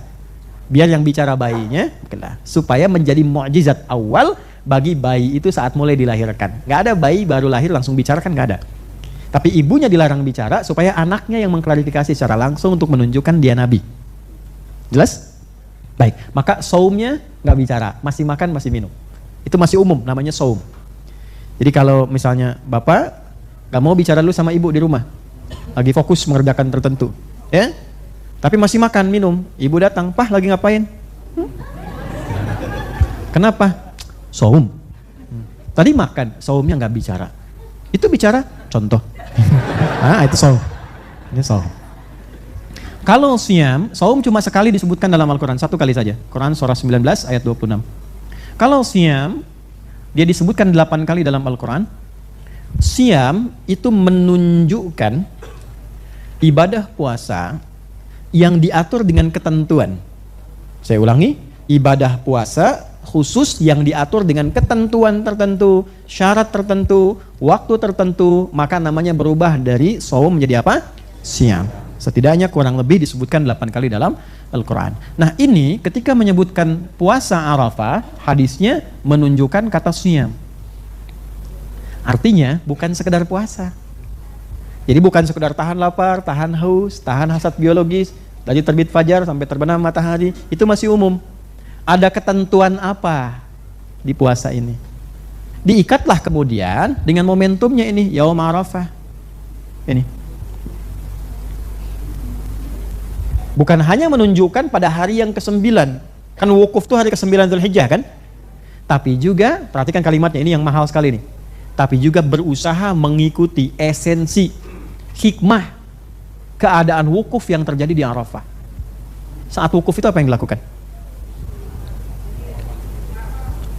Biar yang bicara bayinya, supaya menjadi mukjizat awal bagi bayi itu saat mulai dilahirkan. Nggak ada bayi baru lahir langsung bicara, kan nggak ada. Tapi ibunya dilarang bicara supaya anaknya yang mengklarifikasi secara langsung untuk menunjukkan dia nabi. Jelas? Baik, maka saumnya nggak bicara, masih makan, masih minum. Itu masih umum, namanya saum. Jadi kalau misalnya bapak nggak mau bicara dulu sama ibu di rumah, lagi fokus mengerjakan tertentu, ya, tapi masih makan, minum, ibu datang, "Pah, lagi ngapain?" Kenapa? Saum. Tadi makan, saumnya nggak bicara. Itu bicara, contoh. Itu saum. Ini saum. Kalau siam, saum cuma sekali disebutkan dalam Al-Quran, satu kali saja. Quran surah 19 ayat 26. Kalau siam, dia disebutkan 8 kali dalam Al-Quran. Siam itu menunjukkan ibadah puasa yang diatur dengan ketentuan. Saya ulangi, ibadah puasa khusus yang diatur dengan ketentuan tertentu, syarat tertentu, waktu tertentu, maka namanya berubah dari saum menjadi apa? Siam. Setidaknya kurang lebih disebutkan 8 kali dalam Al-Quran. Nah ini ketika menyebutkan puasa Arafah, hadisnya menunjukkan kata siam. Artinya bukan sekedar puasa. Jadi bukan sekedar tahan lapar, tahan haus, tahan hasad biologis, dari terbit fajar sampai terbenam matahari, itu masih umum. Ada ketentuan apa di puasa ini? Diikatlah kemudian dengan momentumnya ini, Yaum Arafah. Ini. Bukan hanya menunjukkan pada hari yang ke-9, kan wukuf tuh hari ke-9 Dzulhijjah kan? Tapi juga, perhatikan kalimatnya ini yang mahal sekali nih. Tapi juga berusaha mengikuti esensi, hikmah, keadaan wukuf yang terjadi di Arafah. Saat wukuf itu apa yang dilakukan?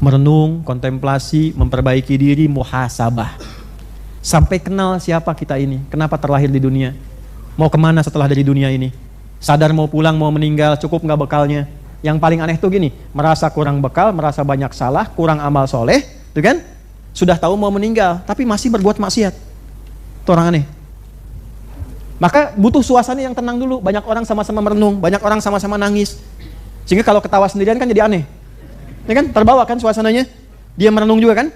Merenung, kontemplasi, memperbaiki diri, muhasabah. Sampai kenal siapa kita ini, kenapa terlahir di dunia, mau kemana setelah dari dunia ini. Sadar mau pulang, mau meninggal, cukup nggak bekalnya. Yang paling aneh tuh gini, merasa kurang bekal, merasa banyak salah, kurang amal soleh, tuh kan? Sudah tahu mau meninggal, tapi masih berbuat maksiat. Itu orang aneh. Maka butuh suasana yang tenang dulu. Banyak orang sama-sama merenung, banyak orang sama-sama nangis. Sehingga kalau ketawa sendirian kan jadi aneh. Ya kan? Terbawa kan suasananya. Dia merenung juga kan?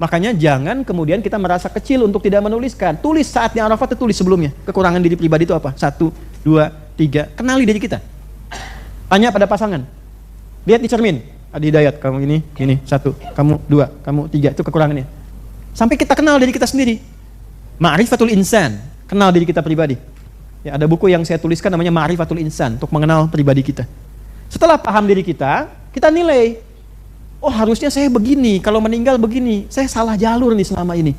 Makanya jangan kemudian kita merasa kecil untuk tidak menuliskan. Tulis saat di Arafah, tulis sebelumnya. Kekurangan diri pribadi itu apa? 1, 2, 3. Kenali diri kita. Tanya pada pasangan. Lihat di cermin. Adi Hidayat, kamu ini, satu, kamu dua, kamu tiga, itu kekurangannya. Sampai kita kenal diri kita sendiri. Ma'rifatul insan, kenal diri kita pribadi. Ya, ada buku yang saya tuliskan namanya Ma'rifatul Insan untuk mengenal pribadi kita. Setelah paham diri kita nilai. Oh, harusnya saya begini, kalau meninggal begini. Saya salah jalur nih selama ini.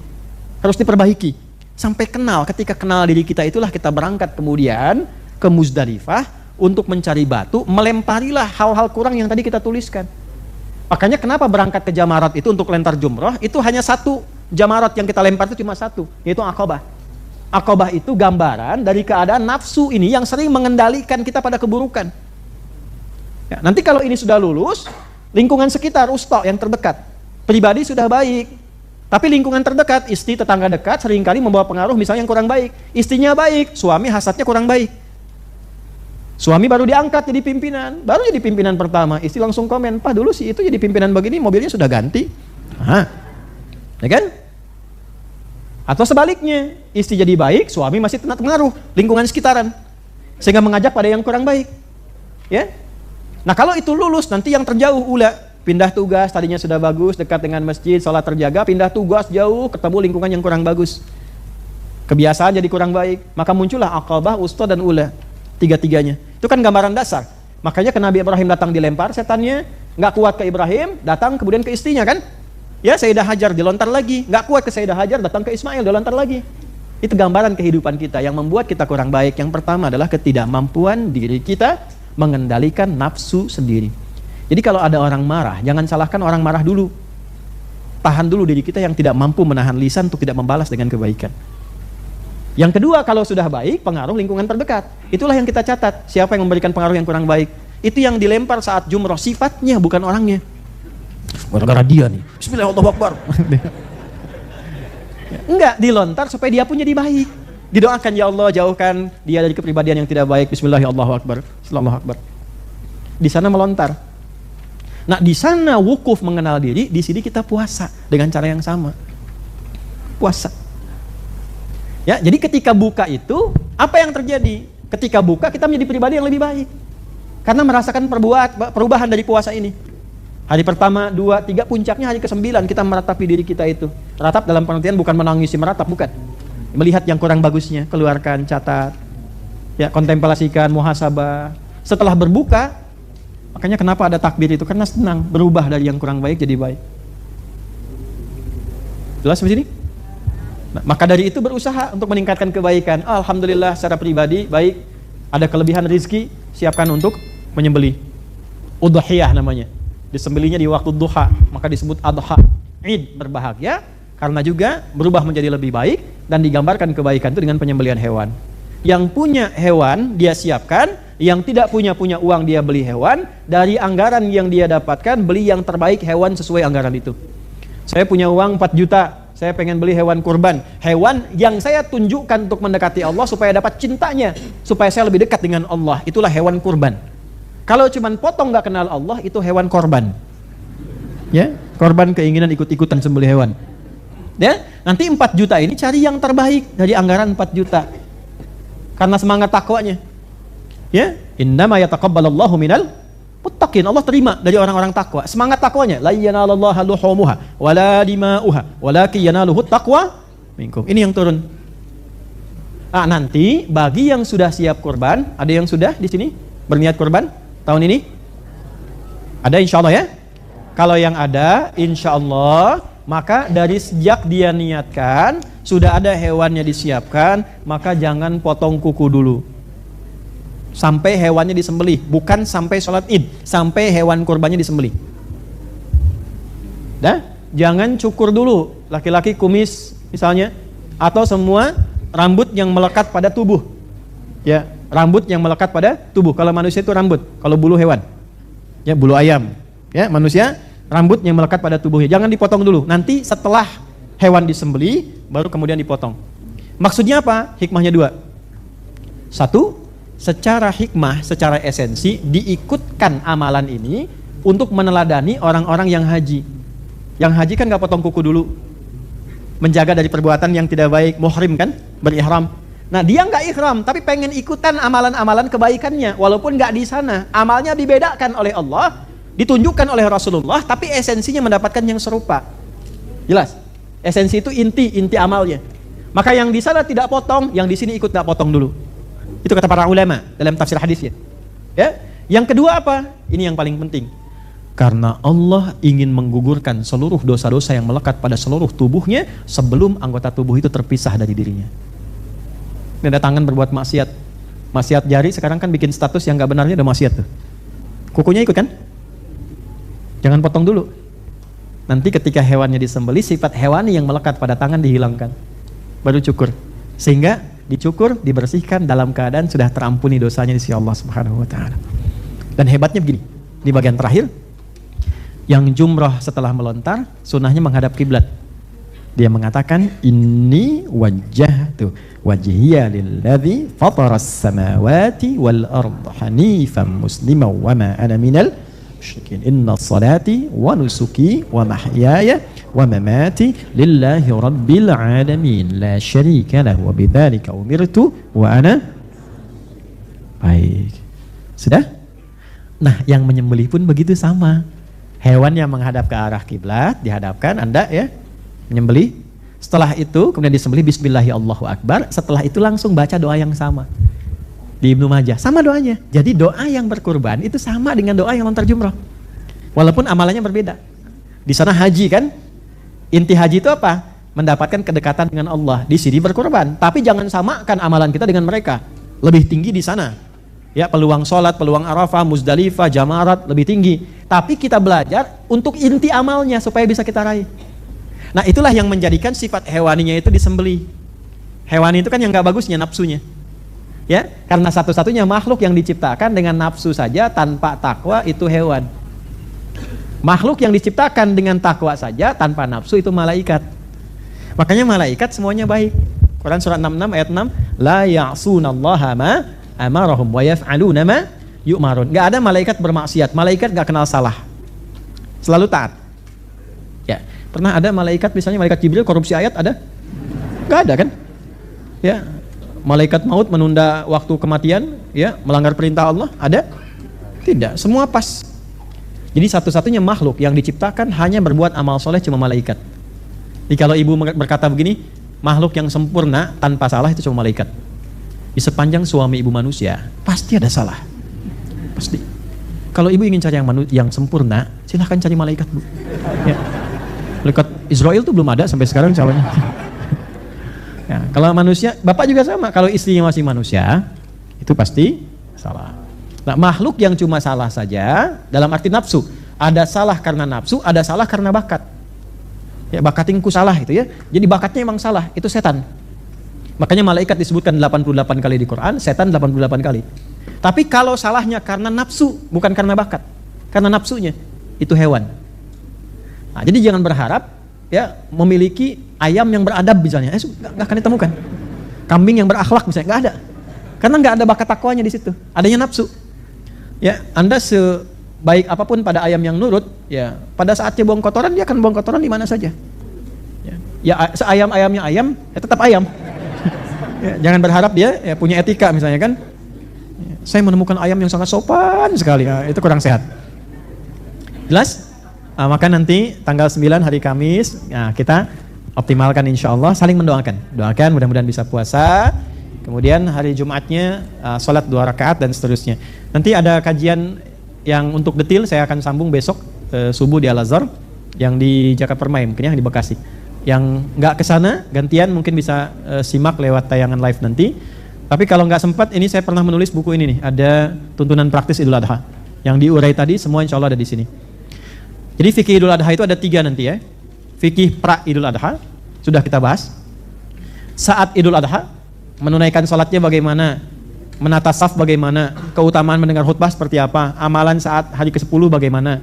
Harus diperbaiki. Sampai kenal, ketika kenal diri kita itulah kita berangkat kemudian ke Muzdalifah untuk mencari batu, melemparilah hal-hal kurang yang tadi kita tuliskan. Makanya kenapa berangkat ke Jamarat itu untuk lentar jumrah, itu hanya satu Jamarat yang kita lempar itu cuma satu, yaitu Aqabah. Aqabah itu gambaran dari keadaan nafsu ini yang sering mengendalikan kita pada keburukan. Ya, nanti kalau ini sudah lulus, lingkungan sekitar, usta yang terdekat, pribadi sudah baik, tapi lingkungan terdekat, istri, tetangga dekat seringkali membawa pengaruh misalnya yang kurang baik. Istrinya baik, suami hasadnya kurang baik. Suami baru diangkat jadi pimpinan, baru jadi pimpinan pertama, istri langsung komen, "Pak, dulu sih itu jadi pimpinan begini, mobilnya sudah ganti." Ya kan? Atau sebaliknya, istri jadi baik, suami masih kena pengaruh lingkungan sekitaran, sehingga mengajak pada yang kurang baik. Ya? Nah, kalau itu lulus, nanti yang terjauh pindah tugas, tadinya sudah bagus, dekat dengan masjid, sholat terjaga, pindah tugas jauh, ketemu lingkungan yang kurang bagus. Kebiasaan jadi kurang baik, maka muncullah Aqabah, Usta, dan Ula. Tiga-tiganya. Itu kan gambaran dasar. Makanya ke Nabi Ibrahim datang dilempar, setannya nggak kuat ke Ibrahim, datang kemudian ke istrinya kan? Ya, Sayyidah Hajar dilontar lagi, nggak kuat ke Sayyidah Hajar, datang ke Ismail, dilontar lagi. Itu gambaran kehidupan kita yang membuat kita kurang baik. Yang pertama adalah ketidakmampuan diri kita mengendalikan nafsu sendiri. Jadi kalau ada orang marah, jangan salahkan orang marah dulu. Tahan dulu diri kita yang tidak mampu menahan lisan untuk tidak membalas dengan kebaikan. Yang kedua, kalau sudah baik, pengaruh lingkungan terdekat. Itulah yang kita catat. Siapa yang memberikan pengaruh yang kurang baik? Itu yang dilempar saat jumrah, sifatnya bukan orangnya. Gara-gara dia nih, Bismillahirrahmanirrahim. Enggak, dilontar supaya dia pun jadi baik. Didoakan, ya Allah jauhkan dia dari kepribadian yang tidak baik. Bismillahirrahmanirrahim. Allahu Akbar. Di sana melontar. Nah, di sana wukuf mengenal diri, di sini kita puasa dengan cara yang sama. Puasa. Ya, jadi ketika buka itu, apa yang terjadi? Ketika buka kita menjadi pribadi yang lebih baik. Karena merasakan perubahan dari puasa ini. Hari pertama, 2, 3, puncaknya hari ke-9 kita meratapi diri kita itu. Ratap dalam pengertian bukan menangisi meratap, bukan. Melihat yang kurang bagusnya, keluarkan, catat. Ya, kontemplasikan, muhasabah. Setelah berbuka, makanya kenapa ada takbir itu? Karena senang berubah dari yang kurang baik jadi baik. Jelas sampai sini? Nah, maka dari itu berusaha untuk meningkatkan kebaikan. Alhamdulillah secara pribadi baik, ada kelebihan rezeki, siapkan untuk menyembelih. Udhiyah namanya. Disembelihnya di waktu duha, maka disebut adha. Id, berbahagia karena juga berubah menjadi lebih baik dan digambarkan kebaikan itu dengan penyembelihan hewan. Yang punya hewan dia siapkan, yang tidak punya uang dia beli hewan, dari anggaran yang dia dapatkan beli yang terbaik hewan sesuai anggaran itu. Saya punya uang 4 juta, saya pengen beli hewan kurban. Hewan yang saya tunjukkan untuk mendekati Allah supaya dapat cintanya, supaya saya lebih dekat dengan Allah. Itulah hewan kurban. Kalau cuman potong nggak kenal Allah, itu hewan korban. Ya, korban keinginan ikut-ikutan sembelih hewan. Ya, nanti 4 juta ini cari yang terbaik dari anggaran 4 juta. Karena semangat takwanya. Ya, innama yataqabbalallahu minal muttaqin. Allah terima dari orang-orang takwa. Semangat takwanya, la yanalallaha luhumuha wala dima'uha walakin yanaluhu taqwa minkum. Ini yang turun. Nanti bagi yang sudah siap kurban, ada yang sudah di sini berniat kurban tahun ini? Ada insyaallah ya? Kalau yang ada insyaallah, maka dari sejak dia niatkan sudah ada hewannya disiapkan, maka jangan potong kuku dulu. Sampai hewannya disembelih, bukan sampai sholat id, sampai hewan kurbannya disembelih. Jangan cukur dulu, laki-laki kumis misalnya, atau semua rambut yang melekat pada tubuh. Ya, rambut yang melekat pada tubuh. Kalau manusia itu rambut, kalau bulu hewan, ya bulu ayam. Ya, manusia rambut yang melekat pada tubuhnya. Jangan dipotong dulu. Nanti setelah hewan disembelih, baru kemudian dipotong. Maksudnya apa? Hikmahnya 2. 1. Secara hikmah, secara esensi, diikutkan amalan ini untuk meneladani orang-orang yang haji. Yang haji kan gak potong kuku dulu, menjaga dari perbuatan yang tidak baik, muhrim kan, berihram. Nah, dia gak ihram, tapi pengen ikutan amalan-amalan kebaikannya, walaupun gak di sana. Amalnya dibedakan oleh Allah, ditunjukkan oleh Rasulullah, tapi esensinya mendapatkan yang serupa. Jelas? Esensi itu inti amalnya. Maka yang di sana tidak potong, yang di sini ikut tidak potong dulu. Itu kata para ulama dalam tafsir hadisnya. Ya. Yang kedua apa? Ini yang paling penting. Karena Allah ingin menggugurkan seluruh dosa-dosa yang melekat pada seluruh tubuhnya sebelum anggota tubuh itu terpisah dari dirinya. Ini ada tangan berbuat maksiat. Maksiat jari sekarang kan bikin status yang gak benarnya ada maksiat tuh. Kukunya ikut kan? Jangan potong dulu. Nanti ketika hewannya disembelih, sifat hewani yang melekat pada tangan dihilangkan. Baru cukur. Sehingga dicukur, dibersihkan dalam keadaan sudah terampuni dosanya di sisi Allah Subhanahu wa taala. Dan hebatnya begini, di bagian terakhir, yang jumrah setelah melontar, sunnahnya menghadap kiblat. Dia mengatakan, inni wajjahtu wajhiya lilladzi fataras samawati wal arda hanifan musliman wa ma ana minal musyrikin. Inna salati wa nusuki wa mahyaya wa mamati lillahi rabbil alamin la syarika lahu wa bidzalika umirtu wa ana. Baik. Sudah? Nah, yang menyembelih pun begitu sama. Hewan yang menghadap ke arah kiblat dihadapkan, Anda ya menyembelih. Setelah itu kemudian disembelih bismillahi Allahu akbar. Setelah itu langsung baca doa yang sama. Di Ibnu Majah sama doanya. Jadi doa yang berkurban itu sama dengan doa yang lontar jumrah. Walaupun amalannya berbeda. Di sana haji kan? Inti haji itu apa? Mendapatkan kedekatan dengan Allah. Di sini berkurban. Tapi jangan samakan amalan kita dengan mereka. Lebih tinggi di sana. Ya, peluang sholat, peluang Arafah, Muzdalifah, Jamarat lebih tinggi. Tapi kita belajar untuk inti amalnya supaya bisa kita raih. Nah, itulah yang menjadikan sifat hewaninya itu disembelih. Hewani itu kan yang gak bagusnya nafsunya. Ya, karena satu-satunya makhluk yang diciptakan dengan nafsu saja tanpa takwa itu hewan. Makhluk yang diciptakan dengan takwa saja tanpa nafsu itu malaikat. Makanya malaikat semuanya baik. Quran surat 66 ayat 6, la ya'sunallaha ma amarahum wa yaf'aluna ma yu'marun. Gak ada malaikat bermaksiat. Malaikat gak kenal salah. Selalu taat. Ya, pernah ada malaikat misalnya malaikat Jibril korupsi ayat ada? Gak ada kan? Ya, malaikat maut menunda waktu kematian, ya, melanggar perintah Allah, ada? Tidak, semua pas. Jadi satu-satunya makhluk yang diciptakan hanya berbuat amal soleh cuma malaikat. Jadi kalau ibu berkata begini, makhluk yang sempurna tanpa salah itu cuma malaikat. Di sepanjang suami ibu manusia pasti ada salah, pasti. Kalau ibu ingin cari yang sempurna, silahkan cari malaikat, Bu. Ya. Malaikat Israel tuh belum ada sampai sekarang calonnya. Ya, kalau manusia, bapak juga sama. Kalau istrinya masih manusia, itu pasti salah. Nah, makhluk yang cuma salah saja dalam arti nafsu, ada salah karena nafsu, ada salah karena bakat. Ya, bakatinku salah itu ya. Jadi bakatnya emang salah, itu setan. Makanya malaikat disebutkan 88 kali di Quran, setan 88 kali. Tapi kalau salahnya karena nafsu, bukan karena bakat, karena nafsunya, itu hewan. Nah, jadi jangan berharap ya memiliki ayam yang beradab misalnya, nggak akan ditemukan. Kambing yang berakhlak misalnya, nggak ada. Karena nggak ada bakat takwanya di situ, adanya nafsu. Ya, Anda sebaik apapun pada ayam yang nurut, ya pada saatnya buang kotoran dia akan buang kotoran di mana saja. Ya seayam-ayamnya ayam, ya tetap ayam. Ya, jangan berharap dia ya, punya etika misalnya kan. Ya, saya menemukan ayam yang sangat sopan sekali, ya, itu kurang sehat. Jelas? Maka nanti tanggal 9 hari Kamis, ya, kita optimalkan insya Allah, saling mendoakan. Doakan mudah-mudahan bisa puasa. Kemudian hari Jumatnya sholat 2 rakaat dan seterusnya. Nanti ada kajian yang untuk detail saya akan sambung besok subuh di Al-Azhar yang di Jakarta Permai, mungkin yang di Bekasi. Yang nggak kesana gantian mungkin bisa simak lewat tayangan live nanti. Tapi kalau nggak sempat, ini saya pernah menulis buku ini nih, ada tuntunan praktis Idul Adha yang diurai tadi, semua insya Allah ada di sini. Jadi fikih Idul Adha itu ada 3 nanti ya. Fikih pra Idul Adha sudah kita bahas. Saat Idul Adha menunaikan sholatnya bagaimana, menata saf bagaimana, keutamaan mendengar khutbah seperti apa, amalan saat hari ke-10 bagaimana.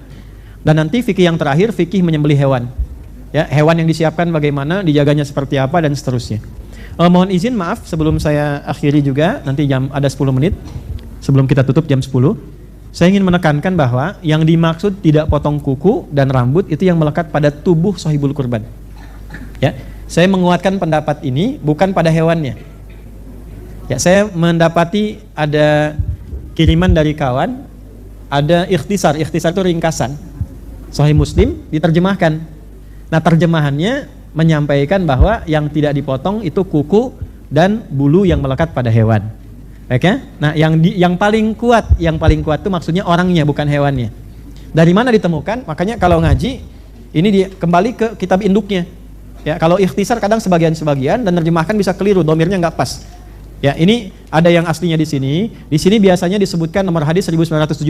Dan nanti fikih yang terakhir, fikih menyembelih hewan. Ya, hewan yang disiapkan bagaimana, dijaganya seperti apa dan seterusnya. Mohon izin maaf sebelum saya akhiri juga, nanti ada 10 menit sebelum kita tutup jam 10. Saya ingin menekankan bahwa yang dimaksud tidak potong kuku dan rambut itu yang melekat pada tubuh sahibul kurban. Ya, saya menguatkan pendapat ini bukan pada hewannya. Ya, saya mendapati ada kiriman dari kawan ada ikhtisar. Ikhtisar itu ringkasan. Sahih Muslim diterjemahkan. Nah, terjemahannya menyampaikan bahwa yang tidak dipotong itu kuku dan bulu yang melekat pada hewan. Oke? Nah, yang paling kuat itu maksudnya orangnya, bukan hewannya. Dari mana ditemukan? Makanya kalau ngaji ini kembali ke kitab induknya. Ya, kalau ikhtisar kadang sebagian-sebagian dan terjemahkan bisa keliru, domirnya nggak pas. Ya, ini ada yang aslinya di sini. Di sini biasanya disebutkan nomor hadis 1977,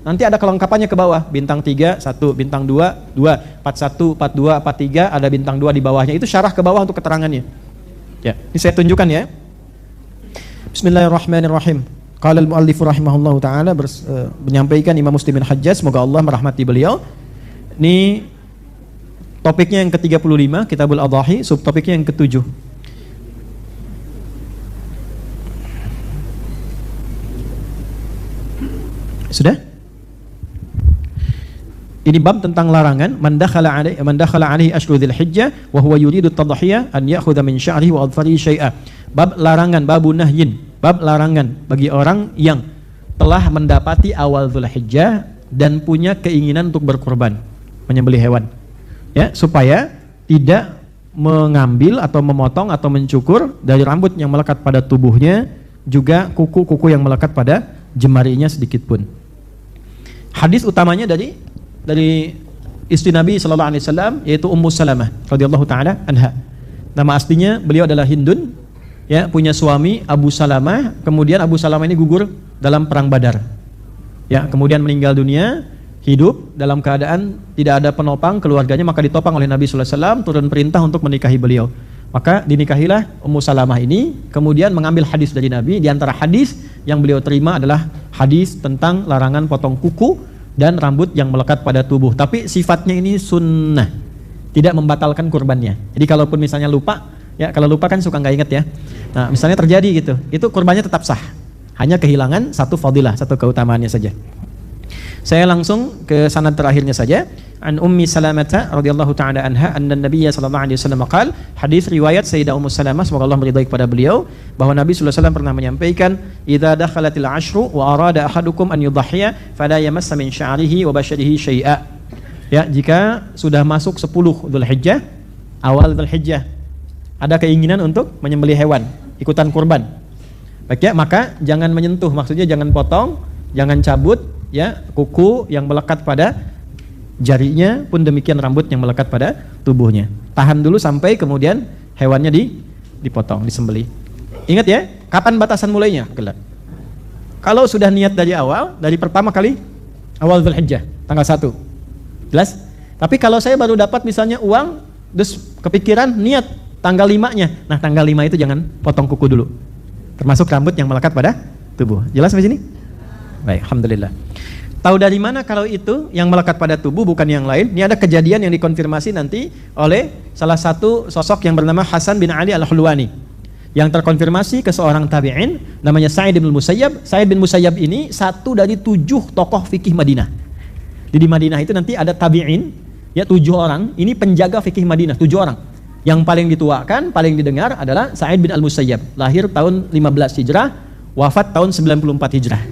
nanti ada kelengkapannya ke bawah. Bintang 3, 1, bintang 2, 2, 41, 42, 43, ada bintang 2 di bawahnya. Itu syarah ke bawah untuk keterangannya. Ya, ini saya tunjukkan ya. Bismillahirrahmanirrahim. Qala al-muallif rahimahullahu taala menyampaikan Imam Muslim bin Hajjaj, semoga Allah merahmati beliau. Ini topiknya yang ke-35, Kitabul Adhahi, subtopiknya yang ke-7. Sudah? Ini bab tentang larangan man dakhala alaihi ashru dzilhijjah wa huwa yuridu at-tadhhiyah an ya'khudha min sya'rihi wa adfarihi syai'a. Bab larangan, babu nahyin, bab larangan bagi orang yang telah mendapati awal Dzulhijjah dan punya keinginan untuk berkurban, menyembelih hewan. Ya, supaya tidak mengambil atau memotong atau mencukur dari rambut yang melekat pada tubuhnya, juga kuku-kuku yang melekat pada jemarinya sedikit pun. Hadis utamanya dari istri Nabi sallallahu alaihi wasallam, yaitu Ummu Salamah radhiyallahu taala anha. Nama aslinya beliau adalah Hindun, ya, punya suami Abu Salamah. Kemudian Abu Salamah ini gugur dalam perang Badar. Ya, kemudian meninggal dunia, hidup dalam keadaan tidak ada penopang keluarganya, maka ditopang oleh Nabi sallallahu alaihi wasallam, turun perintah untuk menikahi beliau. Maka dinikahilah Ummu Salamah ini, kemudian mengambil hadis dari Nabi. Di antara hadis yang beliau terima adalah hadis tentang larangan potong kuku dan rambut yang melekat pada tubuh. Tapi sifatnya ini sunnah, tidak membatalkan kurbannya. Jadi kalaupun misalnya lupa, ya kalau lupa kan suka nggak inget ya. Nah, misalnya terjadi gitu, itu kurbannya tetap sah. Hanya kehilangan satu fadilah, satu keutamaannya saja. Saya langsung ke sanad terakhirnya saja. An Ummi Salamah radhiyallahu taala anha anna Nabiy sallallahu alaihi wasallam qaal, hadis riwayat Sayyidah Ummu Salamah, semoga Allah meridai kepada beliau, bahwa Nabi sallallahu alaihi wasallam pernah menyampaikan, idza dakhalatil ashru wa arada ahadukum an yudhhiya fala yamassa min sya'rihi wa basharihi syai'a. Ya, jika sudah masuk 10 Dzulhijjah, awal Dzulhijjah, ada keinginan untuk menyembelih hewan, ikutan kurban. Baik ya, maka jangan menyentuh, maksudnya jangan potong, jangan cabut ya kuku yang melekat pada jarinya, pun demikian rambut yang melekat pada tubuhnya. Tahan dulu sampai kemudian hewannya dipotong, disembelih. Ingat ya, kapan batasan mulainya? Kalau sudah niat dari awal, dari pertama kali awal Dzulhijjah, tanggal 1. Jelas? Tapi kalau saya baru dapat misalnya uang, terus kepikiran niat tanggal 5-nya. Nah, tanggal 5 itu jangan potong kuku dulu. Termasuk rambut yang melekat pada tubuh. Jelas sampai sini? Baik, alhamdulillah. Tahu dari mana kalau itu yang melekat pada tubuh bukan yang lain? Ini ada kejadian yang dikonfirmasi nanti oleh salah satu sosok yang bernama Hasan bin Ali Al-Hulwani, yang terkonfirmasi ke seorang tabi'in namanya Sa'id bin Musayyab. Sa'id bin Musayyab ini satu dari 7 tokoh fikih Madinah. Di Madinah itu nanti ada tabi'in, ya 7 orang, ini penjaga fikih Madinah, 7 orang. Yang paling dituakan, paling didengar adalah Sa'id bin Al-Musayyab, lahir tahun 15 Hijrah, wafat tahun 94 Hijrah.